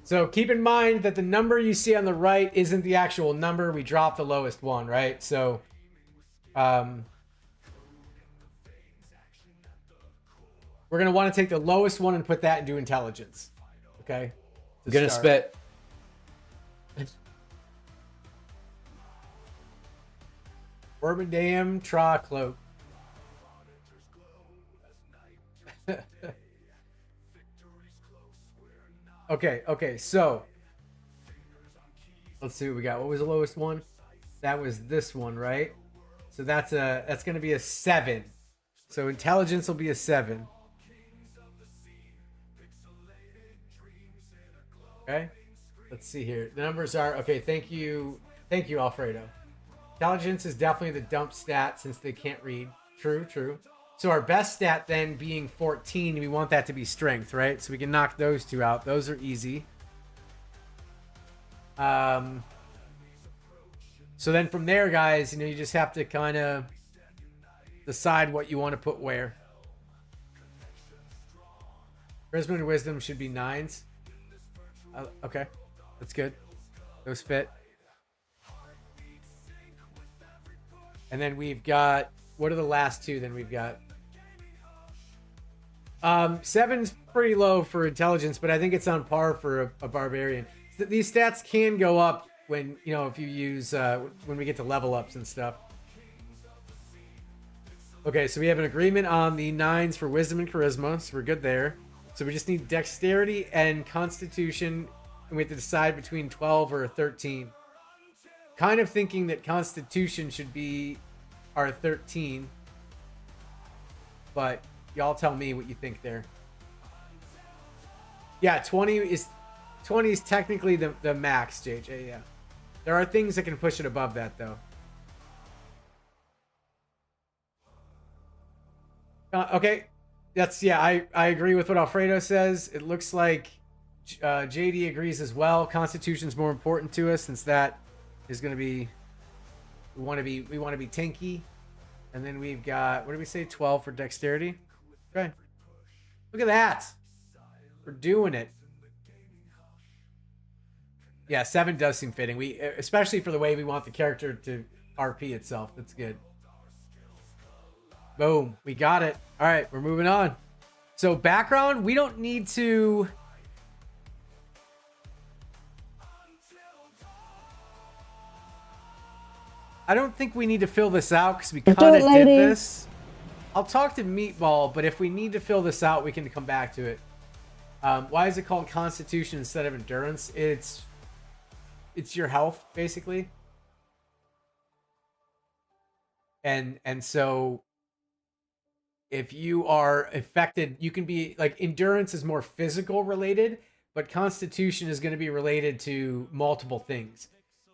So keep in mind that the number you see on the right isn't the actual number. We dropped the lowest one, right? So, we're going to want to take the lowest one and put that into intelligence. Okay? I'm going to spit. Wormadam Tra Cloak. Okay, so let's see what we got. What was the lowest one? That was this one, right? So that's going to be a 7. So intelligence will be a 7. Okay, let's see here. The numbers are okay. Thank you, Alfredo. Intelligence is definitely the dump stat since they can't read. True. So our best stat then being 14, we want that to be strength, right? So we can knock those 2 out. Those are easy. So then from there, guys, you just have to kind of decide what you want to put where. Charisma and wisdom should be 9s. Okay, that's good. Those fit. And then we've got, what are the last 2 then we've got? 7's pretty low for intelligence, but I think it's on par for a barbarian. These stats can go up when, if you use, when we get to level ups and stuff. Okay, so we have an agreement on the 9s for wisdom and charisma, so we're good there. So we just need dexterity and constitution, and we have to decide between 12 or 13. Kind of thinking that constitution should be our 13, but y'all tell me what you think there. Yeah, 20 is technically the max, JJ. Yeah, there are things that can push it above that though. Okay, I agree with what Alfredo says. It looks like JD agrees as well. Constitution's more important to us since that is going to be we want to be tanky. And then we've got, what did we say, 12 for dexterity? Okay. Look at that. We're doing it. Yeah, 7 does seem fitting. Especially for the way we want the character to RP itself. That's good. Boom. We got it. All right, we're moving on. So background, we don't need to... I don't think we need to fill this out because we kind of did this. I'll talk to Meatball, but if we need to fill this out, we can come back to it. Why is it called Constitution instead of Endurance? It's your health, basically. And so if you are affected, you can be like, Endurance is more physical related, but Constitution is going to be related to multiple things.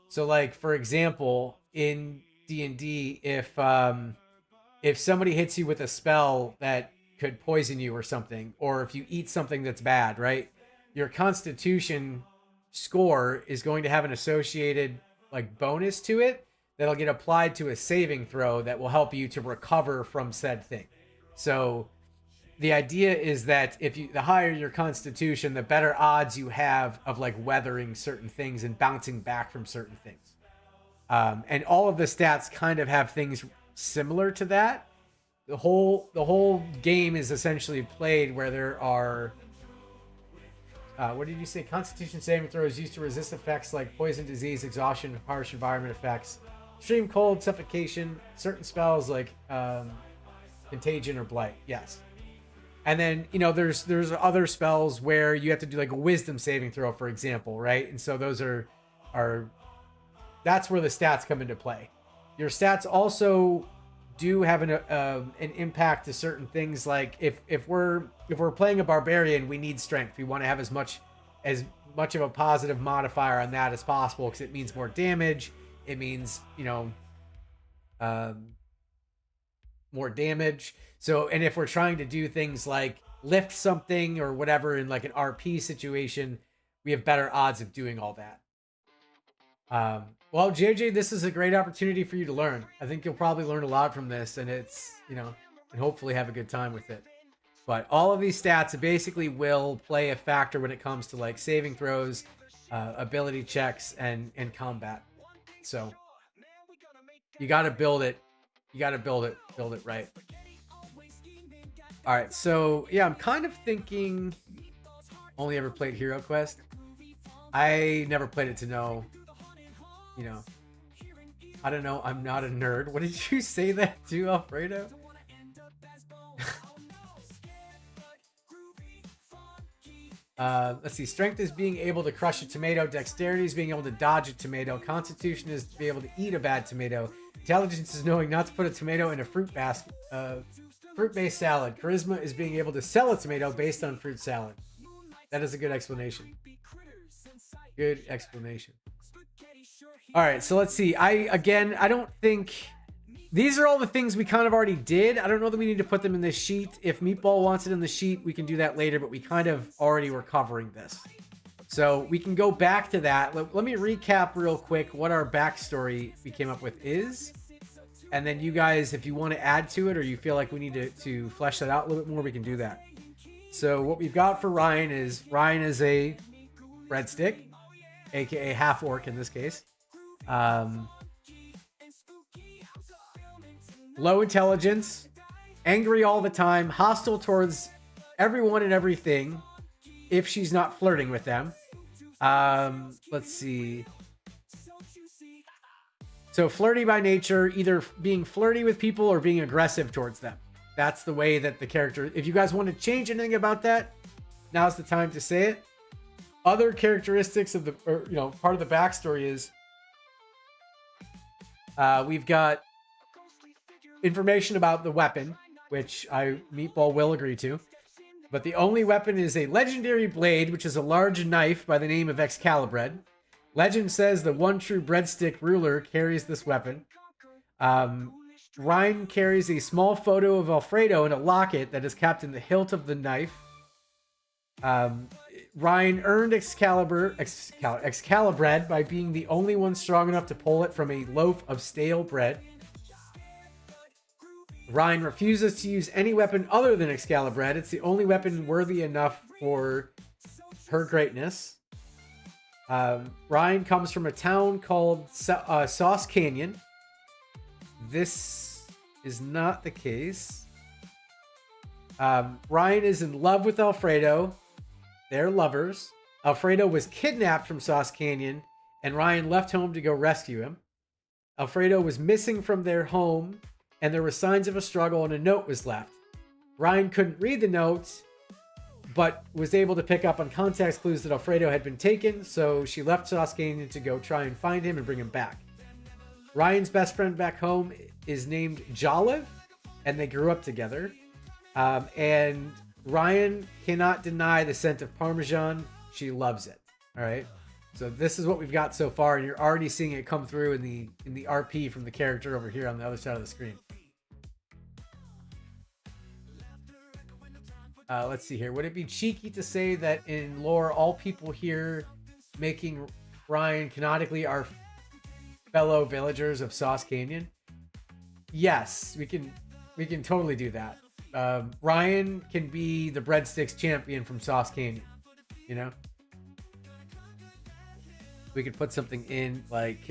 So like, for example, in D&D, if somebody hits you with a spell that could poison you or something, or if you eat something that's bad, right? Your Constitution score is going to have an associated like bonus to it that'll get applied to a saving throw that will help you to recover from said thing. So the idea is that the higher your Constitution, the better odds you have of like weathering certain things and bouncing back from certain things. And all of the stats kind of have things similar to that. The whole game is essentially played where there are, what did you say? Constitution saving throws used to resist effects like poison, disease, exhaustion, harsh environment effects, extreme cold, suffocation, certain spells like contagion or blight. Yes. And then, you know, there's other spells where you have to do like a wisdom saving throw, for example, right? And so those are that's where the stats come into play. Your stats also do have an impact to certain things. Like if we're playing a barbarian, we need strength. We want to have as much of a positive modifier on that as possible, because it means more damage. It means, you know, more damage. So, and if we're trying to do things like lift something or whatever in like an RP situation, we have better odds of doing all that. Well, JJ, this is a great opportunity for you to learn. I think you'll probably learn a lot from this, and it's, you know, and hopefully have a good time with it. But all of these stats basically will play a factor when it comes to like saving throws, ability checks, and combat. So you got to build it. You got to build it right. All right, so yeah, I'm kind of thinking. Only ever played Hero Quest. I never played it to know. You know, I don't know. I'm not a nerd. What did you say that to, Alfredo? Let's see. Strength is being able to crush a tomato. Dexterity is being able to dodge a tomato. Constitution is to be able to eat a bad tomato. Intelligence is knowing not to put a tomato in a fruit basket. Fruit-based salad. Charisma is being able to sell a tomato based on fruit salad. That is a good explanation. Good explanation. All right, so let's see. I don't think these are all the things we kind of already did. I don't know that we need to put them in this sheet. If Meatball wants it in the sheet, we can do that later, but we kind of already were covering this. So we can go back to that. Let me recap real quick what our backstory we came up with is. And then you guys, if you want to add to it or you feel like we need to flesh that out a little bit more, we can do that. So what we've got for Ryan is a breadstick, aka half orc in this case. Low intelligence, angry all the time, hostile towards everyone and everything if she's not flirting with them. Let's see. So flirty by nature, either being flirty with people or being aggressive towards them. That's the way that the character, if you guys want to change anything about that, now's the time to say it. Other characteristics of the, or, you know, part of the backstory is we've got information about the weapon, which Meatball will agree to. But the only weapon is a legendary blade, which is a large knife by the name of Excalibur. Legend says the one true breadstick ruler carries this weapon. Ryan carries a small photo of Alfredo in a locket that is kept in the hilt of the knife. Ryan earned Excalibur by being the only one strong enough to pull it from a loaf of stale bread. Ryan refuses to use any weapon other than Excalibur. It's the only weapon worthy enough for her greatness. Ryan comes from a town called Sauce Canyon. This is not the case. Ryan is in love with Alfredo. They're lovers. Alfredo was kidnapped from Sauce Canyon, and Ryan left home to go rescue him. Alfredo was missing from their home, and there were signs of a struggle, and a note was left. Ryan couldn't read the note, but was able to pick up on context clues that Alfredo had been taken, so she left Sauce Canyon to go try and find him and bring him back. Ryan's best friend back home is named Joliv, and they grew up together. And Ryan cannot deny the scent of Parmesan. She loves it. All right. So this is what we've got so far, and you're already seeing it come through in the RP from the character over here on the other side of the screen. Let's see here. Would it be cheeky to say that in lore, all people here making Ryan canonically are fellow villagers of Sauce Canyon? Yes, we can totally do that. Ryan can be the breadsticks champion from Sauce Canyon. You know, we could put something in like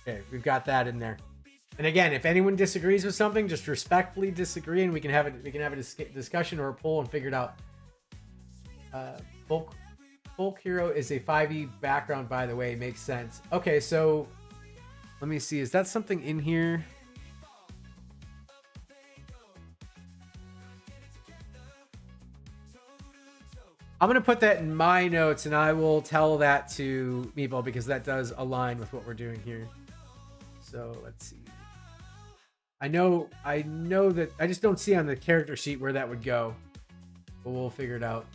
Okay, we've got that in there. And again, if anyone disagrees with something, just respectfully disagree, and we can have a discussion or a poll and figure it out. Folk Hero is a 5e background, by the way. Makes sense. Okay, so let me see. Is that something in here? I'm going to put that in my notes, and I will tell that to Meatball because that does align with what we're doing here. So let's see. I know that I just don't see on the character sheet where that would go, but we'll figure it out.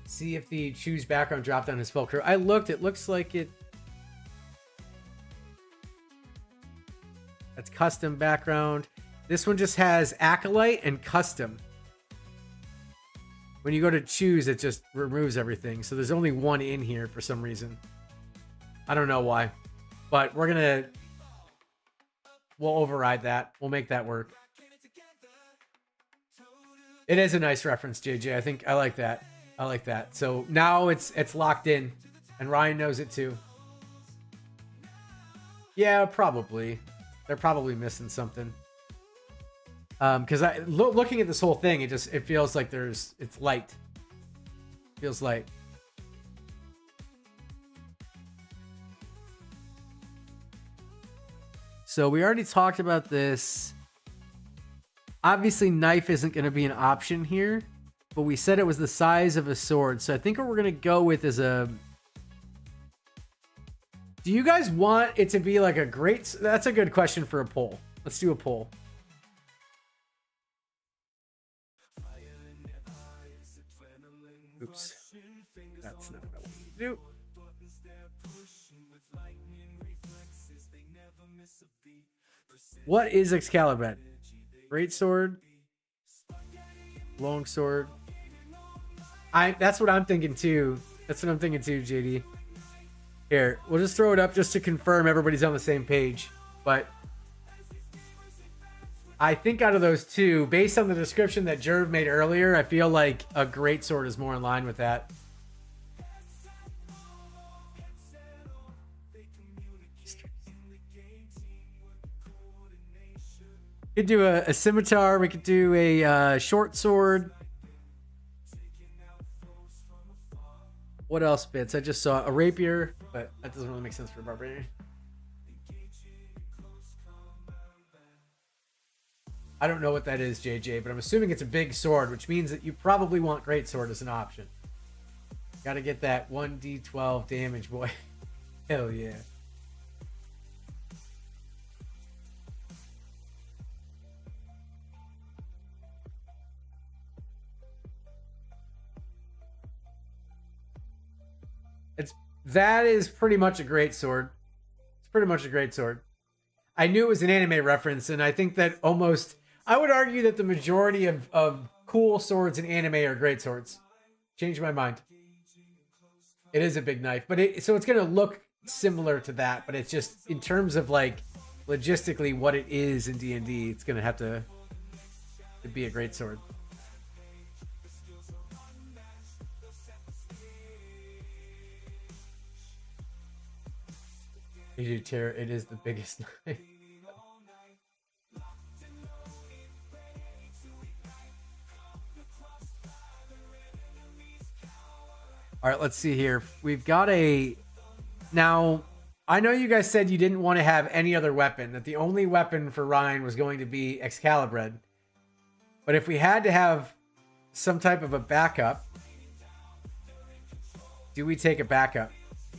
See if the choose background drop down is Folk Hero. I looked, it looks like it. That's custom background. This one just has Acolyte and custom. When you go to choose, it just removes everything. So there's only one in here for some reason. I don't know why, but we'll override that. We'll make that work. It is a nice reference, JJ. I think I like that. I like that. So now it's locked in, and Ryan knows it too. Yeah, probably. They're probably missing something. Because looking at this whole thing, it feels like it's light. Feels light. So we already talked about this. Obviously, knife isn't going to be an option here, but we said it was the size of a sword. So I think what we're going to go with is a... Do you guys want it to be like a great... That's a good question for a poll. Let's do a poll. Oops. That's not what I wanted to do. What is Excalibur? Great sword? Long sword? That's what I'm thinking too. That's what I'm thinking too, JD. Here, we'll just throw it up just to confirm everybody's on the same page. But I think out of those two, based on the description that Jerv made earlier, I feel like a great sword is more in line with that. We could do a scimitar. We could do a short sword. What else fits? I just saw a rapier, but that doesn't really make sense for a barbarian. I don't know what that is, JJ, but I'm assuming it's a big sword, which means that you probably want great sword as an option. Got to get that 1d12 damage, boy. Hell yeah. That is pretty much a great sword. It's pretty much a great sword. I knew it was an anime reference, and I think that I would argue that the majority of cool swords in anime are great swords. Changed my mind. It is a big knife, but so it's going to look similar to that, but it's just in terms of like logistically what it is in D&D, it's going to have to be a great sword. It is the biggest knife. All right, let's see here. We've got now, I know you guys said you didn't want to have any other weapon, that the only weapon for Ryan was going to be Excalibur. But if we had to have some type of a backup, do we take a backup?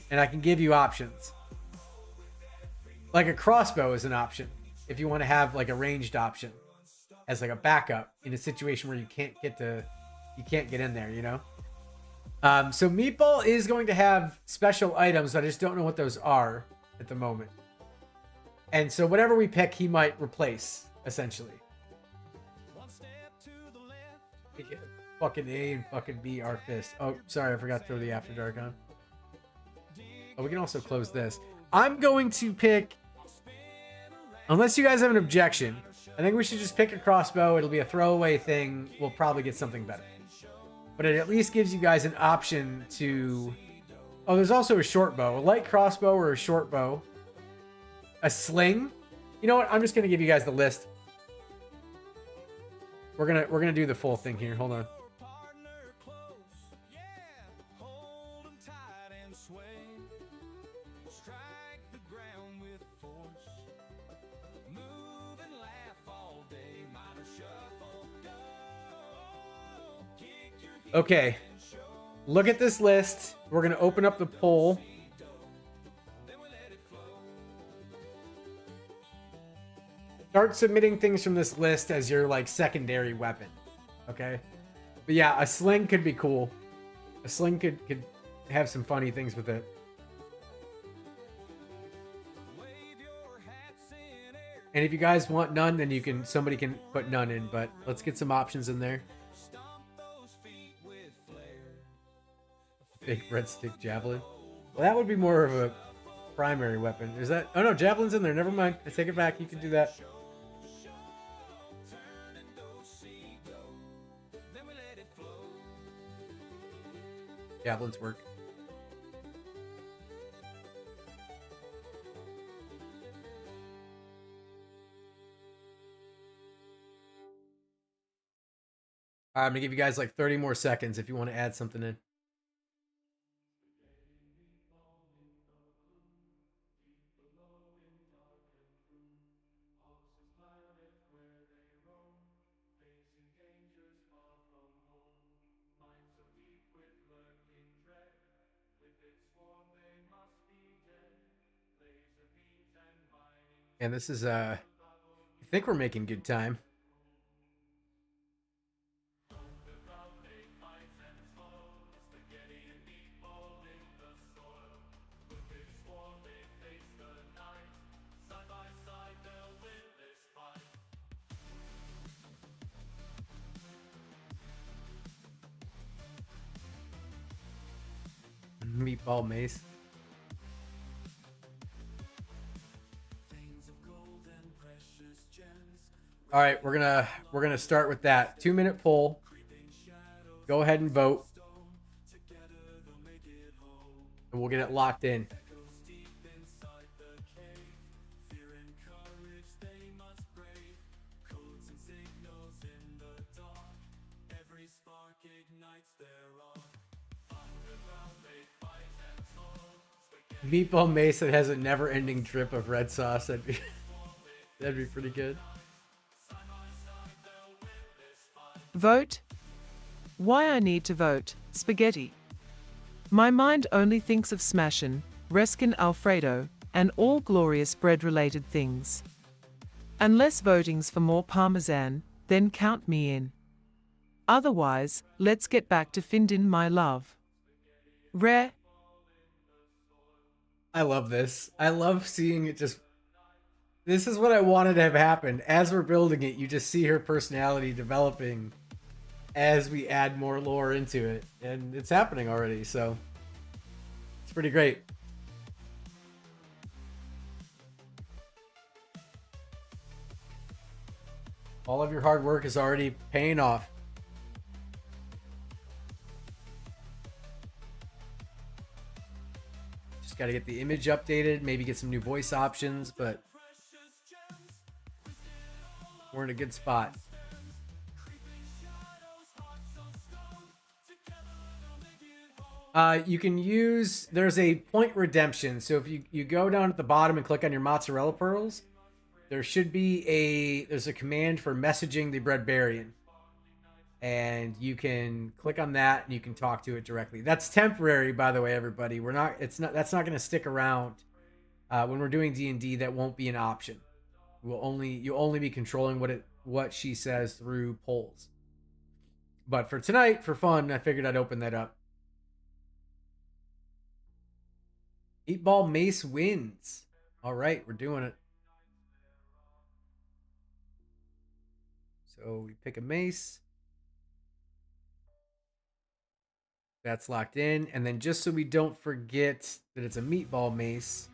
And I can give you options. Like a crossbow is an option if you want to have like a ranged option as like a backup in a situation where you can't get in there, you know? So Meatball is going to have special items. I just don't know what those are at the moment. And so whatever we pick, he might replace, essentially. Fucking A and fucking B, our fist. Oh, sorry, I forgot to throw the After Dark on. Oh, we can also close this. I'm going to pick, unless you guys have an objection, I think we should just pick a crossbow. It'll be a throwaway thing. We'll probably get something better. but it at least gives you guys an option to... Oh, there's also a short bow. A light crossbow or a short bow. A sling. You know what? I'm just going to give you guys the list. We're gonna do the full thing here. Hold on. Okay. Look at this list. We're gonna open up the poll. Start submitting things from this list as your like secondary weapon. Okay? But yeah, a sling could be cool. A sling could have some funny things with it. And if you guys want none, then somebody can put none in, but let's get some options in there. Big breadstick javelin. Well, that would be more of a primary weapon. Is that? Oh no, javelin's in there. Never mind. I take it back. You can do that. Javelins work. All right, I'm gonna give you guys like 30 more seconds if you want to add something in. And this is I think we're making good time. Meatball mace. All right, we're gonna start with that 2-minute poll. Go ahead and vote, and we'll get it locked in. Meatball mace that has a never-ending drip of red sauce. That'd be pretty good. Vote. Why I need to vote. Spaghetti. My mind only thinks of smashin', reskin Alfredo, and all glorious bread-related things. Unless voting's for more parmesan, then count me in. Otherwise, let's get back to findin' my love. Rare. I love this. I love seeing it just... This is what I wanted to have happen. As we're building it, you just see her personality developing as we add more lore into it. And it's happening already, so... It's pretty great. All of your hard work is already paying off. Got to get the image updated, maybe get some new voice options, but we're in a good spot. You can use, there's a point redemption. So if you go down at the bottom and click on your mozzarella pearls, there should be there's a command for messaging the Breadbarian. And you can click on that and you can talk to it directly. That's temporary, by the way, everybody. That's not going to stick around. When we're doing D&D, that won't be an option. You'll only be controlling what she says through polls. But for tonight, for fun, I figured I'd open that up. Meatball mace wins. All right, we're doing it. So we pick a mace. That's locked in. And then just so we don't forget that it's a meatball mace,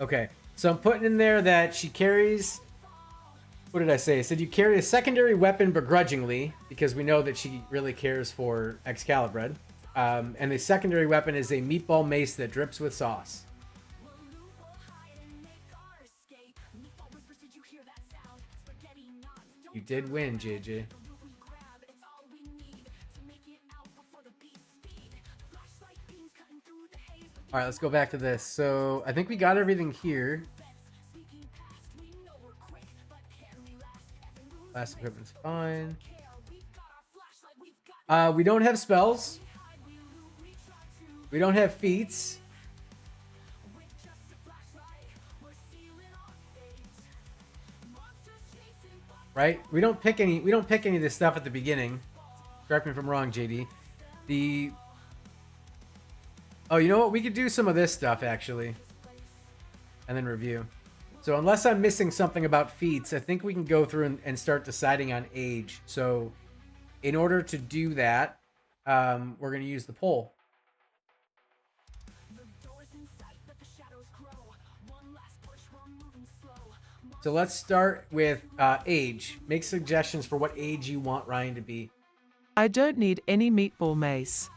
Okay, so I'm putting in there that she carries... What did I say? I said you carry a secondary weapon begrudgingly, because we know that she really cares for Excalibur. And the secondary weapon is a meatball mace that drips with sauce. You did win, JJ. All right, let's go back to this. So I think we got everything here. Last equipment's fine. We don't have spells. We don't have feats. Right? We don't pick any of this stuff at the beginning. Correct me if I'm wrong, JD. Oh, you know what? We could do some of this stuff actually. And then review. So unless I'm missing something about feats, I think we can go through and start deciding on age. So in order to do that, we're going to use the poll. So let's start with age. Make suggestions for what age you want Ryan to be. I don't need any meatball mace.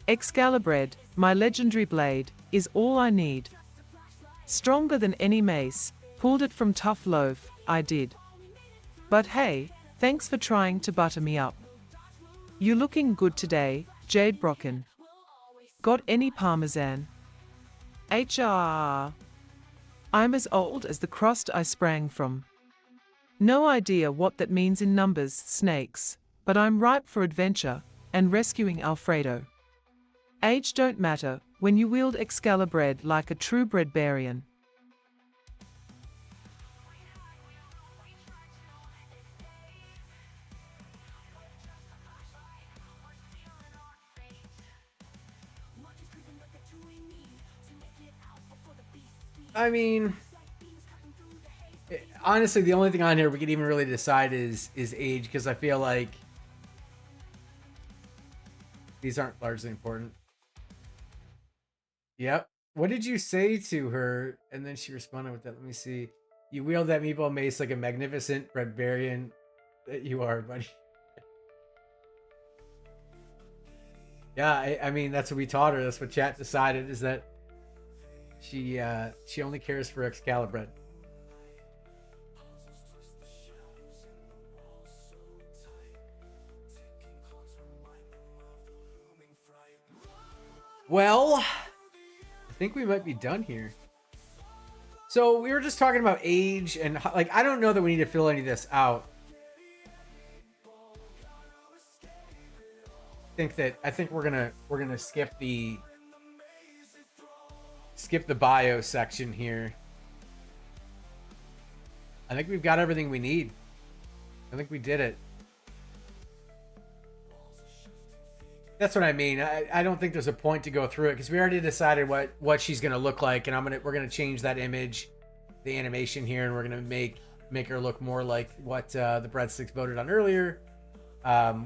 Excalibur, my legendary blade, is all I need. Stronger than any mace, pulled it from Tough Loaf, I did. But hey, thanks for trying to butter me up. You looking good today, Jade Brocken. Got any parmesan? HR. I'm as old as the crust I sprang from. No idea what that means in numbers, snakes, but I'm ripe for adventure and rescuing Alfredo. Age don't matter when you wield Excalibur like a true breadbarian. I mean, honestly, the only thing on here we could even really decide is age, because I feel like these aren't largely important. Yep. What did you say to her? And then she responded with that. Let me see. You wield that meatball mace like a magnificent breadbarian that you are, buddy. Yeah, I mean, that's what we taught her. That's what chat decided, is that she only cares for Excalibur. Well, I think we might be done here. So we were just talking about age and like, I don't know that we need to fill any of this out. I think we're gonna skip the bio section here. I think we've got everything we need. I think we did it. That's what I mean. I don't think there's a point to go through it because we already decided what she's gonna look like, and we're gonna change that image, the animation here, and we're gonna make her look more like what the breadsticks voted on earlier.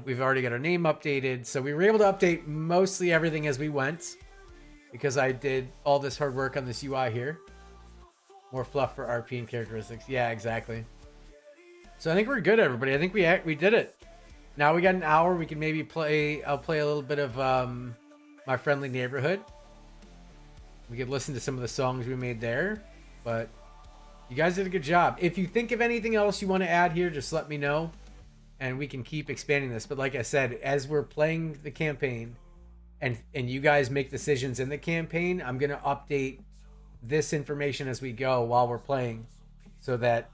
We've already got our name updated, so we were able to update mostly everything as we went because I did all this hard work on this UI here. More fluff for RP and characteristics. Yeah, exactly. So I think we're good, everybody. I think we did it. Now we got an hour. We can maybe play. I'll play a little bit of My Friendly Neighborhood. We could listen to some of the songs we made there. But you guys did a good job. If you think of anything else you want to add here, just let me know. And we can keep expanding this. But like I said, as we're playing the campaign and you guys make decisions in the campaign, I'm going to update this information as we go while we're playing. So that,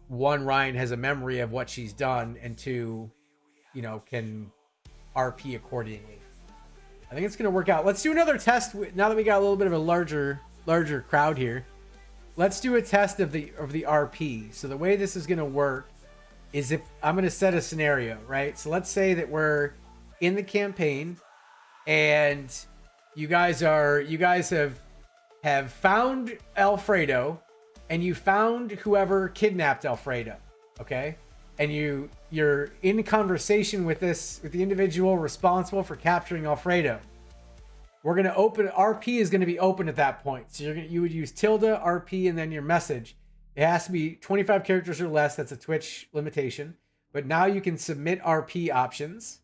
one, Ryan has a memory of what she's done. And two, can RP accordingly. I think it's going to work out. Let's do another test now that we got a little bit of a larger crowd here. Let's do a test of the RP. So the way this is going to work is if I'm going to set a scenario, right? So let's say that we're in the campaign and you guys have found Alfredo and you found whoever kidnapped Alfredo, okay? And you're in conversation with the individual responsible for capturing Alfredo. we're going to open, RP is going to be open at that point. So you would use tilde, RP, and then your message. It has to be 25 characters or less. That's a Twitch limitation. But now you can submit RP options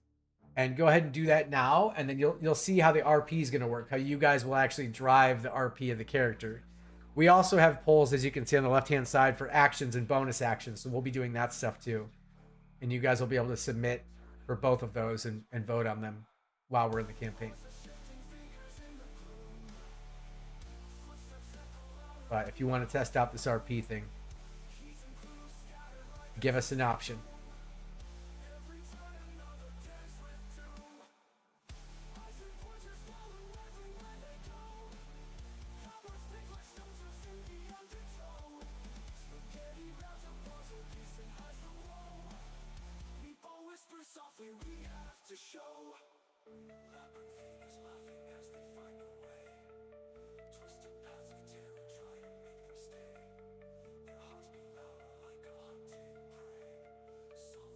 and go ahead and do that now. And then you'll see how the RP is going to work, how you guys will actually drive the RP of the character. We also have polls, as you can see on the left-hand side, for actions and bonus actions. So we'll be doing that stuff too. And you guys will be able to submit for both of those and vote on them while we're in the campaign. But if you want to test out this RP thing, give us an option.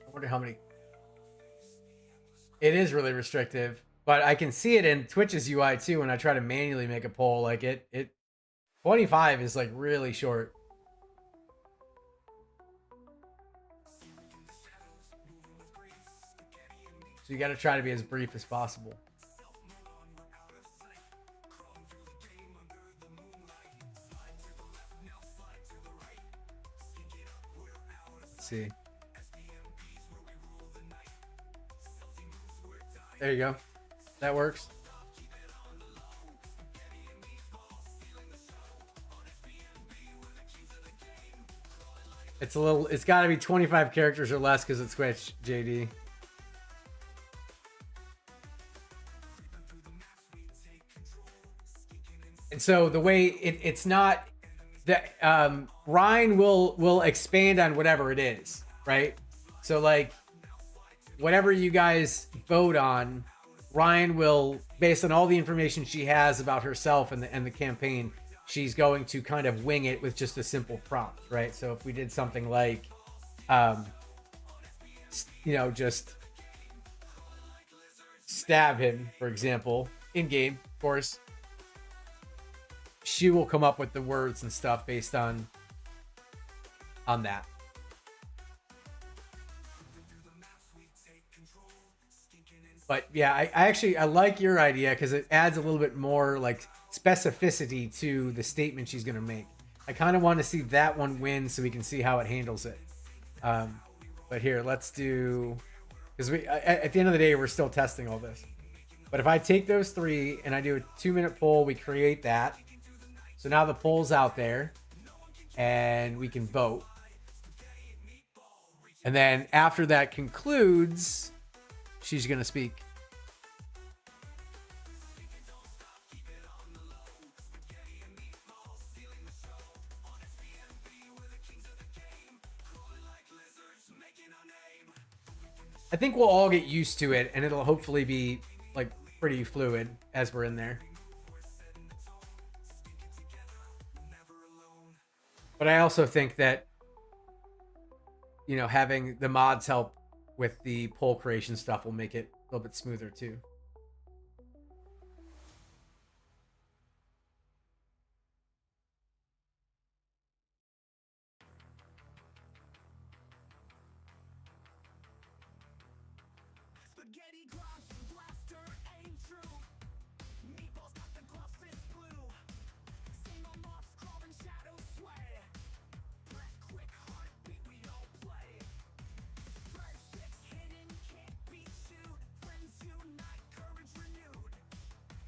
I wonder how many. It is really restrictive, but I can see it in Twitch's UI too when I try to manually make a poll. Like it 25 is like really short. So you got to try to be as brief as possible. Let's see. There you go. That works. It's got to be 25 characters or less because it's Twitch, JD. And so the way it's not that Ryan will expand on whatever it is, right? So like whatever you guys vote on, Ryan will, based on all the information she has about herself and the campaign, she's going to kind of wing it with just a simple prompt, right? So if we did something like, just stab him, for example, in game, of course, she will come up with the words and stuff based on that. But yeah, I like your idea because it adds a little bit more like specificity to the statement she's going to make. I kind of want to see that one win so we can see how it handles it. But here, let's do, because at the end of the day, we're still testing all this. But if I take those three and I do a 2-minute poll, we create that. So now the poll's out there and we can vote. And then after that concludes, she's going to speak. I think we'll all get used to it and it'll hopefully be like pretty fluid as we're in there. But I also think that, having the mods help with the poll creation stuff will make it a little bit smoother too.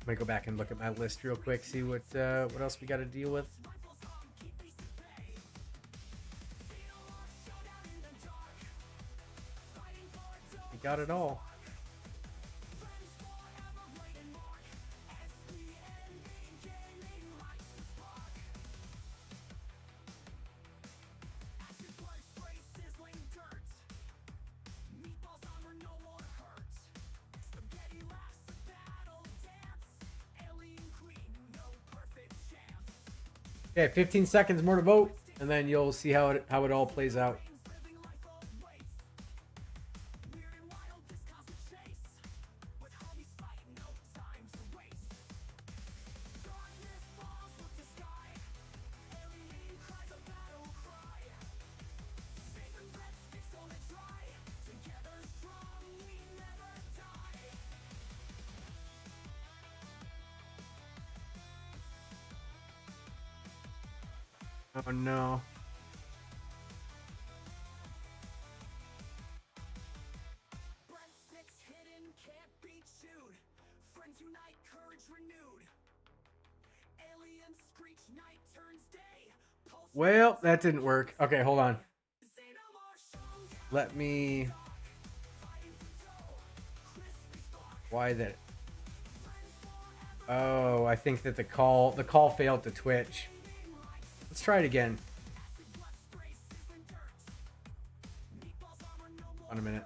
I'm gonna go back and look at my list real quick, see what else we got to deal with. We got it all. Okay, 15 seconds more to vote, and then you'll see how it all plays out. Oh no. Well, that didn't work. Okay, hold on. Let me... Why that? Oh, I think that the call failed to Twitch. Let's try it again. On a minute.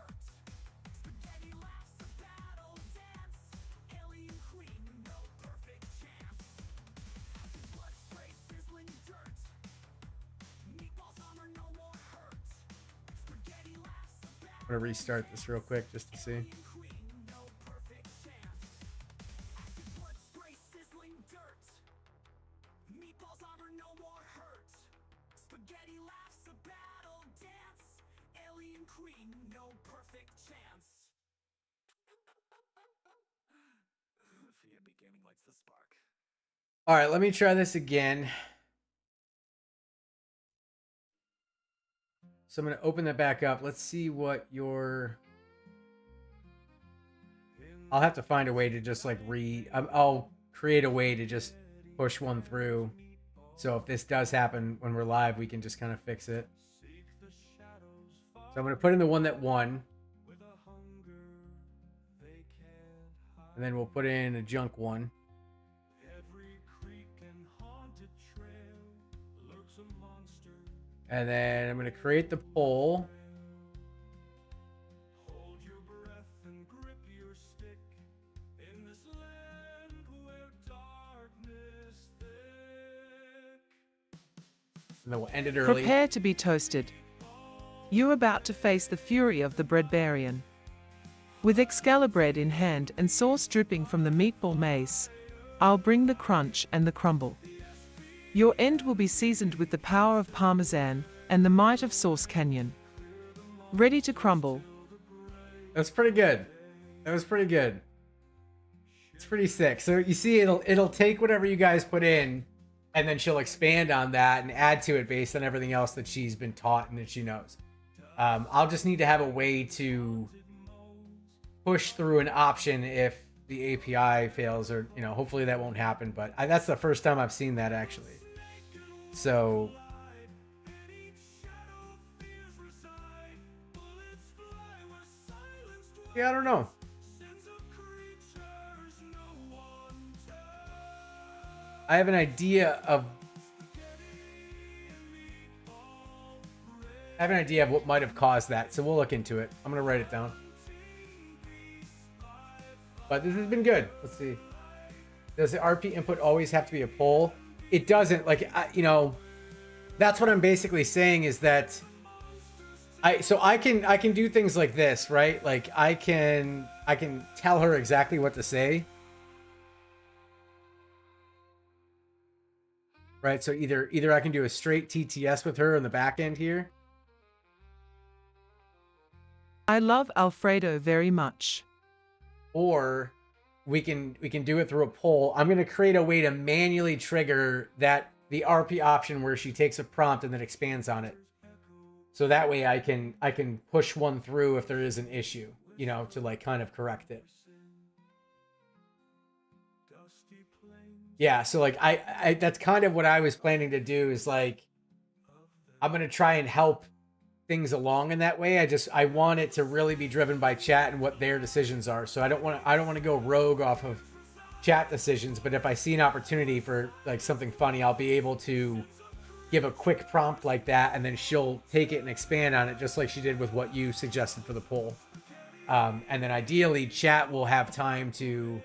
I'm gonna restart this real quick just to see. All right, let me try this again. So I'm going to open that back up. Let's see what your... I'll have to find a way to just like I'll create a way to just push one through. So if this does happen when we're live, we can just kind of fix it. So I'm going to put in the one that won. And then we'll put in a junk one. And then I'm going to create the poll. And then we'll end it early. Prepare to be toasted. You're about to face the fury of the Breadbarian. With Excalibur in hand and sauce dripping from the meatball mace, I'll bring the crunch and the crumble. Your end will be seasoned with the power of Parmesan and the might of Sauce Canyon. Ready to crumble. That's pretty good. That was pretty good. It's pretty sick. So you see, it'll take whatever you guys put in, and then she'll expand on that and add to it based on everything else that she's been taught and that she knows. I'll just need to have a way to push through an option if the API fails, or hopefully that won't happen. But that's the first time I've seen that actually. So yeah, I don't know. I have an idea of what might have caused that, so we'll look into it. I'm gonna write it down. But this has been good. Let's see. Does the RP input always have to be a poll? It doesn't. Like, that's what I'm basically saying is that I can do things like this, right? Like I can tell her exactly what to say. Right? So either I can do a straight TTS with her in the back end here. I love Alfredo very much. Or we can do it through a poll. I'm going to create a way to manually trigger the RP option where she takes a prompt and then expands on it. So that way I can push one through if there is an issue, to like kind of correct it. Yeah, so like I that's kind of what I was planning to do is like I'm going to try and help things along in that way. I want it to really be driven by chat and what their decisions are. So I don't want to go rogue off of chat decisions, but if I see an opportunity for like something funny, I'll be able to give a quick prompt like that, and then she'll take it and expand on it just like she did with what you suggested for the poll. And then ideally chat will have time to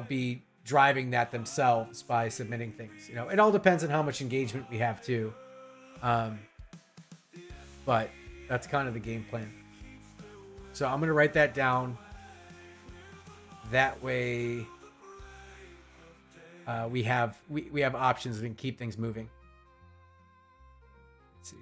be driving that themselves by submitting things. It all depends on how much engagement we have too. But that's kind of the game plan. So I'm going to write that down. That way we have options and keep things moving. Let's see.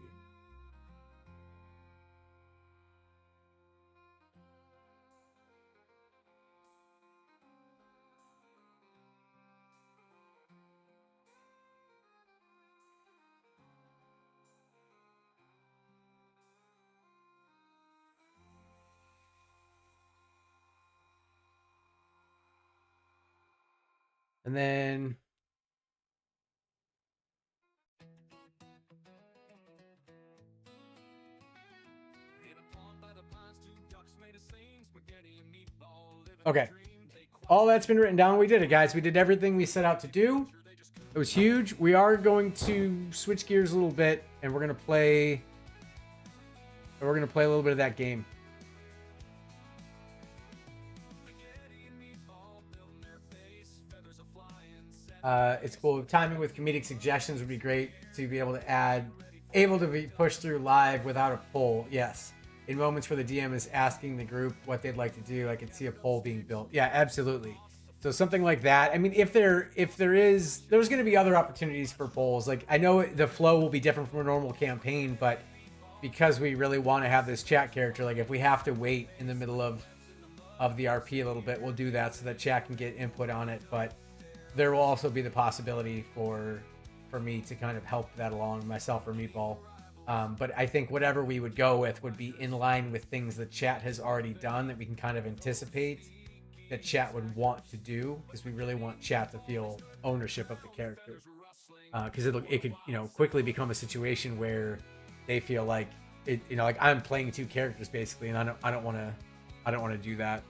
And then okay. All that's been written down. We did it, guys. We did everything we set out to do. It was huge. We are going to switch gears a little bit, and we're gonna play a little bit of that game. It's cool. Timing with comedic suggestions would be great to be able to be pushed through live without a poll. Yes. In moments where the DM is asking the group what they'd like to do, I could see a poll being built. Yeah, absolutely. So something like that. I mean, there's going to be other opportunities for polls. Like, I know the flow will be different from a normal campaign, but because we really want to have this chat character, like if we have to wait in the middle of the RP a little bit, we'll do that so that chat can get input on it. But there will also be the possibility for me to kind of help that along, myself or Meatball. But I think whatever we would go with would be in line with things that chat has already done that we can kind of anticipate that chat would want to do, because we really want chat to feel ownership of the character. Because it could quickly become a situation where they feel like like I'm playing two characters basically, and I don't want to do that.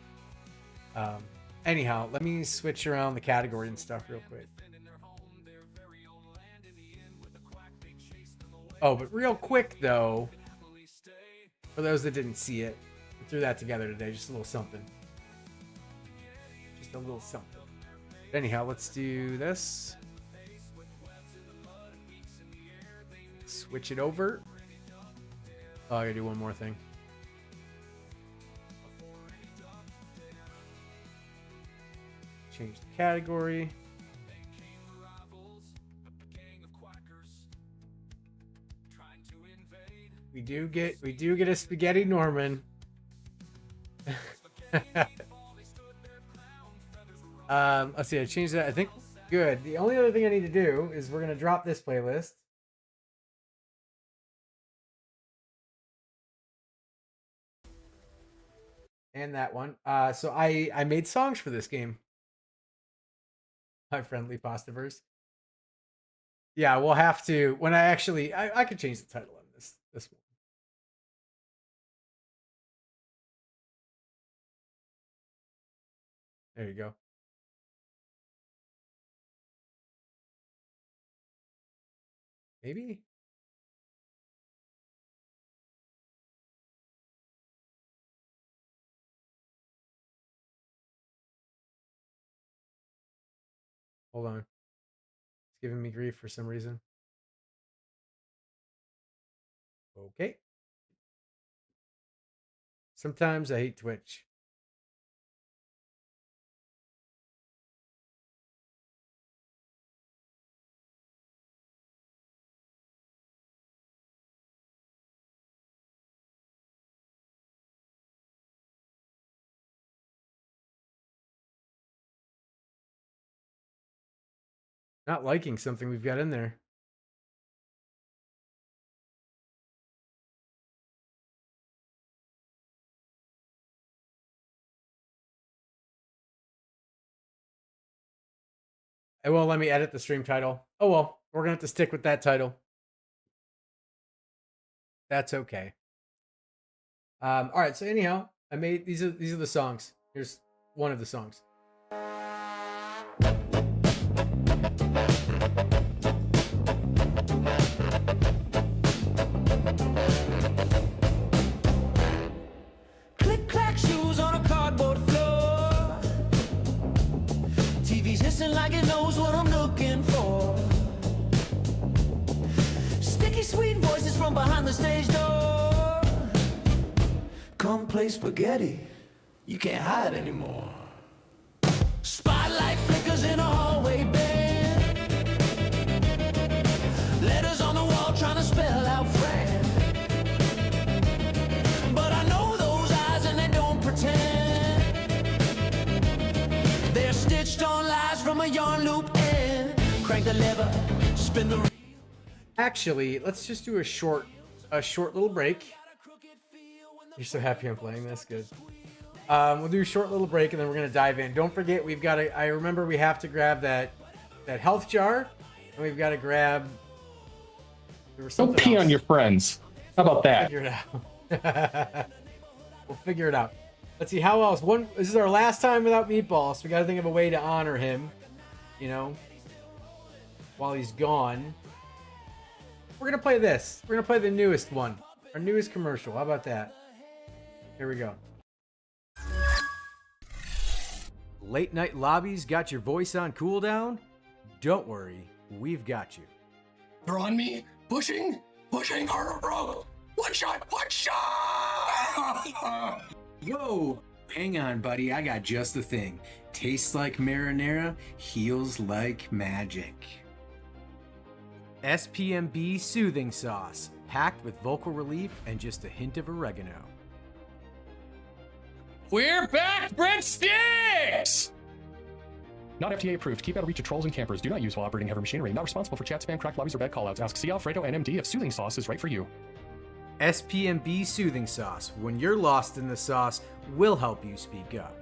Anyhow, let me switch around the category and stuff real quick. Oh, but real quick though, for those that didn't see it, we threw that together today. Just a little something. Just a little something. But anyhow, let's do this. Switch it over. Oh, I gotta do one more thing. Change the category. We do get a Spaghetti Norman. Let's see, I changed that. I think good. The only other thing I need to do is we're gonna drop this playlist. And that one. So I made songs for this game. My friendly Pastaverse. Yeah, we'll have to when I could change the title on this one. There you go. Maybe. Hold on. It's giving me grief for some reason. Okay. Sometimes I hate Twitch. Not liking something we've got in there. It won't let me edit the stream title. Oh well, we're gonna have to stick with that title. That's okay. All right. So anyhow, I made these are the songs. Here's one of the songs. Click clack shoes on a cardboard floor. TV's hissing like it knows what I'm looking for. Sticky sweet voices from behind the stage door. Come play spaghetti. You can't hide anymore. Spotlight flickers in a hallway bed. Letters on the wall trying to spell out friend. But I know those eyes and they don't pretend. They're stitched on lies from a yarn loop end. Crank the lever, spin the... Actually, let's just do a short little break. You're so happy I'm playing this? Good. We'll do a short little break and then we're gonna dive in. Don't forget, we've got to. I remember we have to grab that health jar, and we've got to grab. Don't pee on your friends. How about that? Figure it out. We'll figure it out. Let's see how else. This is our last time without Meatball, so we got to think of a way to honor him. You know, while he's gone. We're gonna play this. We're gonna play the newest one, our newest commercial. How about that? Here we go. Late night lobbies got your voice on cooldown? Don't worry, we've got you. They're on me. Pushing harder, bro. One shot. Whoa, hang on, buddy. I got just the thing. Tastes like marinara, heals like magic. SPMB Soothing Sauce, packed with vocal relief and just a hint of oregano. We're back, breadsticks! Not FDA approved. Keep out of reach of trolls and campers. Do not use while operating heavy machinery. Not responsible for chat spam, cracked lobbies, or bad callouts. Ask C. Alfredo NMD if soothing sauce is right for you. SPMB Soothing Sauce. When you're lost in the sauce, we'll help you speak up.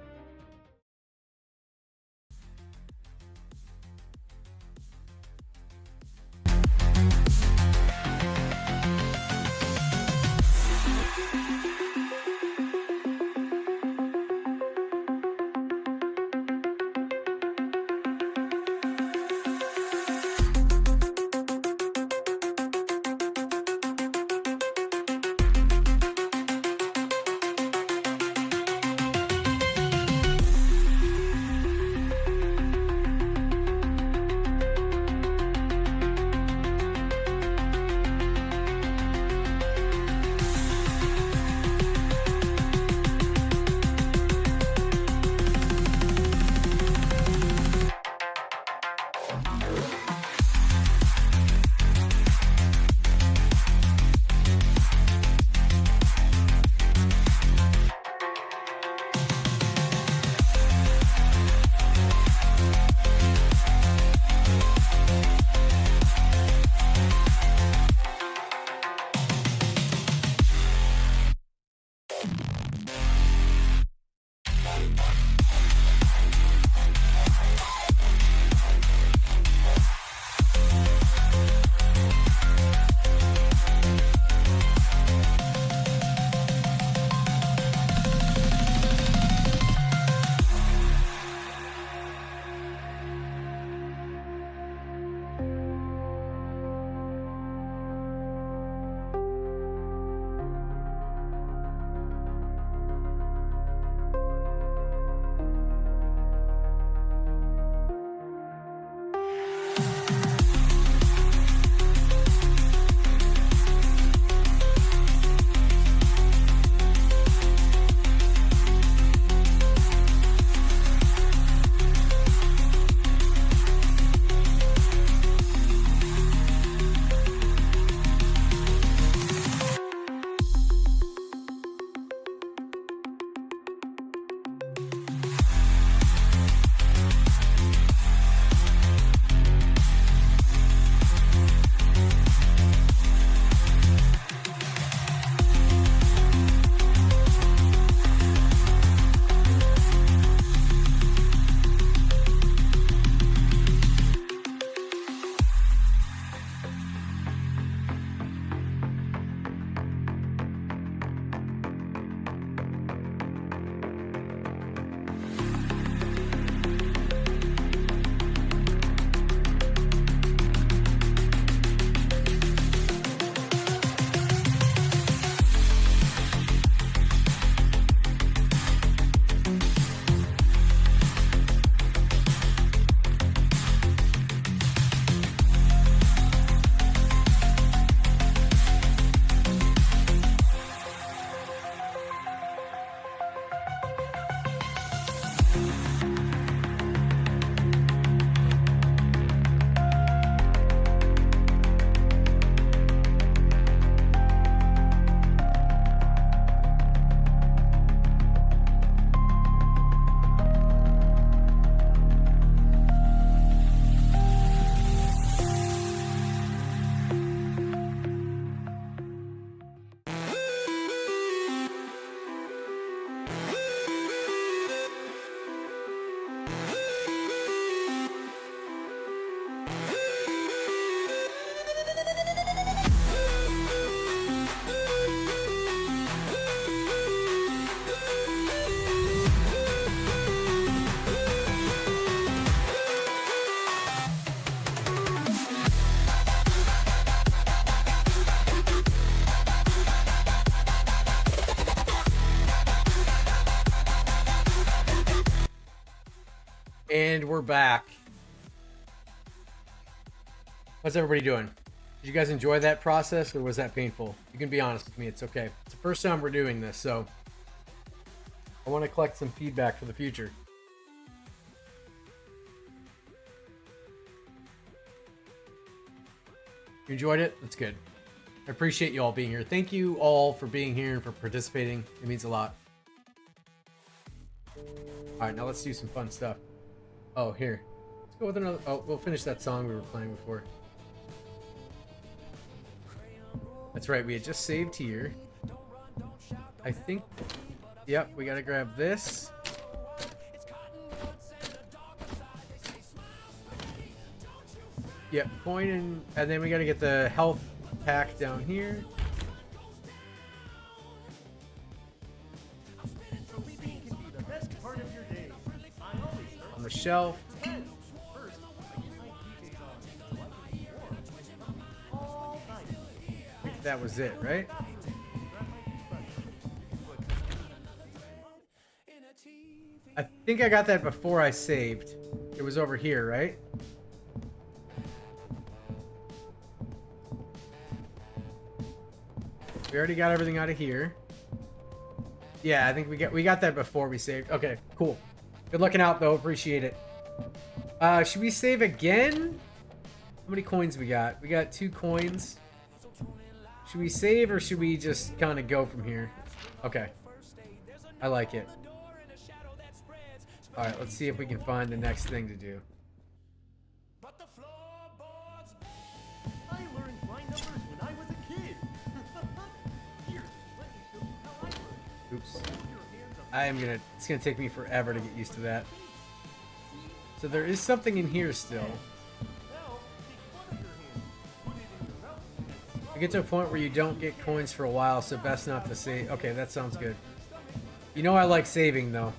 And we're back. How's everybody doing? Did you guys enjoy that process, or was that painful? You can be honest with me. It's okay. It's the first time we're doing this, so I want to collect some feedback for the future. You enjoyed it? That's good. I appreciate you all being here. Thank you all for being here and for participating. It means a lot. All right, now let's do some fun stuff. Oh, here. Let's go with another. Oh, we'll finish that song we were playing before. That's right. We had just saved here. I think. Yep, we gotta grab this. Yep, coin and then we gotta get the health pack down here. On the shelf. I think that was it, right? I think I got that before I saved. It was over here, right? We already got everything out of here. Yeah, I think we got that before we saved. Okay, cool. Good looking out though. Appreciate it. Should we save again? How many coins we got? We got 2 coins. Should we save or should we just kind of go from here? Okay. I like it. All right, let's see if we can find the next thing to do. I learned my numbers when I was a kid. Here, let me show you how I learned. Oops. It's gonna take me forever to get used to that. So there is something in here still. I get to a point where you don't get coins for a while, so best not to save. Okay, that sounds good. You know I like saving though.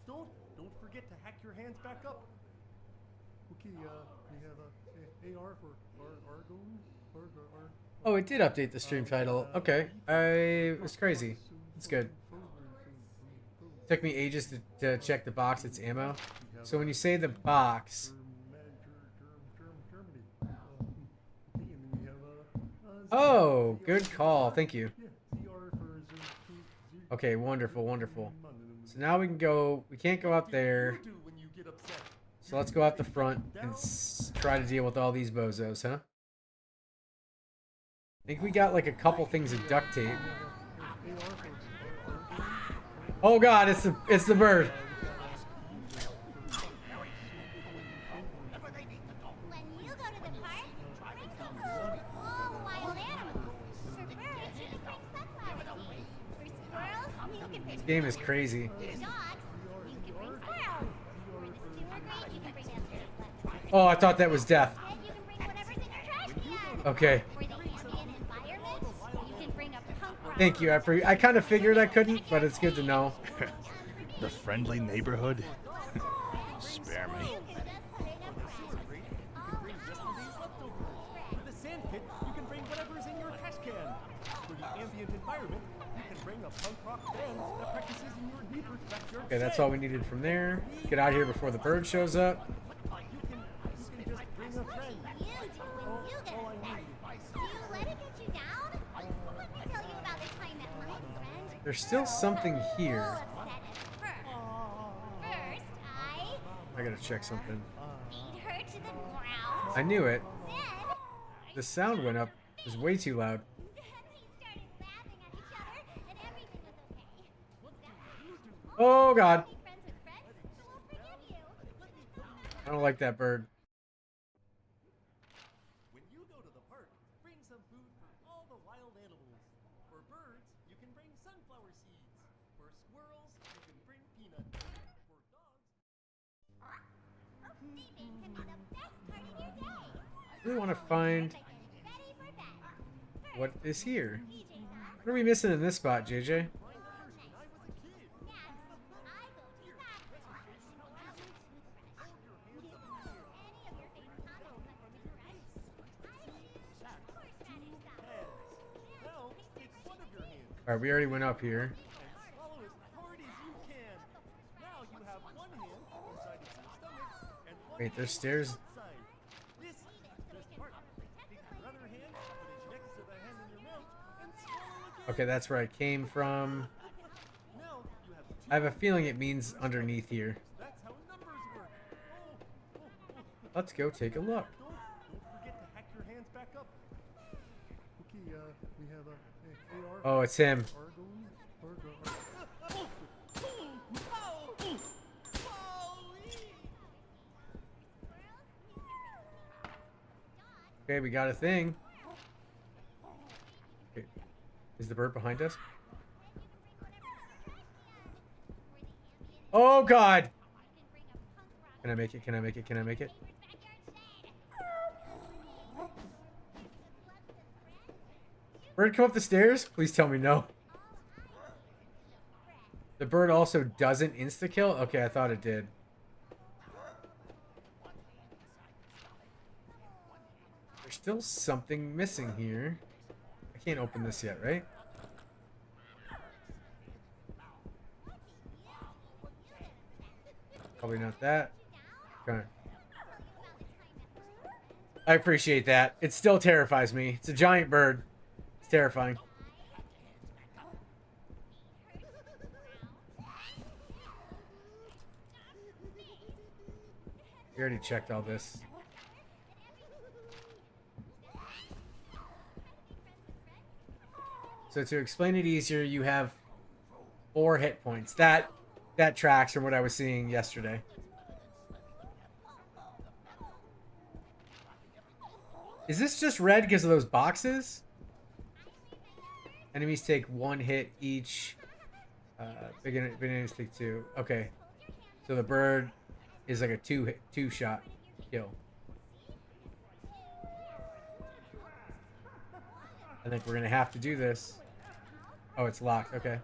Don't forget to hack your hands back up. Okay, we have a AR for Argo. Oh, it did update the stream title. Okay, it was crazy. It's good. Took me ages to check the box. It's ammo. So when you say the box. Oh, good call. Thank you. Okay, wonderful, wonderful. So now we can go. We can't go up there. So let's go out the front and try to deal with all these bozos, huh? I think we got like a couple things of duct tape. Oh god, it's the bird. This game is crazy. Oh, I thought that was death. Okay. Thank you. I kind of figured I couldn't, but it's good to know. The friendly neighborhood. Spare me. For the sand pit, you can bring whatever's in your trash can. For the ambient environment, you can bring a punk rock band that practices in your neighbor's backyard. Okay, that's all we needed from there. Get out of here before the bird shows up. You can just bring a friend. There's still something here. I gotta check something. I knew it. The sound went up. It was way too loud. Oh god. I don't like that bird. When you go to the park, bring some food for all the wild animals. For birds, you can bring sunflower seeds. For squirrels, you can bring peanuts. For dogs... I really want to find what is here. What are we missing in this spot, JJ? Alright, we already went up here. Swallow as hard as you can. Now you have one hand inside of your stomach and one Wait, there's stairs. outside. This part. Take your other hand, put it next to the hand in your mouth, and swallow again. Okay, that's where I came from. Now you have I have a feeling it means underneath here. That's how numbers work. Let's go take a look. Don't forget to hack your hands back up. Okay, we have AR. Oh, it's him. Okay, we got a thing. Okay. Is the bird behind us? Oh God! Can I make it? Can I make it? Can I make it? Bird, come up the stairs? Please tell me no. The bird also doesn't insta-kill? Okay, I thought it did. There's still something missing here. I can't open this yet, right? Probably not that. Okay. I appreciate that. It still terrifies me. It's a giant bird. It's terrifying. We already checked all this. So to explain it easier, you have 4 hit points. That tracks from what I was seeing yesterday. Is this just red because of those boxes? Enemies take 1 hit each. Big enemies take 2. Okay. So the bird is like a 2-shot kill. I think we're gonna have to do this. Oh, it's locked. Okay.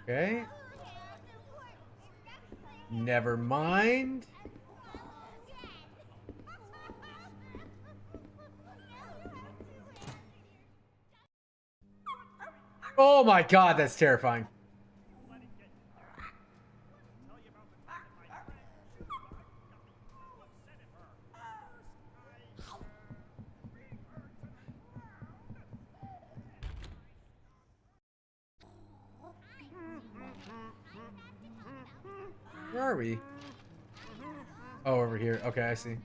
Okay. Never mind. Oh my God, that's terrifying. Where are we? Oh, over here. Okay, I see.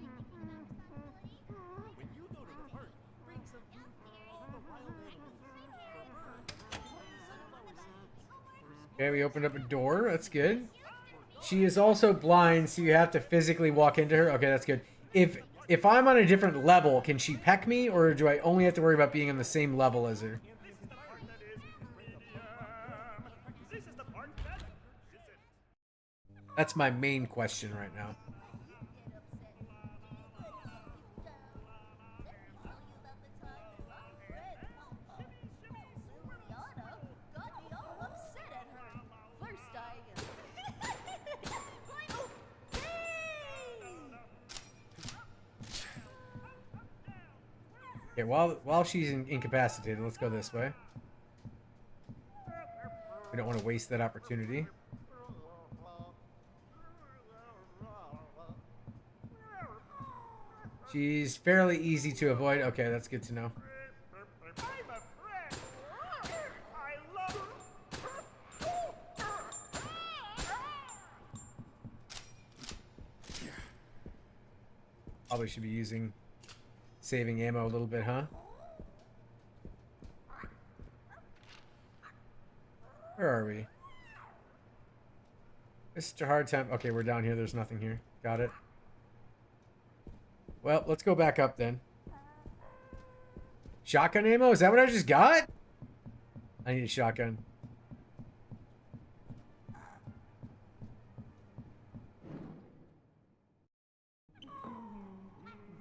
Okay, we opened up a door. That's good. She is also blind, so you have to physically walk into her. Okay, that's good. If I'm on a different level, can she peck me, or do I only have to worry about being on the same level as her? That's my main question right now. Okay, while she's incapacitated, let's go this way. We don't want to waste that opportunity. She's fairly easy to avoid. Okay, that's good to know. Probably should be using saving ammo a little bit, huh? Where are we? Mr. Hard Time. Okay, we're down here. There's nothing here. Got it. Well, let's go back up then. Shotgun ammo? Is that what I just got? I need a shotgun.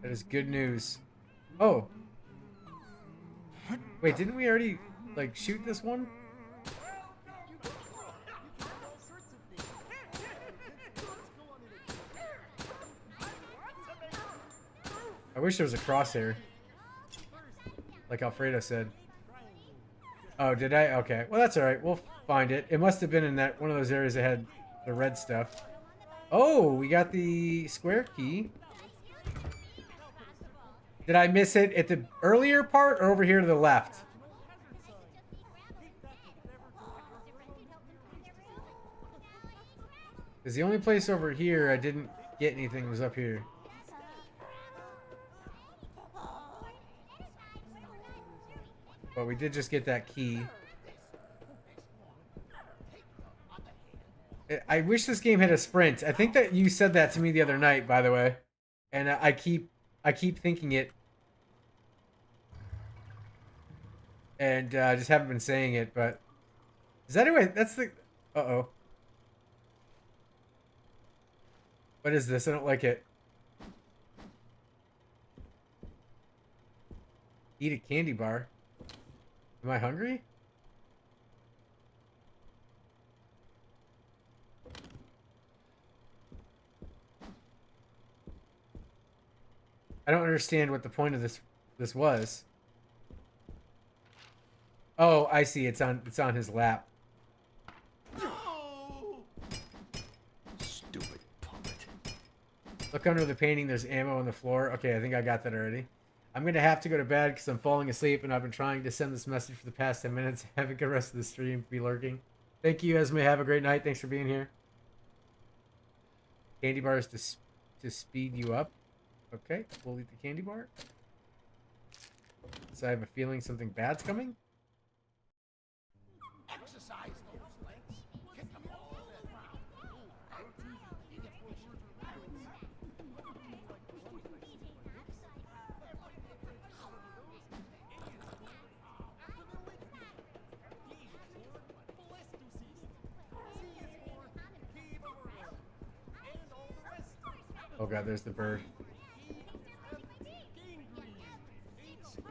That is good news. Oh. Wait, didn't we already, like, shoot this one? I wish there was a crosshair. Like Alfredo said. Oh, did I? Okay. Well, that's alright. We'll find it. It must have been in that one of those areas that had the red stuff. Oh, we got the square key. Did I miss it at the earlier part or over here to the left? Because the only place over here I didn't get anything was up here. But we did just get that key. I wish this game had a sprint. I think that you said that to me the other night, by the way. And I keep thinking it. And I just haven't been saying it, but... Is that anyway? That's the... Uh-oh. What is this? I don't like it. Eat a candy bar. Am I hungry? I don't understand what the point of this was. Oh, I see. It's on his lap. Stupid puppet. Look under the painting. There's ammo on the floor. Okay, I think I got that already. I'm going to have to go to bed because I'm falling asleep and I've been trying to send this message for the past 10 minutes. Have a good rest of the stream. Be lurking. Thank you, Esme. Have a great night. Thanks for being here. Candy bars to speed you up. Okay, we'll eat the candy bar. So I have a feeling something bad's coming. Exercise those legs. Kick them all to the ground. You get Oh god, there's the bird.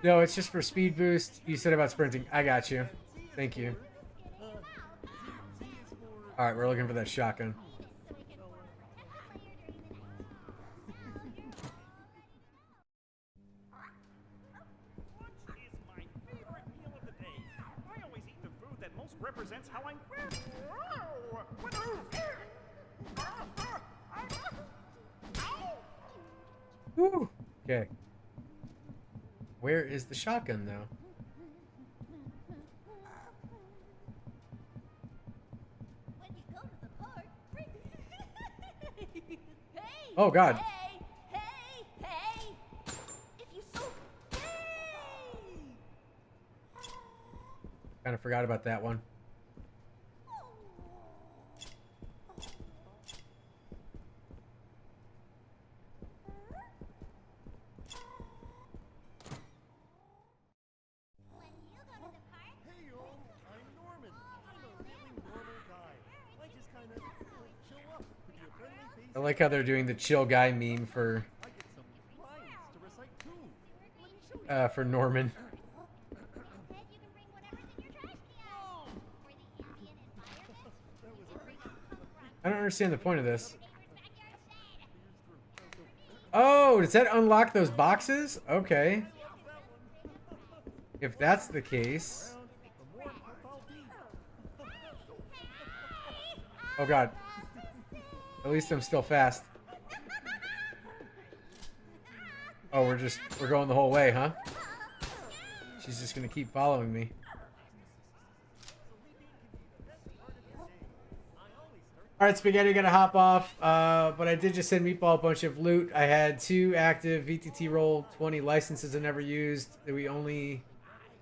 No, it's just for speed boost. You said about sprinting. I got you. Thank you. Alright, we're looking for that shotgun. represents how I'm. Woo. Okay. Where is the shotgun, though? Oh God. Hey! If you so. Kind of forgot about that one. I like how they're doing the chill guy meme for Norman. I don't understand the point of this. Oh, does that unlock those boxes? Okay. If that's the case. Oh God. At least I'm still fast. Oh, we're going the whole way, huh? She's just gonna keep following me. Alright, Spaghetti, gotta hop off. But I did just send Meatball a bunch of loot. I had 2 active VTT roll 20 licenses I never used. That we only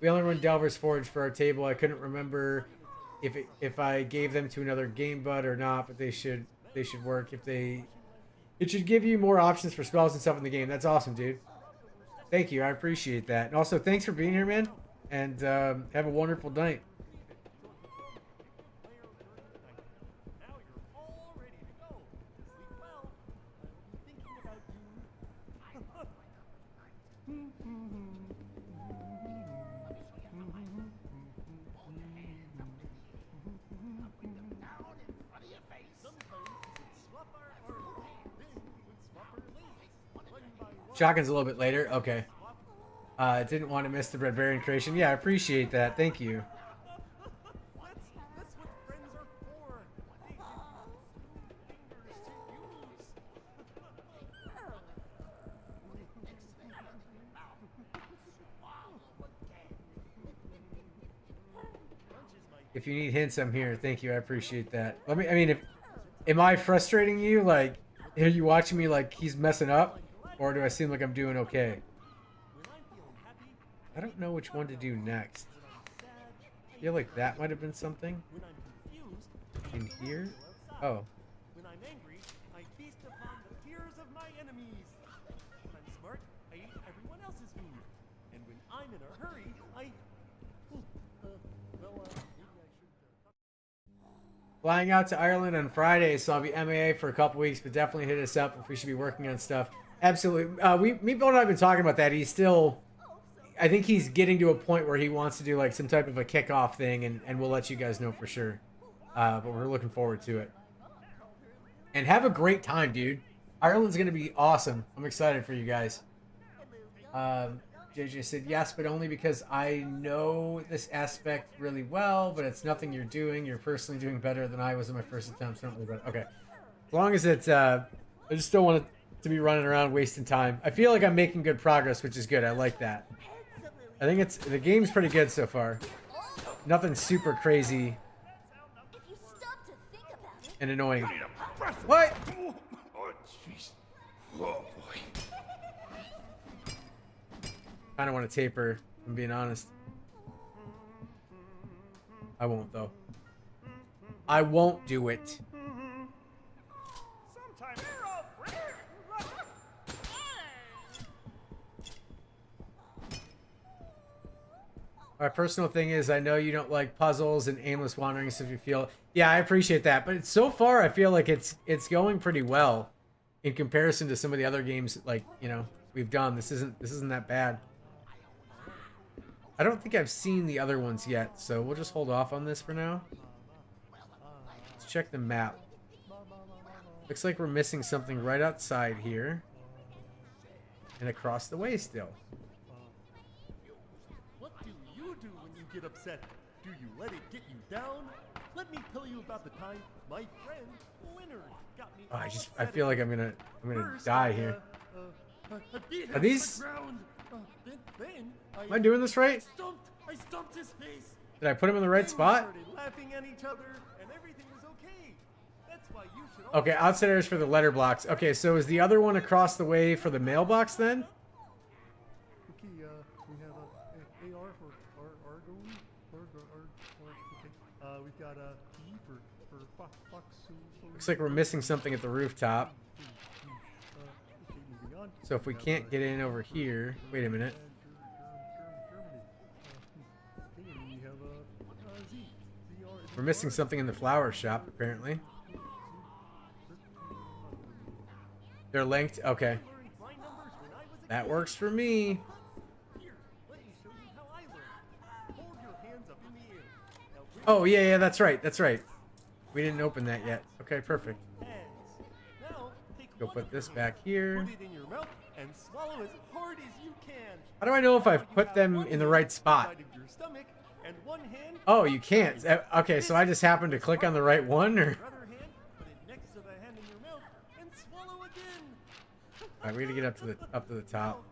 run Delver's Forge for our table. I couldn't remember if I gave them to another game bud or not, but they should work. It should give you more options for spells and stuff in the game. That's awesome, dude. Thank you. I appreciate that. And also, thanks for being here, man. And have a wonderful night. Shotgun's a little bit later. Okay. Didn't want to miss the Breadbarian creation. Yeah, I appreciate that. Thank you. If you need hints, I'm here. Thank you. I appreciate that. I mean, am I frustrating you? Like, are you watching me like he's messing up? Or do I seem like I'm doing okay? I don't know which one to do next. I feel like that might have been something. In here? Oh. When I'm angry, I feast upon the tears of my enemies. When I'm smart, I eat everyone else's food. And when I'm in a hurry, I... Flying out to Ireland on Friday, so I'll be MAA for a couple weeks, but definitely hit us up if we should be working on stuff. Absolutely. Meatball and I have been talking about that. He's still... I think he's getting to a point where he wants to do like some type of a kickoff thing, and we'll let you guys know for sure. But we're looking forward to it. And have a great time, dude. Ireland's going to be awesome. I'm excited for you guys. JJ said yes, but only because I know this aspect really well, but it's nothing you're doing. You're personally doing better than I was in my first attempt. Okay. As long as it's... I just don't want it to be running around wasting time. I feel like I'm making good progress, which is good. I like that. I think the game's pretty good so far. Nothing super crazy and annoying. What? Oh, jeez. Oh, boy. Kind of want to taper, if I'm being honest. I won't, though. I won't do it. My personal thing is I know you don't like puzzles and aimless wanderings, so if you feel... Yeah, I appreciate that. But so far, I feel like it's going pretty well in comparison to some of the other games, like, you know, we've done. This isn't that bad. I don't think I've seen the other ones yet, so we'll just hold off on this for now. Let's check the map. Looks like we're missing something right outside here. And across the way still. What do you do when you get upset? Do you let it get you down? Let me tell you about the time my friend Leonard got me. Oh, I feel like I'm gonna die here. Are these? Am I doing this right? I stumped his face. Did I put him in the right spot? Laughing at each other, and everything was okay. That's why you should. Okay, outsiders for the letter blocks. Okay, so is the other one across the way for the mailbox then? Okay, we have a AR for Argo. Okay, we've got a P for Fox. Looks like we're missing something at the rooftop. Okay, moving on. So if we can't get in over here, wait a minute. We're missing something in the flower shop, apparently. They're linked? Okay. That works for me. Oh, yeah, that's right. That's right. We didn't open that yet. Okay, perfect. Go put this back here. Put it in your mouth and swallow as hard as you can. How do I know if I've put them in the right spot? Oh, you can't. Okay, so I just happened to click on the right one, or? Alright, we gotta get up to the top.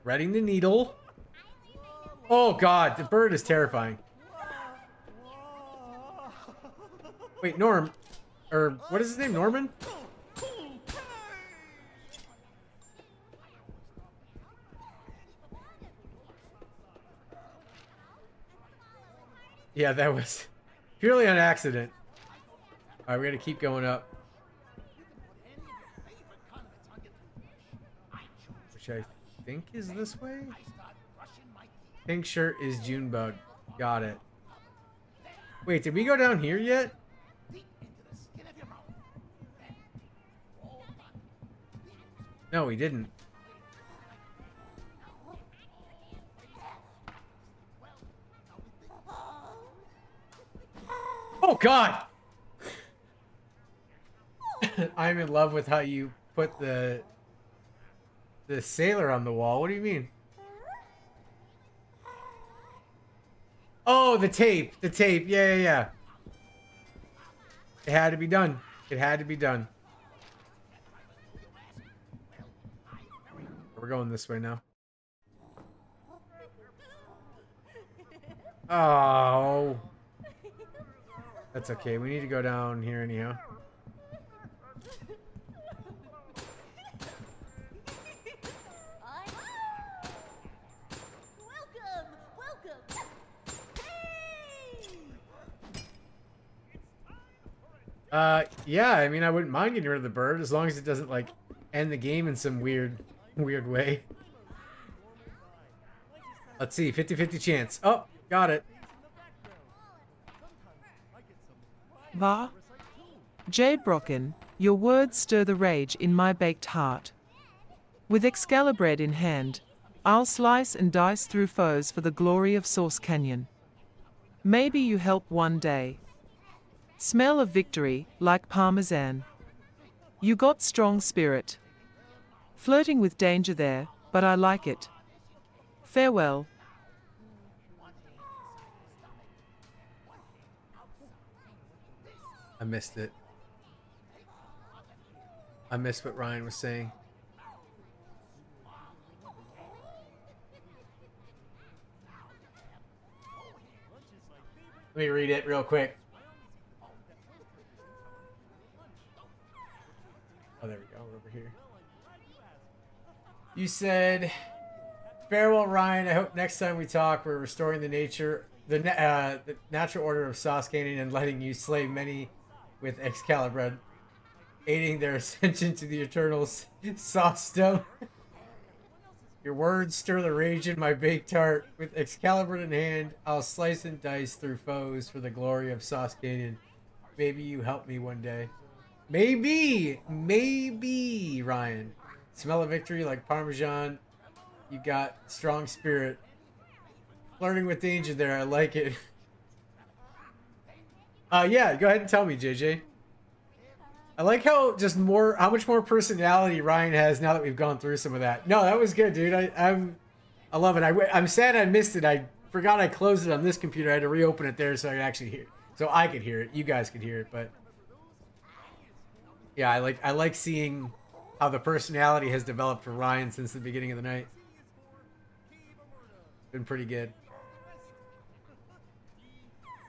Reading the needle. Oh god, the bird is terrifying. Wait, Norm, or what is his name? Norman? Yeah, that was purely an accident. All right, we got to keep going up. Which I think is this way? Pink shirt is Junebug. Got it. Wait, did we go down here yet? No, we didn't. Oh, God! I'm in love with how you put the sailor on the wall. What do you mean? Oh, the tape. The tape. Yeah, yeah, yeah. It had to be done. It had to be done. We're going this way now. Oh. That's okay. We need to go down here anyhow. Yeah, I mean, I wouldn't mind getting rid of the bird as long as it doesn't, like, end the game in some weird way. Let's see, 50-50 chance. Oh, got it. Va? Jade Brocken, your words stir the rage in my baked heart. With Excalibur in hand, I'll slice and dice through foes for the glory of Source Canyon. Maybe you help one day. Smell of victory, like parmesan. You got strong spirit. Flirting with danger there, but I like it. Farewell. I missed it. I missed what Ryan was saying. Let me read it real quick. Oh, there we go. We're over here. You said, farewell, Ryan. I hope next time we talk, we're restoring the natural order of Sauce Canyon and letting you slay many with Excalibur, aiding their ascension to the eternal saucedom. Your words stir the rage in my baked heart. With Excalibur in hand, I'll slice and dice through foes for the glory of Sauce Canyon. Maybe you help me one day. Maybe, Ryan. Smell of victory like Parmesan. You got strong spirit. Flirting with danger there. I like it. Yeah, go ahead and tell me, JJ. I like how how much more personality Ryan has now that we've gone through some of that. No, that was good, dude. I love it. I'm sad I missed it. I forgot I closed it on this computer. I had to reopen it there so I could actually hear, so I could hear it. You guys could hear it, but yeah, I like seeing how the personality has developed for Ryan since the beginning of the night. Been pretty good.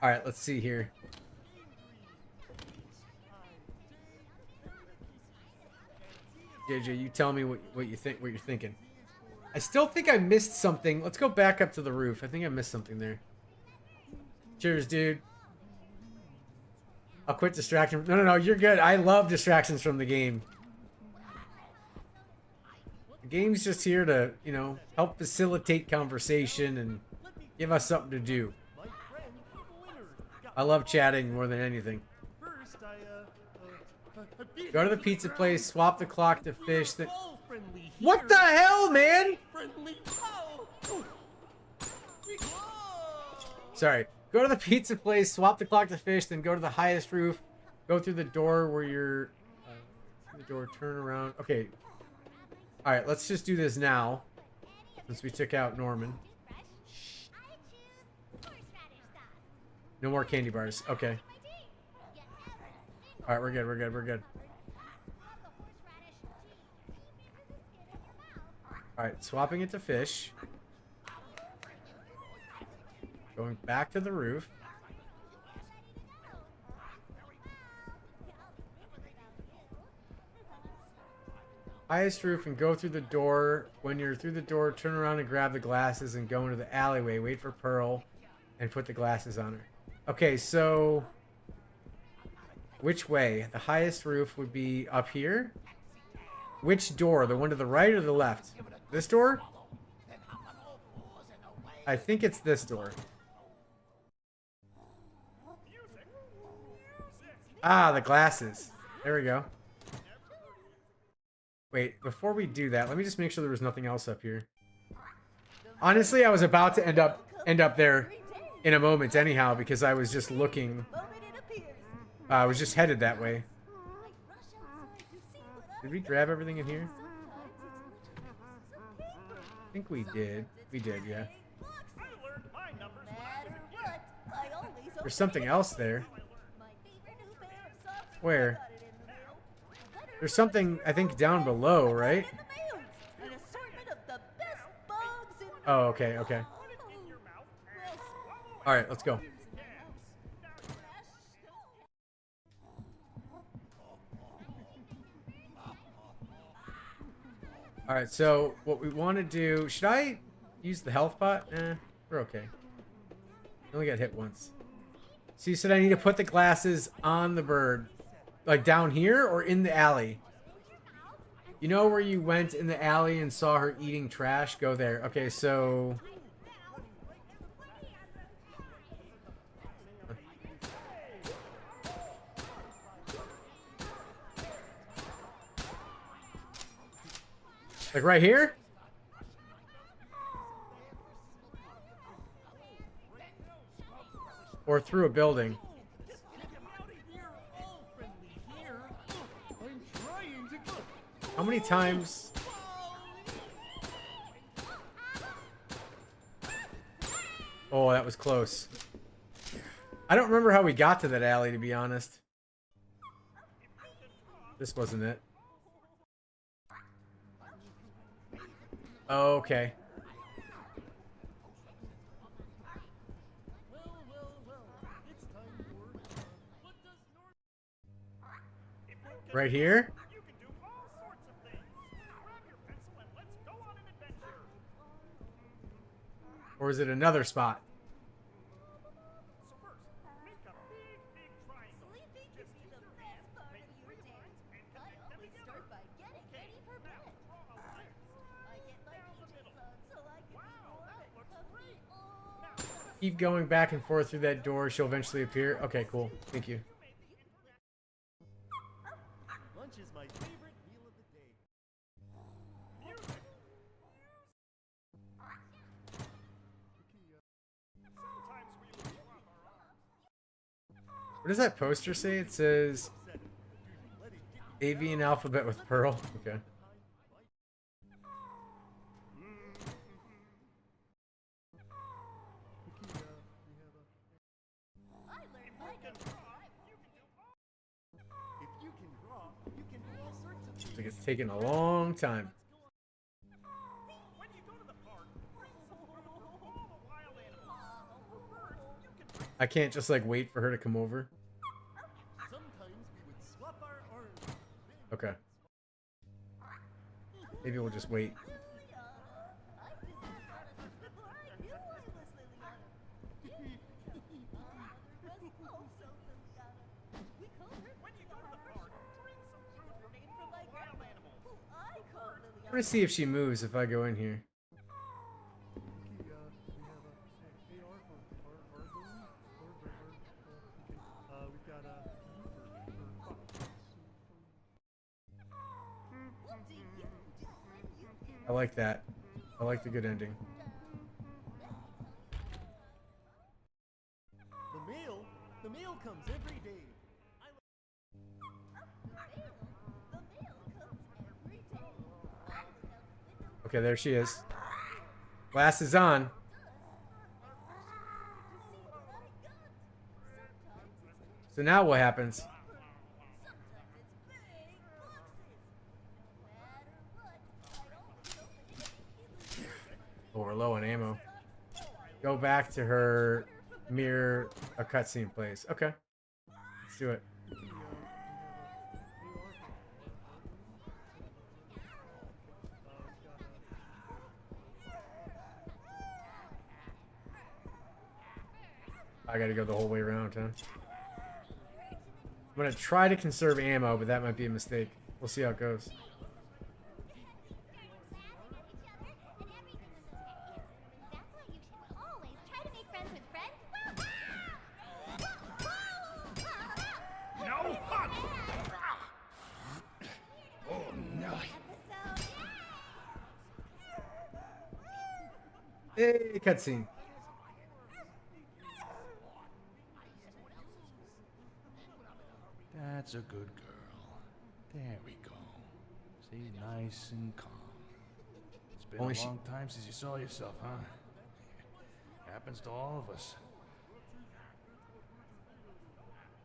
All right, let's see here. JJ, you tell me what you think, what you're thinking. I still think I missed something. Let's go back up to the roof. I think I missed something there. Cheers, dude. I'll quit distraction. No, you're good. I love distractions from the game. The game's just here to, you know, help facilitate conversation and give us something to do. I love chatting more than anything. Go to the pizza place, swap the clock to fish. What the hell, man? Sorry. Go to the pizza place, swap the clock to fish, then go to the highest roof. Go through the door where you're... the door, turn around. Okay. Alright, let's just do this now. Since we took out Norman. No more candy bars. Okay. Alright, we're good. Alright, swapping it to fish. Going back to the roof. Highest roof and go through the door. When you're through the door, turn around and grab the glasses and go into the alleyway. Wait for Pearl and put the glasses on her. Okay, so... which way? The highest roof would be up here. Which door? The one to the right or the left? This door? I think it's this door. Ah, the glasses. There we go. Wait, before we do that, let me just make sure there was nothing else up here. Honestly, I was about to end up there in a moment anyhow, because I was just looking. I was just headed that way. Did we grab everything in here? I think we did. We did, yeah. There's something else there. Where? There's something, I think, down below, right? Oh, okay, okay. Alright, let's go. Alright, so what we want to do... Should I use the health pot? We're okay. I only got hit once. So you said I need to put the glasses on the bird. Like down here or in the alley? You know where you went in the alley and saw her eating trash? Go there. Okay, so... Like right here? Or through a building? How many times? Oh, that was close. I don't remember how we got to that alley, to be honest. This wasn't it. Oh, okay. Right here? Or is it another spot? Keep going back and forth through that door. She'll eventually appear. Okay, cool. Thank you. Lunch is my favorite meal of the day. Music. What does that poster say? It says Avian alphabet with Pearl. Okay. I think it's taking a long time. I can't just like wait for her to come over. Okay. Maybe we'll just wait. I'm gonna see if she moves if I go in here. I like that. I like the good ending. The mail comes every day. Okay, there she is. Glasses on. So now what happens? Oh, we're low on ammo. Go back to her mirror a cutscene place. Okay. Let's do it. I gotta go the whole way around, huh? I'm gonna try to conserve ammo, but that might be a mistake. We'll see how it goes. No! Oh no! Hey, cutscene. That's a good girl. There we go. Stay nice and calm. It's been Only a long time since you saw yourself, huh? Happens to all of us.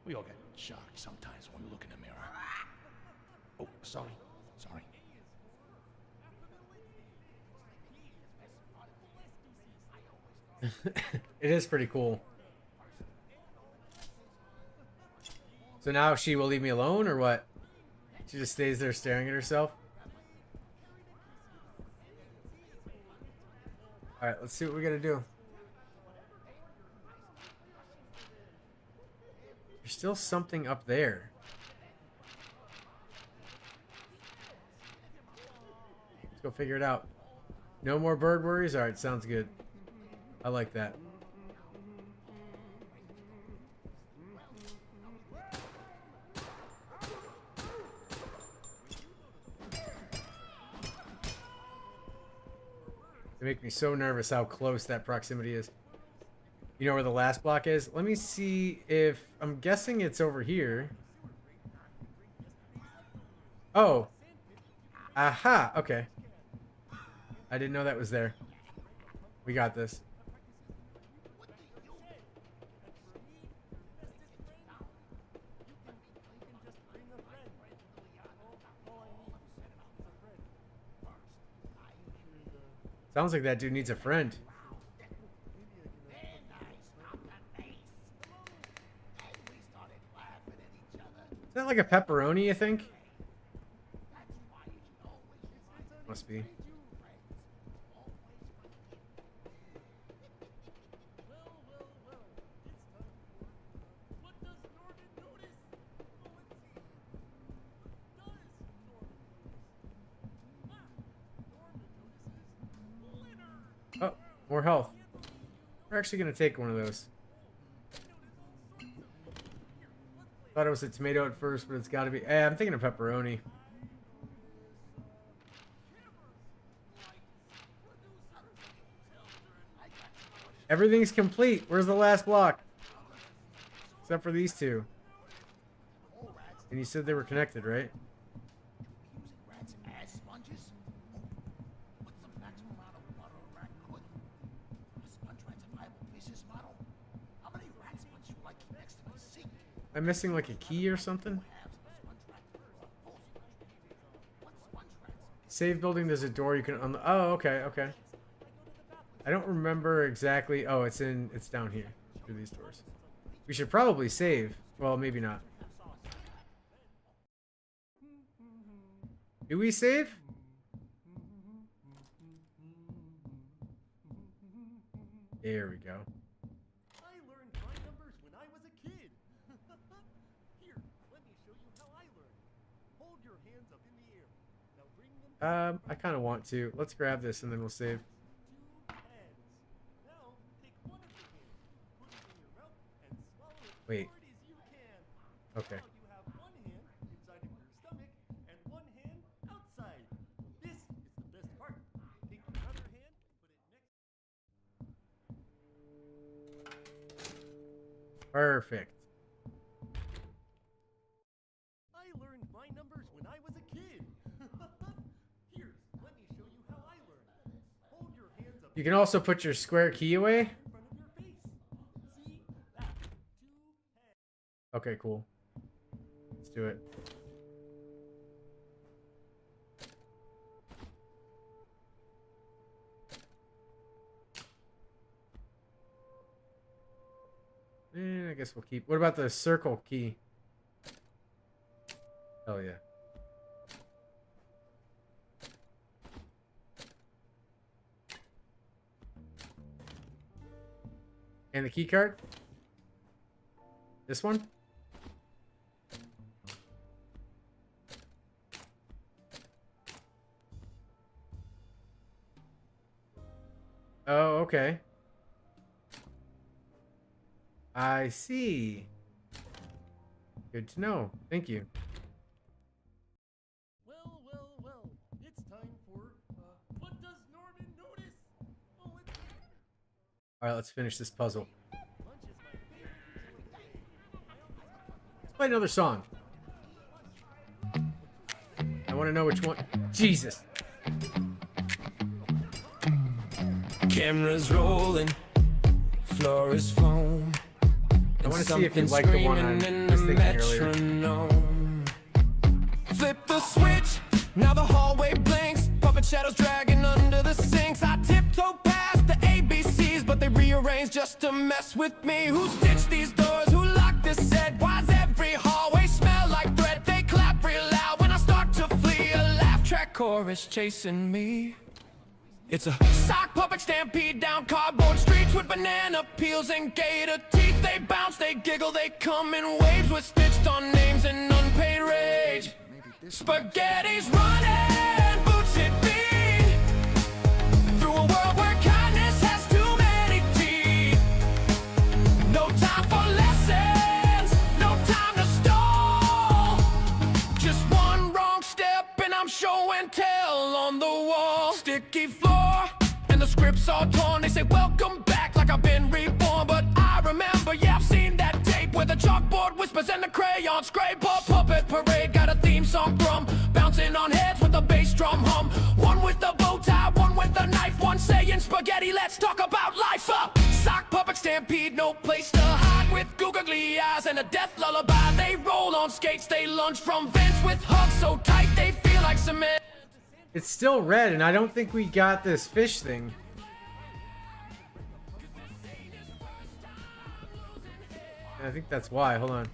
We all get shocked sometimes when we look in the mirror. Oh, sorry. Sorry. It is pretty cool. So now she will leave me alone, or what? She just stays there staring at herself? Alright, let's see what we gotta do. There's still something up there. Let's go figure it out. No more bird worries? Alright, sounds good. I like that. They make me so nervous how close that proximity is. You know where the last block is? Let me see if... I'm guessing it's over here. Oh. Aha. Okay. I didn't know that was there. We got this. Sounds like that dude needs a friend. Is that like a pepperoni, you think? Must be. Oh, more health. We're actually going to take one of those. Thought it was a tomato at first, but it's got to be... I'm thinking of pepperoni. Everything's complete. Where's the last block? Except for these two. And you said they were connected, right? Am I missing like a key or something? Save building, there's a door you can unlock. Oh, okay, okay. I don't remember exactly. Oh, it's down here through these doors. We should probably save. Well, maybe not. Do we save? There we go. I learned my numbers when I was a kid. Here, let me show you how I learned. Hold your hands up in the air. Now bring them. I kind of want to. Let's grab this and then we'll save. Now take one of your hands, put it in your mouth, and swallow it as Wait. hard as you can. Okay. Now you have one hand inside of your stomach and one hand outside. This is the best part. Take your other hand and put it next. Perfect. I learned my numbers when I was a kid. Here, let me show you how I learned. Hold your hands up You can also put your square key away. in front of your face. See that? 2 hands. Okay, cool. Let's do it. I guess we'll keep. What about the circle key? Oh yeah. And the key card? This one? Oh, okay. I see. Good to know. Thank you. Well, well, well. It's time for what does Norman notice? Oh, it's All right, let's finish this puzzle. lunch is my favorite activity. Let's play another song. I want to know which one. Jesus. Cameras rolling, floor is foam. I want to see if you like the one I was thinking earlier. Flip the switch, now the hallway blinks. Puppet shadows dragging under the sinks. I tiptoe past the ABCs, but they rearrange just to mess with me. Who stitched these doors? Who locked this set? Why's every hallway smell like thread? They clap real loud when I start to flee. A laugh track chorus chasing me. It's a sock puppet stampede down cardboard streets with banana peels and gator teeth. They bounce, they giggle, they come in waves with stitched on names and unpaid rage. Spaghetti's running, boots hit beat through a world where kindness has too many teeth. No time for lessons, no time to stall. Just one wrong step and I'm show and tell on the wall. Sticky floor and the script's all torn. They say welcome back like I've been reborn, but I remember, yeah, I've seen that tape where the chalkboard whispers and the crayon scrape. A puppet parade got a theme song drum, bouncing on heads with a bass drum hum. One with the bow tie, one with the knife, one saying spaghetti, let's talk about life. Sock puppet stampede, no place to hide, with googly eyes and a death lullaby. They roll on skates, they lunge from vents with hugs so tight they feel like cement. It's still red, and I don't think we got this fish thing. I think that's why. Hold on.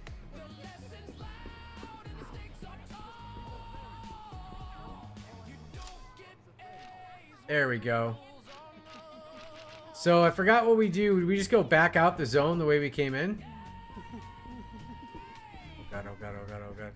There we go. So I forgot what we do. Did we just go back out the zone the way we came in? Oh god, oh god, oh god, oh god.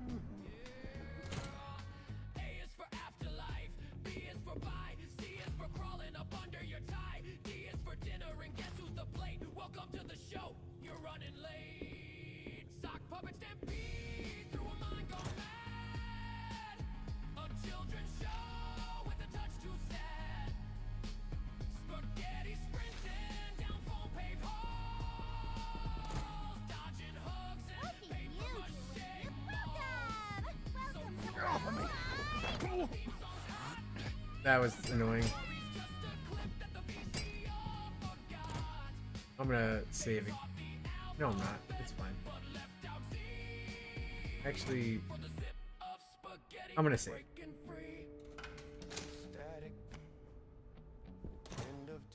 That was annoying. I'm gonna save it. No, I'm not. It's fine. Actually, I'm gonna save.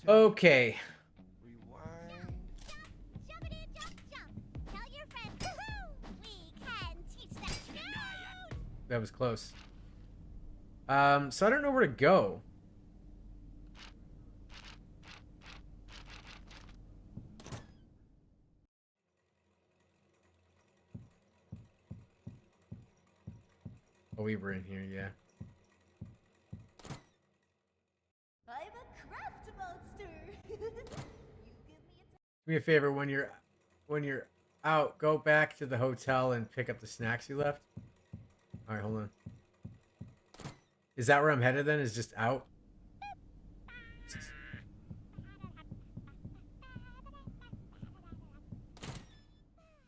Okay. That was close. So I don't know where to go. Oh, we were in here, yeah. I'm a craft monster. Do me a favor, when you're out, go back to the hotel and pick up the snacks you left. All right, hold on. Is that where I'm headed then? Is just out?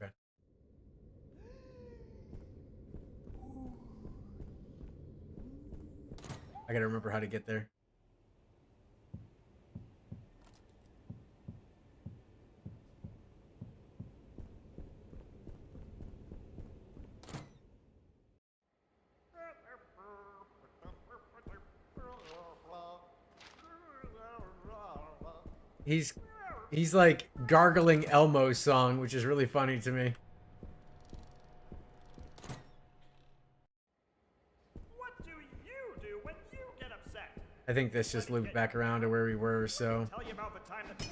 Okay. I gotta remember how to get there. He's like gargling Elmo's song, which is really funny to me. What do you do when you get upset? I think this just looped back around to where we were, so. Tell you about the time that...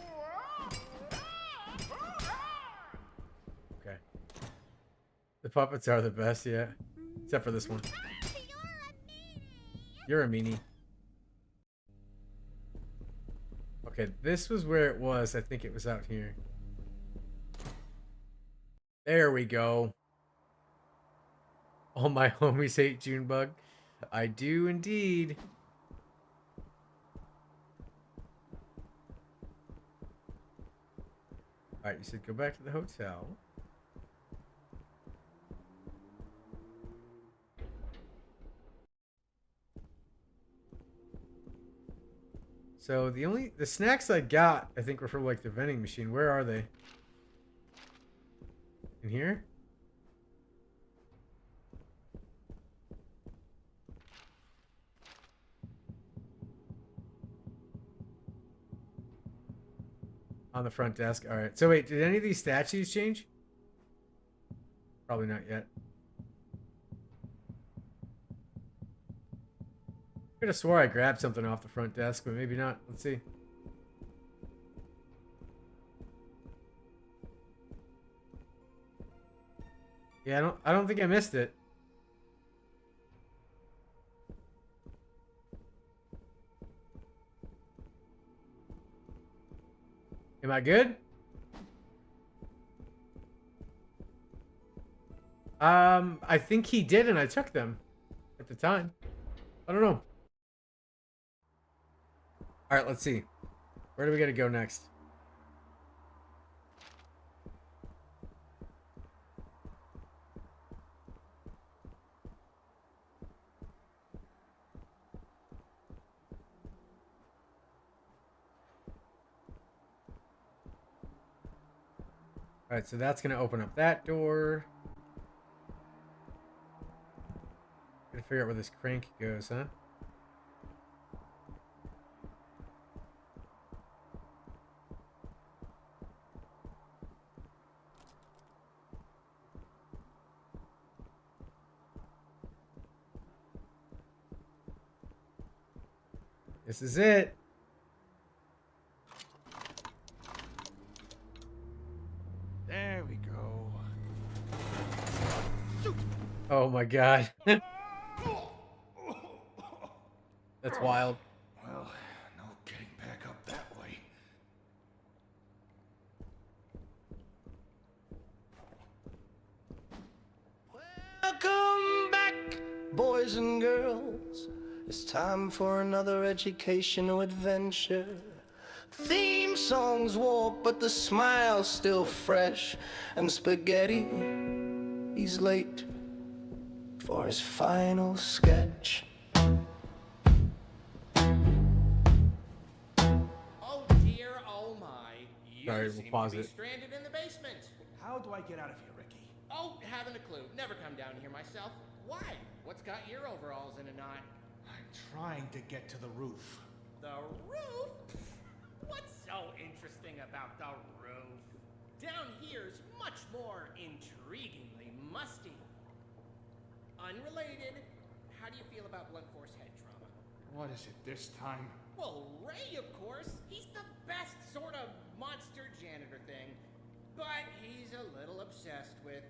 Okay. The puppets are the best, yeah. Except for this one. You're a meanie. Okay, this was where it was. I think it was out here. There we go. All my homies hate Junebug. I do indeed. Alright, you said go back to the hotel. So the snacks I got, I think, were from like the vending machine. Where are they? In here? On the front desk. All right. So wait, did any of these statues change? Probably not yet. I could have swore I grabbed something off the front desk, but maybe not. Let's see. Yeah, I don't think I missed it. Am I good? I think he did, and I took them at the time. I don't know. All right, let's see. Where do we got to go next? All right, so that's going to open up that door. Gotta figure out where this crank goes, huh? This is it. There we go. Oh my god. That's wild. Well, no getting back up that way. Welcome back, boys and girls. It's time for another educational adventure. Theme songs warped, but the smile's still fresh. And Spaghetti, he's late for his final sketch. Oh dear, oh my. You Sorry, we'll seem pause to be it. stranded in the basement. How do I get out of here, Ricky? Oh, haven't a clue. Never come down here myself. Why? What's got your overalls in a knot? I'm trying to get to the roof. The roof? What's so interesting about the roof? Down here's much more intriguingly musty. Unrelated, how do you feel about blunt force head trauma? What is it this time? Well, Ray, of course. He's the best sort of monster janitor thing. But he's a little obsessed with,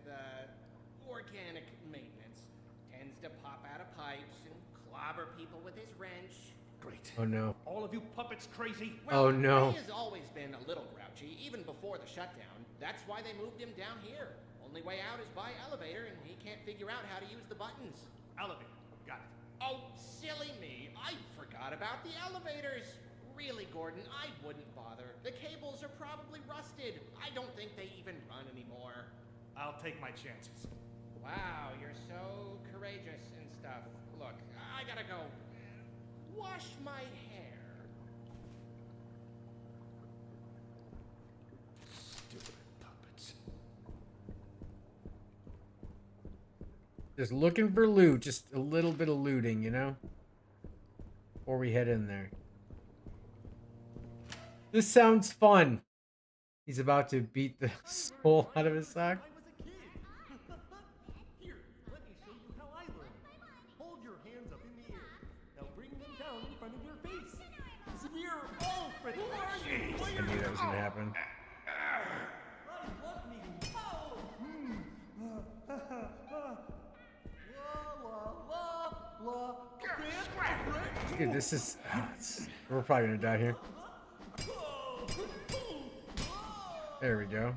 organic maintenance. Tends to pop out of pipes and clobber people with his wrench. Great. Oh no. All of you puppets crazy? Oh no. Ray has always been a little grouchy, even before the shutdown. That's why they moved him down here. Only way out is by elevator, and he can't figure out how to use the buttons. Elevator. Got it. Oh, silly me. I forgot about the elevators. Really, Gordon, I wouldn't bother. The cables are probably rusted. I don't think they even run anymore. I'll take my chances. Wow, you're so courageous and stuff. Look, I gotta go wash my hair. Stupid puppets. Just looking for loot. Just a little bit of looting, you know? Before we head in there. This sounds fun. He's about to beat the soul out of his sock. Here, let me show you how I learned. Hold your hands up in the air. Now bring them down in front of your face. Samir, oh, Fred, who are you? I knew that was gonna happen. I love me. Oh. La la la la. Dude, this is... we're probably gonna die here. There we go.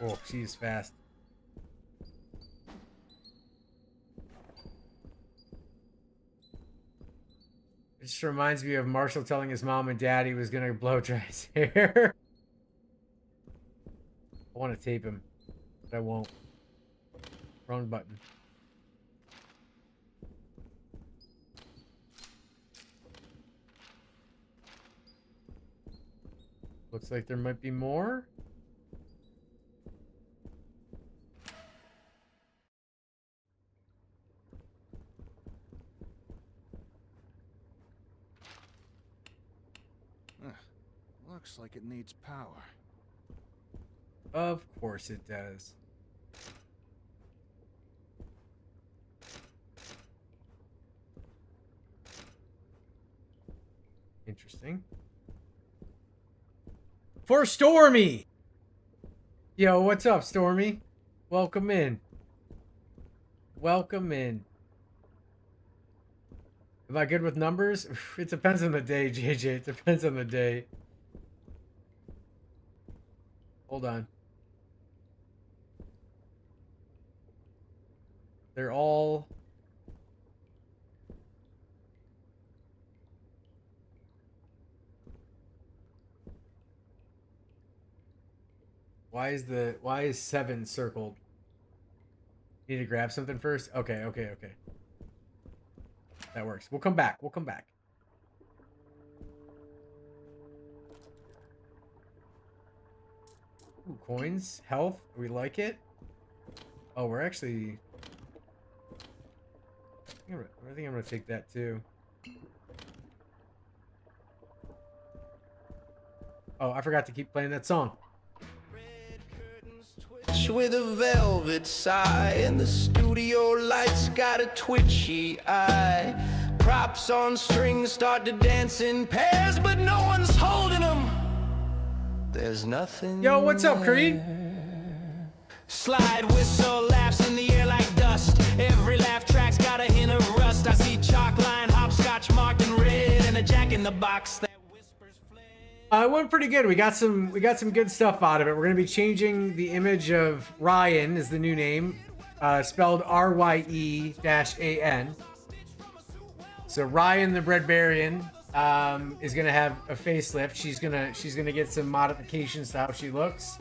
Oh, she is fast. It's This reminds me of Marshall telling his mom and dad he was gonna blow dry his hair. I want to tape him, but I won't. Wrong button. Looks like there might be more. Looks like it needs power. Of course it does. Interesting. For Stormy! Yo, what's up, Stormy? Welcome in. Welcome in. Am I good with numbers? It depends on the day, JJ. It depends on the day. Hold on. They're all... Why is 7 circled? Need to grab something first? Okay. That works. We'll come back. Ooh, coins, health. We like it. Oh, we're actually... I think I'm gonna take that too. Oh, I forgot to keep playing that song. With a velvet sigh, and the studio lights got a twitchy eye. Props on strings start to dance in pairs, but no one's holding them. There's nothing. Yo, what's up, Creed? Slide whistle laughs in the air like dust. Every laugh track's got a hint of rust. I see chalk line, hopscotch marked in red, and a jack in the box that whispers flame. It went pretty good. We got some good stuff out of it. We're gonna be changing the image of Ryan is the new name, spelled RYE-AN. So Ryan the Breadbarian is gonna have a facelift. She's gonna get some modifications to how she looks,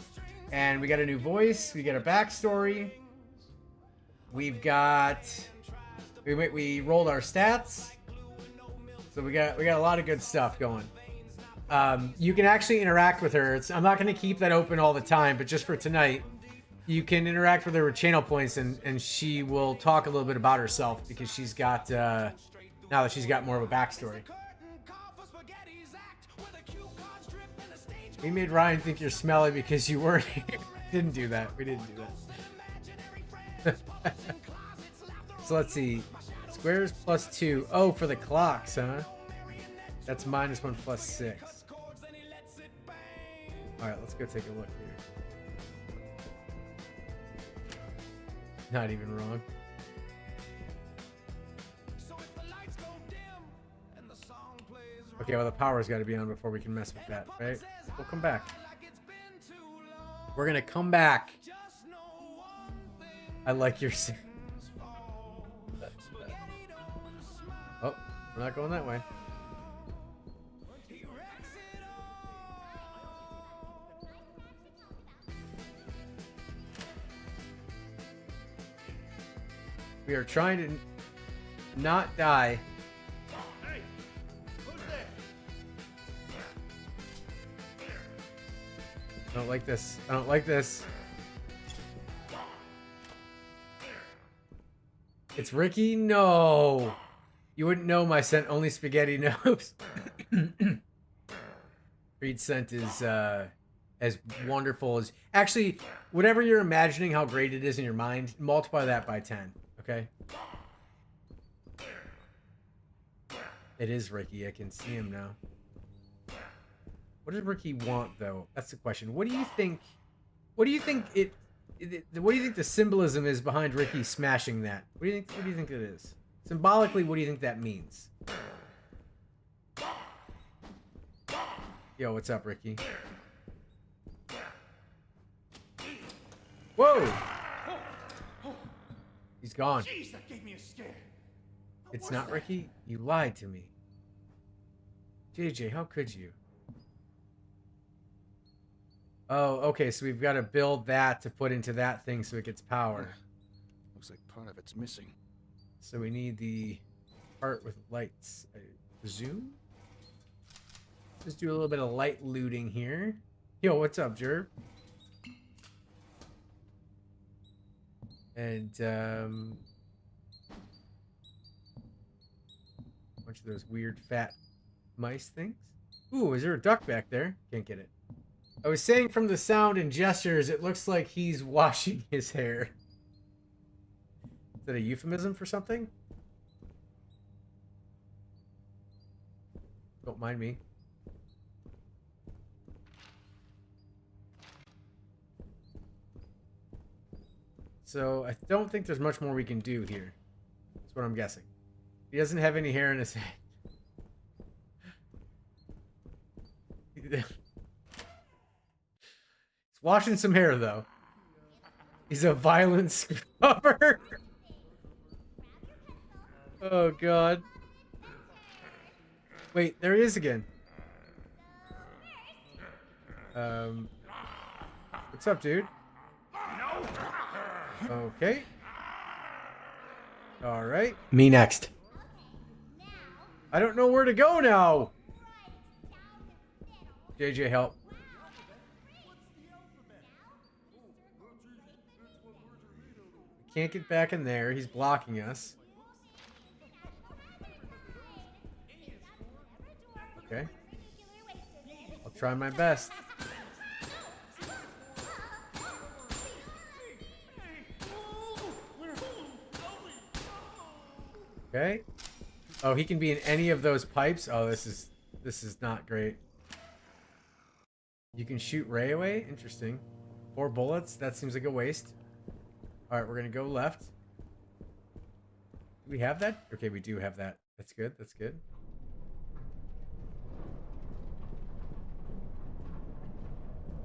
and we got a new voice. We got a backstory. We've got we rolled our stats, so we got a lot of good stuff going. You can actually interact with her. I'm not going to keep that open all the time, but just for tonight, you can interact with her with channel points, and she will talk a little bit about herself because she's got now that she's got more of a backstory. We made Ryan think you're smelly because you weren't here. Didn't do that. We didn't do that. So let's see. Squares plus 2. Oh, for the clocks, huh? That's -1 plus 6. Alright, let's go take a look here. Not even wrong. Okay, well the power's got to be on before we can mess with that, right? We'll come back. We're gonna come back. I like your... Oh, we're not going that way. We are trying to not die. Hey, who's there? I don't like this. I don't like this. It's Ricky? No. You wouldn't know my scent. Only Spaghetti knows. Reed's scent is as wonderful as... Actually, whatever you're imagining how great it is in your mind, multiply that by 10. Okay? It is Ricky. I can see him now. What does Ricky want, though? That's the question. What do you think... What do you think what do you think the symbolism is behind Ricky smashing that? What do you think it is? Symbolically, what do you think that means? Yo, what's up, Ricky? Whoa! He's gone. Jeez, that gave me a scare. It's not Ricky? You lied to me. JJ, how could you? Oh, okay, so we've got to build that to put into that thing so it gets power. Looks like part of it's missing. So we need the part with lights, I presume? Just do a little bit of light looting here. Yo, what's up, Jerv? And, a bunch of those weird fat mice things. Ooh, is there a duck back there? Can't get it. I was saying from the sound and gestures, it looks like he's washing his hair. Is that a euphemism for something? Don't mind me. So I don't think there's much more we can do here. That's what I'm guessing. He doesn't have any hair in his head. He's washing some hair, though. He's a violent scrubber. Oh, God. Wait, there he is again. What's up, dude? Okay. All right. Me next. I don't know where to go now. JJ, help. Can't get back in there. He's blocking us. Okay. I'll try my best. Okay. Oh, he can be in any of those pipes. Oh, this is not great. You can shoot Ray away? Interesting. 4 bullets? That seems like a waste. Alright, we're gonna go left. Do we have that? Okay, we do have that. That's good, that's good.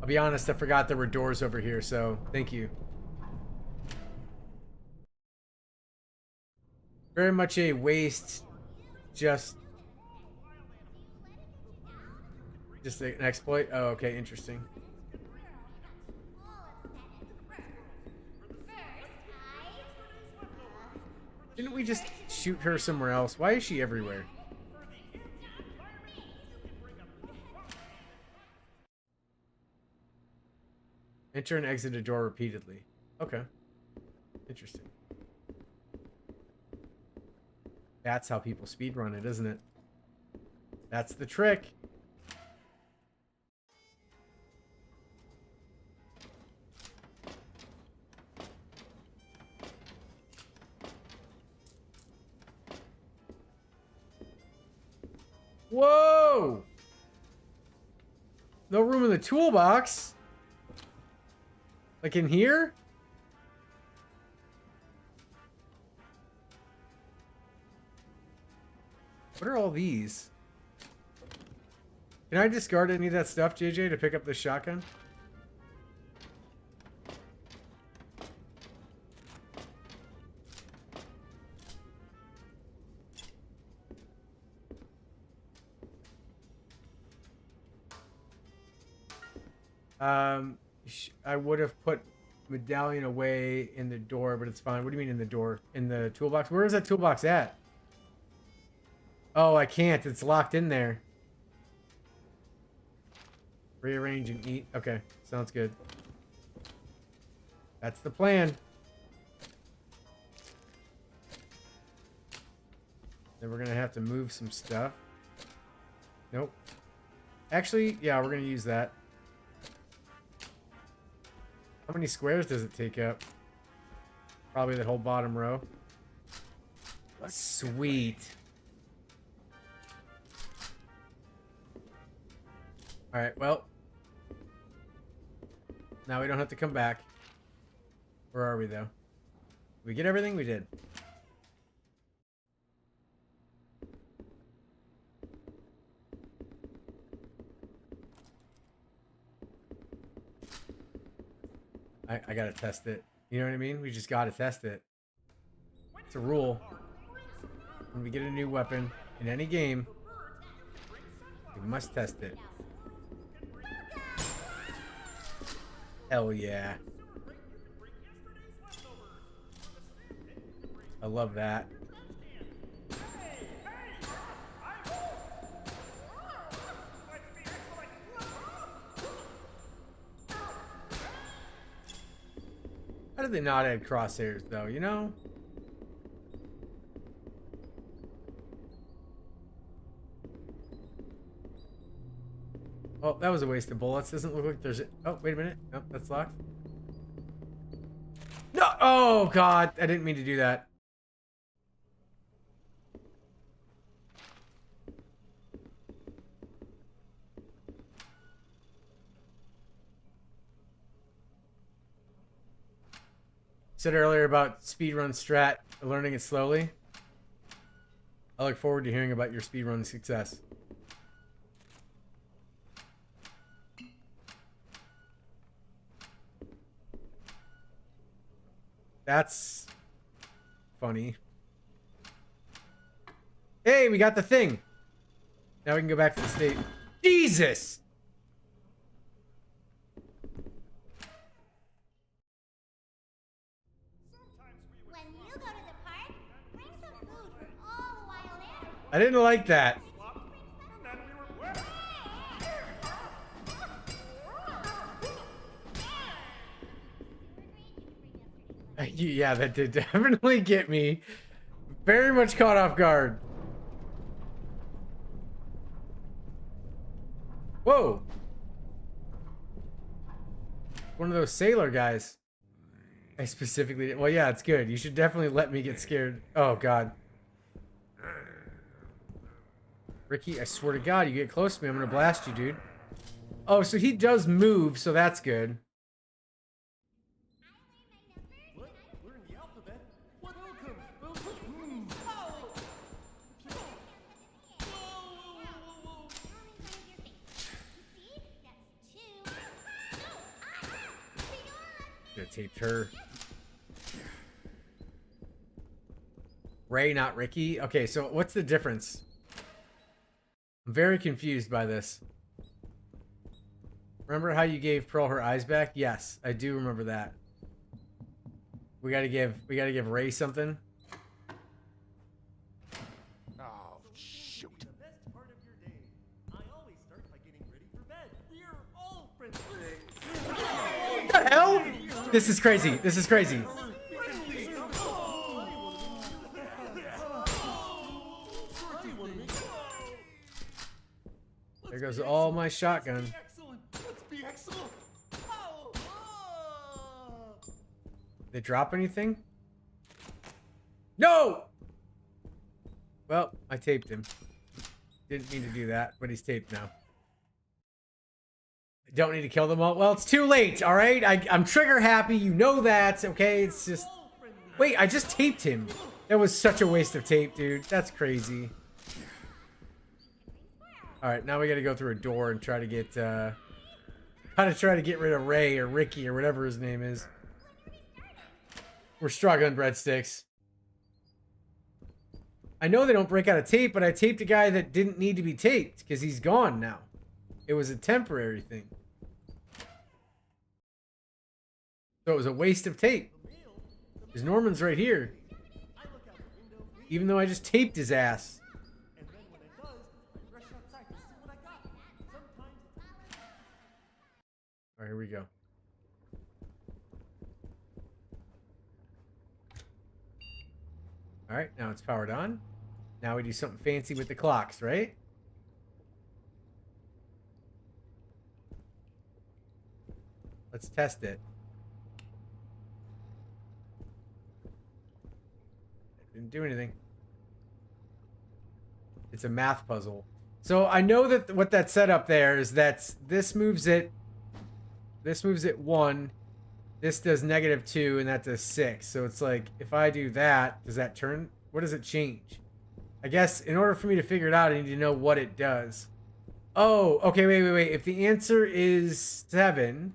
I'll be honest, I forgot there were doors over here, so thank you. Very much a waste. Just an exploit? Oh, okay, interesting. Didn't we just shoot her somewhere else? Why is she everywhere? Enter and exit a door repeatedly. Okay. Interesting. That's how people speedrun it, isn't it? That's the trick. Whoa! No room in the toolbox? Like in here? What are all these? Can I discard any of that stuff, JJ, to pick up the shotgun? I would have put medallion away in the door, but it's fine. What do you mean in the door? In the toolbox? Where is that toolbox at? Oh, I can't. It's locked in there. Rearrange and eat. Okay, sounds good. That's the plan. Then we're gonna have to move some stuff. Nope. Actually, yeah, we're gonna use that. How many squares does it take up? Probably the whole bottom row. Sweet. Alright, well. Now we don't have to come back. Where are we, though? Did we get everything? We did. I gotta test it. You know what I mean? We just gotta test it. It's a rule. When we get a new weapon in any game, must test it. Hell yeah. I love that. How did they not add crosshairs though, you know? Oh, that was a waste of bullets. Doesn't look like there's... Oh, wait a minute. Nope, that's locked. No! Oh, God. I didn't mean to do that. Said earlier about speedrun strat, learning it slowly. I look forward to hearing about your speedrun success. That's funny. Hey, we got the thing. Now we can go back to the state. Jesus! When you go to the park, bring some food for all the wild animals. I didn't like that. Yeah, that did definitely get me very much caught off guard. Whoa. One of those sailor guys. I specifically did. Well, yeah, it's good. You should definitely let me get scared. Oh, God. Ricky, I swear to God, you get close to me, I'm going to blast you, dude. Oh, so he does move, so that's good. Taped her. Ray, not Ricky. Okay, so what's the difference? I'm very confused by this. Remember how you gave Pearl her eyes back? Yes, I do remember that. We gotta give Ray something. Oh, shoot. The best part of your day. I always start by getting ready for bed. We're all friends. What the hell? This is crazy. This is crazy. There goes all my shotgun. Let's be excellent. They drop anything? No! Well, I taped him. Didn't mean to do that, but he's taped now. I don't need to kill them all. Well, it's too late, all right? I'm trigger happy. You know that, okay? It's just... Wait, I just taped him. That was such a waste of tape, dude. That's crazy. All right, now we got to go through a door and try to get... try to get rid of Ray or Ricky or whatever his name is. We're struggling, breadsticks. I know they don't break out of tape, but I taped a guy that didn't need to be taped because he's gone now. It was a temporary thing. So it was a waste of tape. Because Norman's right here. Even though I just taped his ass. All right, here we go. All right, now it's powered on. Now we do something fancy with the clocks, right? Let's test it. Didn't do anything. It's a math puzzle. So I know that what that set up there is that this moves it 1. This does -2, and that does 6. So it's like, if I do that, does that turn? What does it change? I guess in order for me to figure it out, I need to know what it does. Oh, okay, wait. If the answer is 7,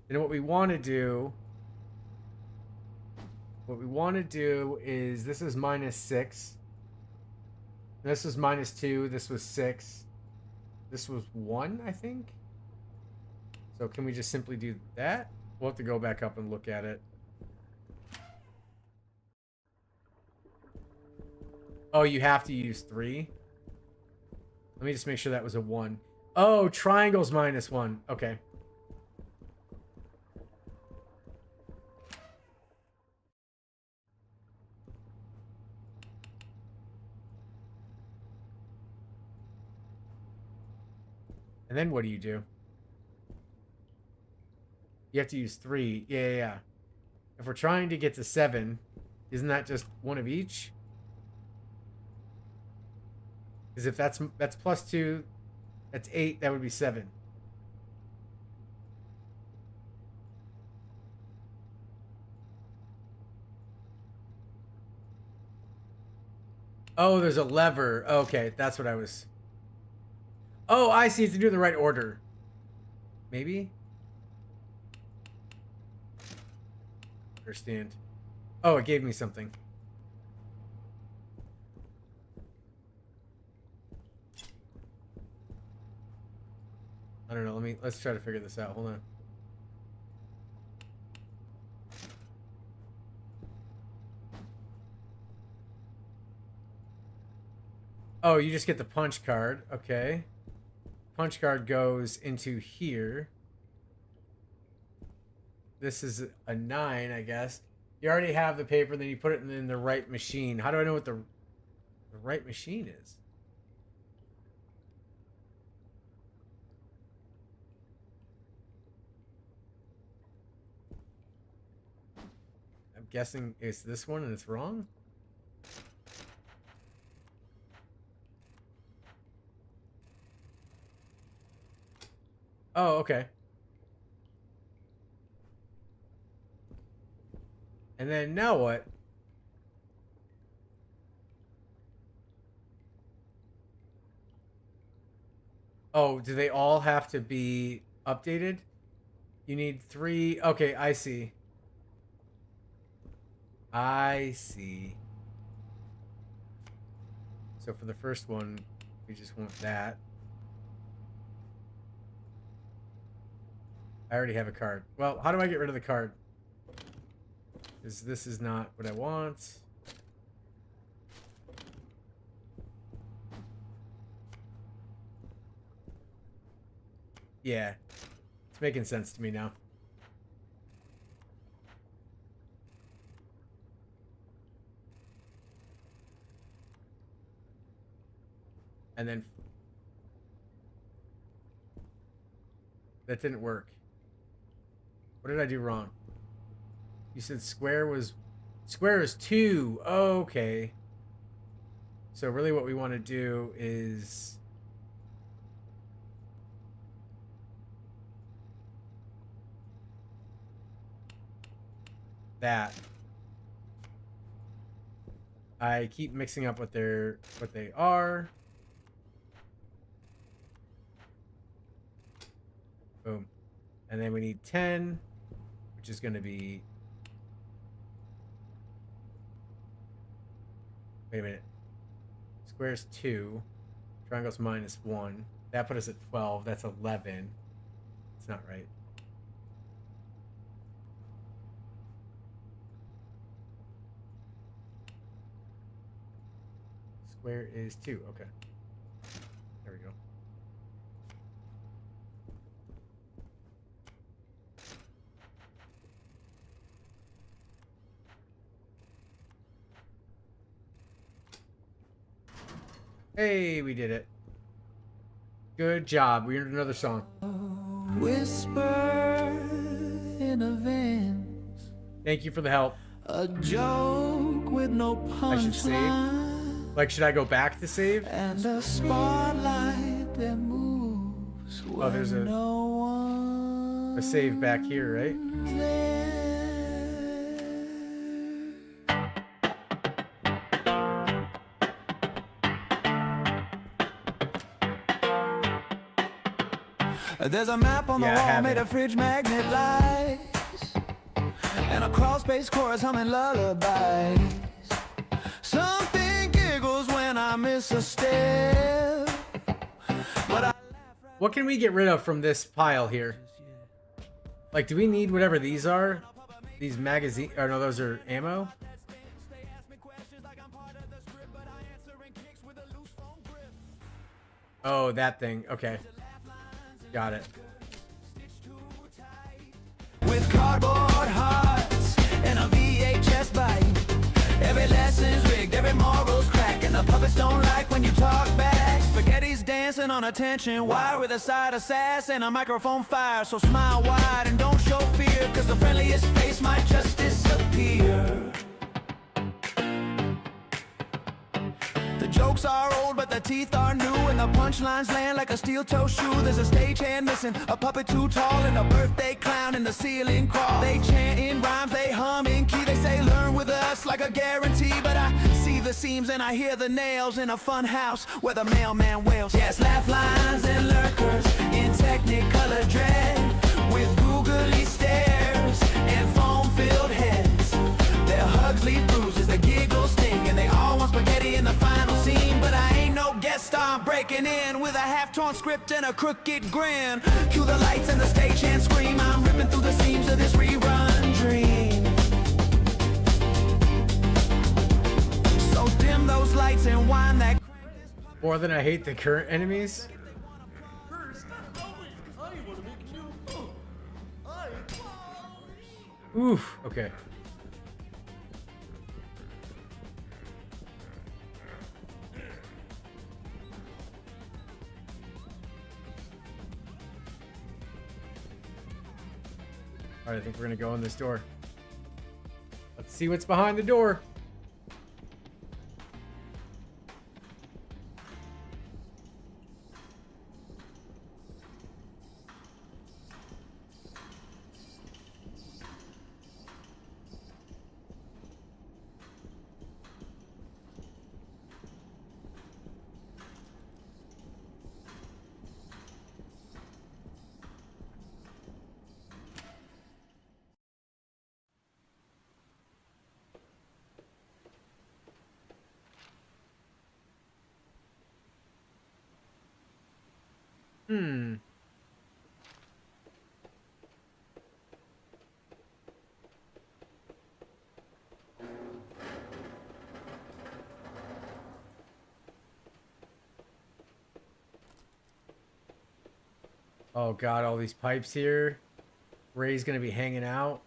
then what we want to do... What we want to do is, this is -6. This was -2. This was 6. This was 1, I think. So can we just simply do that? We'll have to go back up and look at it. Oh, you have to use 3? Let me just make sure that was a 1. Oh, triangles -1. Okay. And then what do? You have to use 3. Yeah. If we're trying to get to 7, isn't that just 1 of each? Because if that's +2, that's 8, that would be 7. Oh, there's a lever. Okay, that's what I was... Oh, I see. It's to do it in the right order. Maybe? Understand. Oh, it gave me something. I don't know. Let's try to figure this out. Hold on. Oh, you just get the punch card. Okay. Punch card goes into here. This is a 9, I guess. You already have the paper, then you put it in the right machine. How do I know what the right machine is? I'm guessing it's this one and it's wrong? Oh, okay. And then now what? Oh, do they all have to be updated? You need 3. Okay, I see. I see. So for the first one, we just want that. I already have a card. Well, how do I get rid of the card? Because this is not what I want. Yeah. It's making sense to me now. And then... that didn't work. What did I do wrong? You said square was... Square is 2. Okay. So really what we want to do is... that. I keep mixing up what they are. Boom. And then we need 10, which is going to be... Wait a minute. Square's 2. Triangle's -1. That put us at 12. That's 11. It's not right. Square is 2. Okay. There we go. Hey, we did it. Good job. We earned another song. Whisper in a veins. Thank you for the help. A joke with no I should save. punchline. Like, should I go back to save? And a spotlight that moves. Oh, there's a save back here, right? There's a map on the wall made of fridge magnet lights, and a crawl space chorus humming lullabies. Something giggles when I miss a step, but I laugh What can we get rid of from this pile here? Like, do we need whatever these are? These magazine... Oh, no, those are ammo? Oh, that thing. Okay. Got it. With cardboard hearts and a VHS bite. Every lesson's rigged, every moral's cracked, and the puppets don't like when you talk back. Spaghetti's dancing on attention wire with a side of sass and a microphone fire. So smile wide and don't show fear, cause the friendliest face might just disappear. The jokes are old, but the teeth are new, and the punchlines land like a steel-toe shoe. There's a stagehand missing, a puppet too tall, and a birthday clown in the ceiling crawl. They chant in rhymes, they hum in key, they say learn with us like a guarantee. But I see the seams and I hear the nails in a fun house where the mailman wails. Yes, laugh lines and lurkers in technicolor dread, with googly stares and foam-filled heads. Their hugs leave bruises, their giggles sting, and they all want spaghetti in the final scene. But I ain't no guest star, I'm breaking in with a half-torn script and a crooked grin. Cue the lights and the stagehand scream, I'm ripping through the seams of this rerun dream. So dim those lights and wind that. More than I hate the current enemies. Oof. Okay. Alright, I think we're gonna go in this door. Let's see what's behind the door. Oh god, all these pipes here. Ray's gonna be hanging out.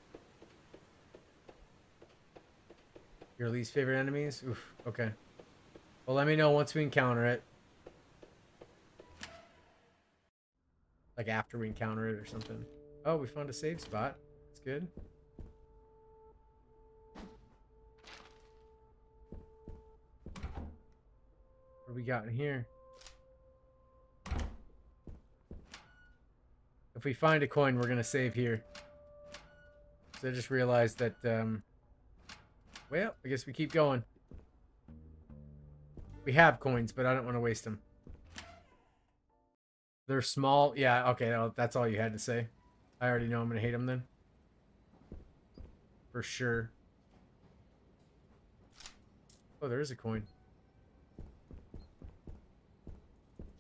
Your least favorite enemies? Oof, okay. Well, let me know once we encounter it. Like after we encounter it or something. Oh, we found a save spot. That's good. What do we got in here? If we find a coin, we're gonna save here. So I just realized that, well, I guess we keep going. We have coins, but I don't want to waste them. They're small. Yeah, okay, well, that's all you had to say. I already know I'm gonna hate them then. For sure. Oh, there is a coin.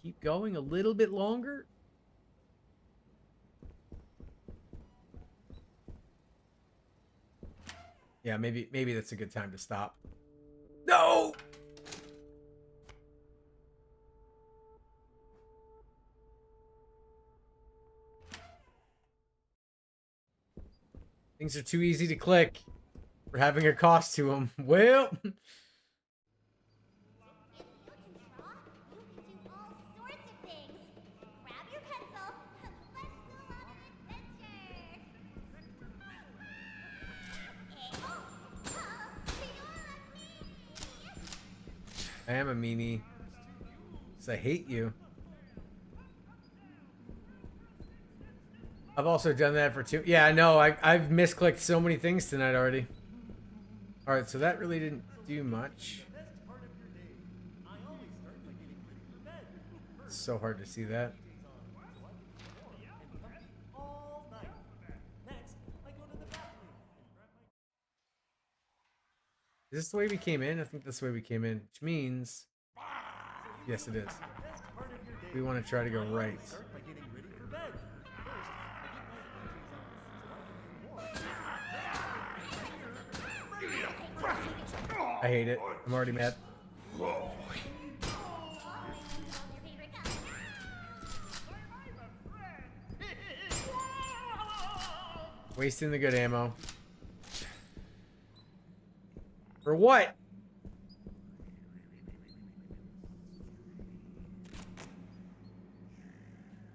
Keep going a little bit longer. Yeah, maybe that's a good time to stop. No! Things are too easy to click. We're having a cost to them. Well... I am a meanie. Because I hate you. I've also done that for two. Yeah, I know. I've misclicked so many things tonight already. Alright, so that really didn't do much. It's so hard to see that. Is this the way we came in? I think that's the way we came in. Which means... Yes, it is. We want to try to go right. I hate it. I'm already mad. Wasting the good ammo. For what?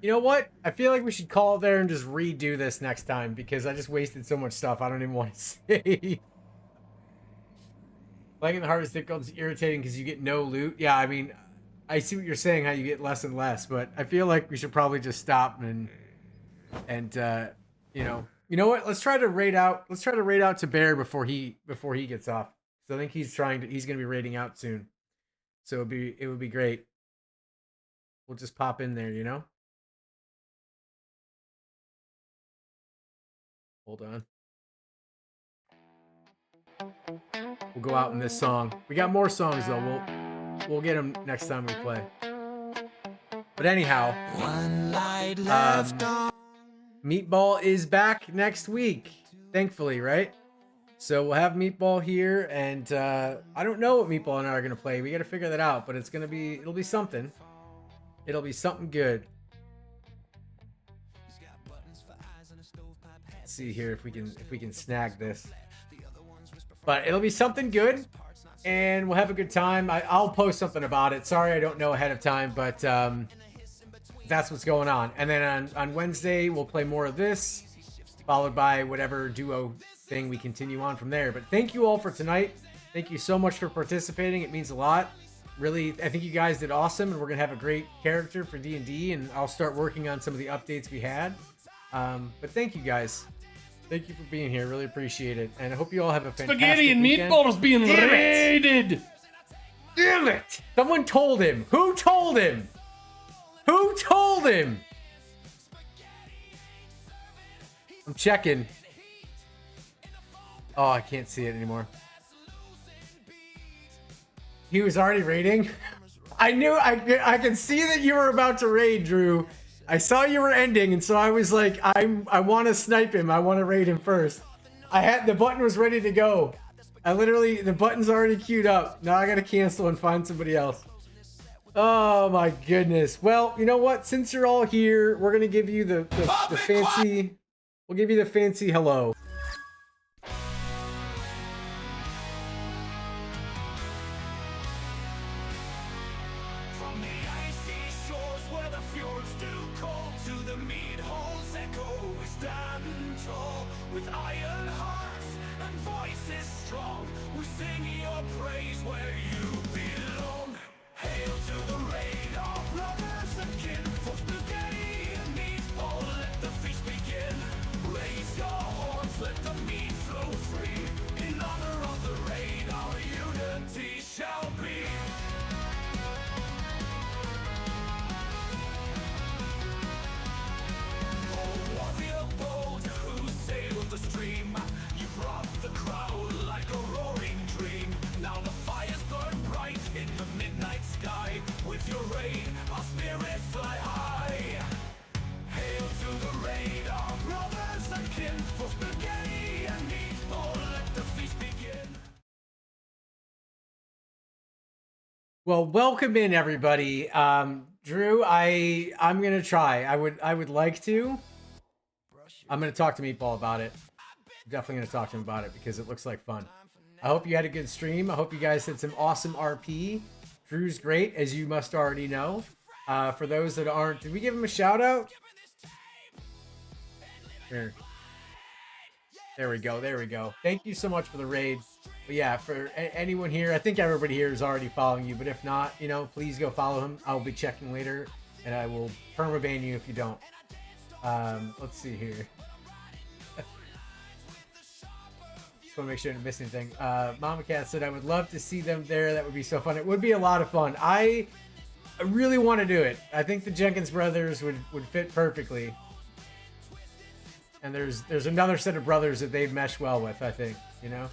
You know what? I feel like we should call it there and just redo this next time because I just wasted so much stuff I don't even want to save. Playing in the hardest difficult is irritating because you get no loot. Yeah, I mean, I see what you're saying, how you get less and less, but I feel like we should probably just stop and you know what? Let's try to raid out. Let's try to raid out to Bear before he gets off. So I think he's going to be raiding out soon. So it would be great. We'll just pop in there, you know? Hold on. We'll go out in this song. We got more songs though. We'll get them next time we play. But anyhow, Meatball is back next week, thankfully, right? So we'll have Meatball here, and I don't know what Meatball and I are gonna play. We gotta figure that out, but it'll be something. It'll be something good. Let's see here if we can snag this. But it'll be something good, and we'll have a good time. I'll post something about it. Sorry I don't know ahead of time, but that's what's going on. And then on Wednesday, we'll play more of this, followed by whatever duo thing we continue on from there. But thank you all for tonight. Thank you so much for participating. It means a lot. Really, I think you guys did awesome, and we're going to have a great character for D&D, and I'll start working on some of the updates we had. But thank you guys. Thank you for being here. Really appreciate it. And I hope you all have a fantastic Spaghetti and weekend. Meatball is being raided. Damn it! Someone told him. Who told him? Who told him? I'm checking. Oh, I can't see it anymore. He was already raiding? I knew I could see that you were about to raid, Drew. I saw you were ending, and so I was like, I want to snipe him. I want to raid him first. The button was ready to go. The button's already queued up. Now I gotta cancel and find somebody else. Oh my goodness. Well, you know what? Since you're all here, we're gonna give you the fancy. We'll give you the fancy hello. Well, welcome in everybody. Drew, I'm gonna try. I would like to. I'm gonna talk to Meatball about it. I'm definitely gonna talk to him about it because it looks like fun. I hope you had a good stream. I hope you guys had some awesome RP. Drew's great, as you must already know. For those that aren't, did we give him a shout out? Here. There we go. There we go. Thank you so much for the raid. But yeah, for anyone here, I think everybody here is already following you. But if not, you know, please go follow him. I'll be checking later, and I will permaban you if you don't. Let's see here. Just want to make sure I didn't miss anything. Mama Cat said, I would love to see them there. That would be so fun. It would be a lot of fun. I really want to do it. I think the Jenkins brothers would fit perfectly. And there's another set of brothers that they'd mesh well with, I think, you know?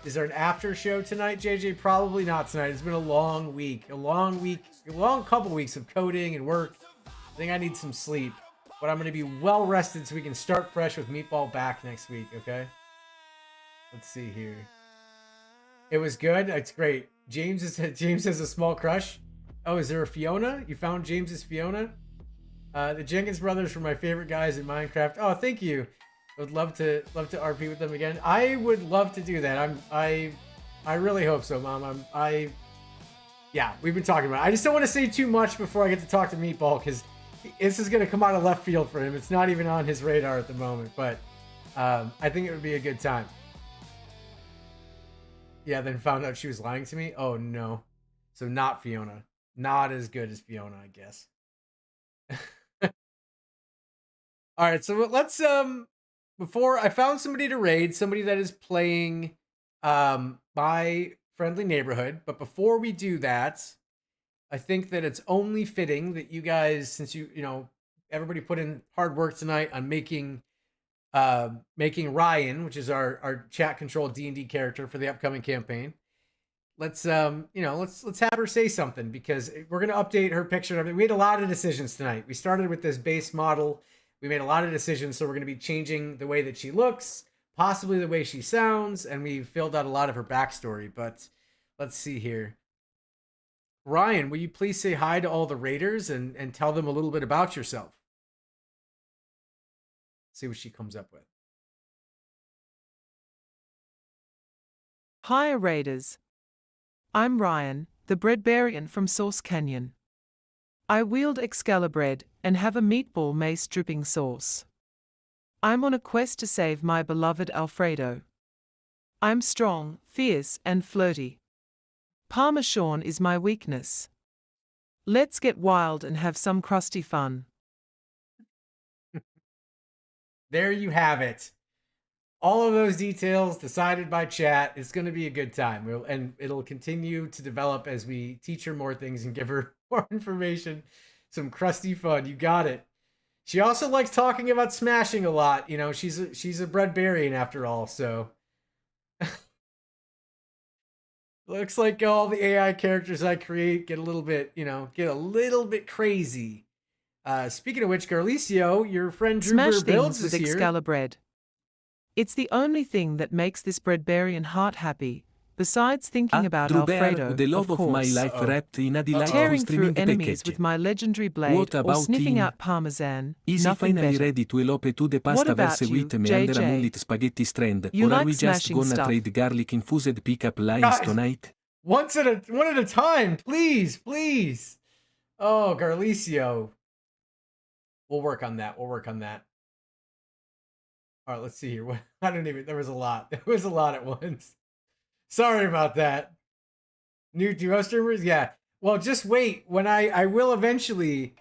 Is there an after show tonight, JJ? Probably not tonight. It's been a long week. A long couple weeks of coding and work. I think I need some sleep. But I'm going to be well rested so we can start fresh with Meatball back next week, okay? Let's see here. It was good. It's great. James has a small crush. Oh, is there a Fiona? You found James's Fiona? The Jenkins brothers were my favorite guys in Minecraft. Oh, thank you. I would love to RP with them again. I would love to do that. I really hope so, Mom. Yeah, we've been talking about it. I just don't want to say too much before I get to talk to Meatball, because this is going to come out of left field for him. It's not even on his radar at the moment, but I think it would be a good time. Yeah, then found out she was lying to me. Oh, no. So not Fiona. Not as good as Fiona, I guess. All right, so let's before I found somebody to raid, somebody that is playing my friendly neighborhood, but before we do that, I think that it's only fitting that you guys, since you know everybody put in hard work tonight on making Ryan, which is our chat controlled D&D character for the upcoming campaign. Let's let's have her say something, because we're gonna update her picture. We made a lot of decisions tonight. We started with this base model. We made a lot of decisions, so we're gonna be changing the way that she looks, possibly the way she sounds, and we filled out a lot of her backstory. But let's see here. Ryan, will you please say hi to all the raiders and tell them a little bit about yourself? See what she comes up with. Hi, Raiders. I'm Ryan, the Breadbarian from Sauce Canyon. I wield Excalibur and have a meatball mace dripping sauce. I'm on a quest to save my beloved Alfredo. I'm strong, fierce, and flirty. Parmesan is my weakness. Let's get wild and have some crusty fun. There you have it. All of those details decided by chat. It's going to be a good time. And it'll continue to develop as we teach her more things and give her more information. Some crusty fun. You got it. She also likes talking about smashing a lot. You know, she's a breadbarian after all, so. Looks like all the AI characters I create get a little bit crazy. Speaking of which, Garlicio, your friend Drew Smash Builds things is with here. Excalibur. It's the only thing that makes this breadbarian heart happy, besides thinking about Alfredo, the love of course. my life wrapped in a delightful Tearing through streaming enemies package. with my legendary blade What or about sniffing team? out parmesan, Is he nothing finally better. ready to elope to the What pasta about verse you, with me under a JJ? mullet spaghetti strand? You Or are like we just smashing gonna stuff. trade garlic infused pickup lines Guys, tonight? one at a time, please. Oh, Garlicio. We'll work on that. All right, let's see here. There was a lot. There was a lot at once. Sorry about that. New duo streamers? Yeah. Well, just wait. When I will eventually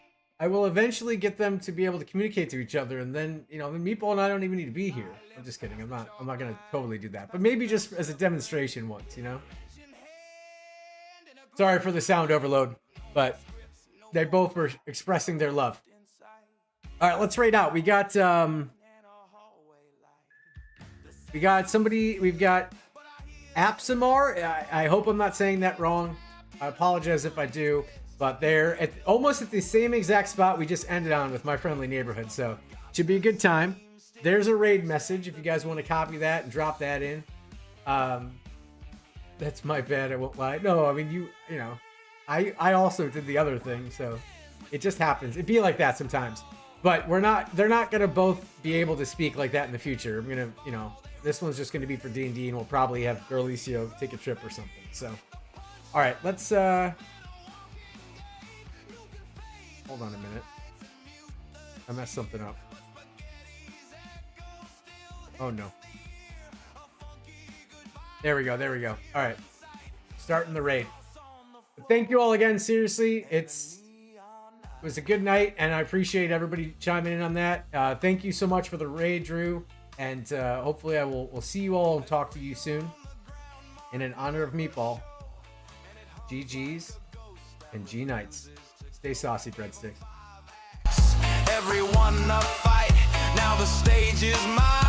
get them to be able to communicate to each other, and then, Meatball and I don't even need to be here. I'm just kidding. I'm not going to totally do that. But maybe just as a demonstration once, Sorry for the sound overload, but they both were expressing their love. All right, let's raid out. We got somebody. We've got Apsamar. I hope I'm not saying that wrong. I apologize if I do, but they're almost at the same exact spot we just ended on with my friendly neighborhood. So should be a good time. There's a raid message if you guys want to copy that and drop that in. That's my bad. I won't lie. No, I mean I also did the other thing, so it just happens. It'd be like that sometimes. But they're not gonna both be able to speak like that in the future. I'm gonna, this one's just gonna be for D&D, and we'll probably have Garlicio take a trip or something. So, all right, let's hold on a minute. I messed something up. Oh no. There we go. All right, starting the raid. But thank you all again. Seriously, it was a good night, and I appreciate everybody chiming in on that. Thank you so much for the raid, Drew, and hopefully we'll see you all and talk to you soon. And in honor of Meatball, GG's and G Nights. Stay saucy, breadstick. Everyone a fight. Now the stage is mine.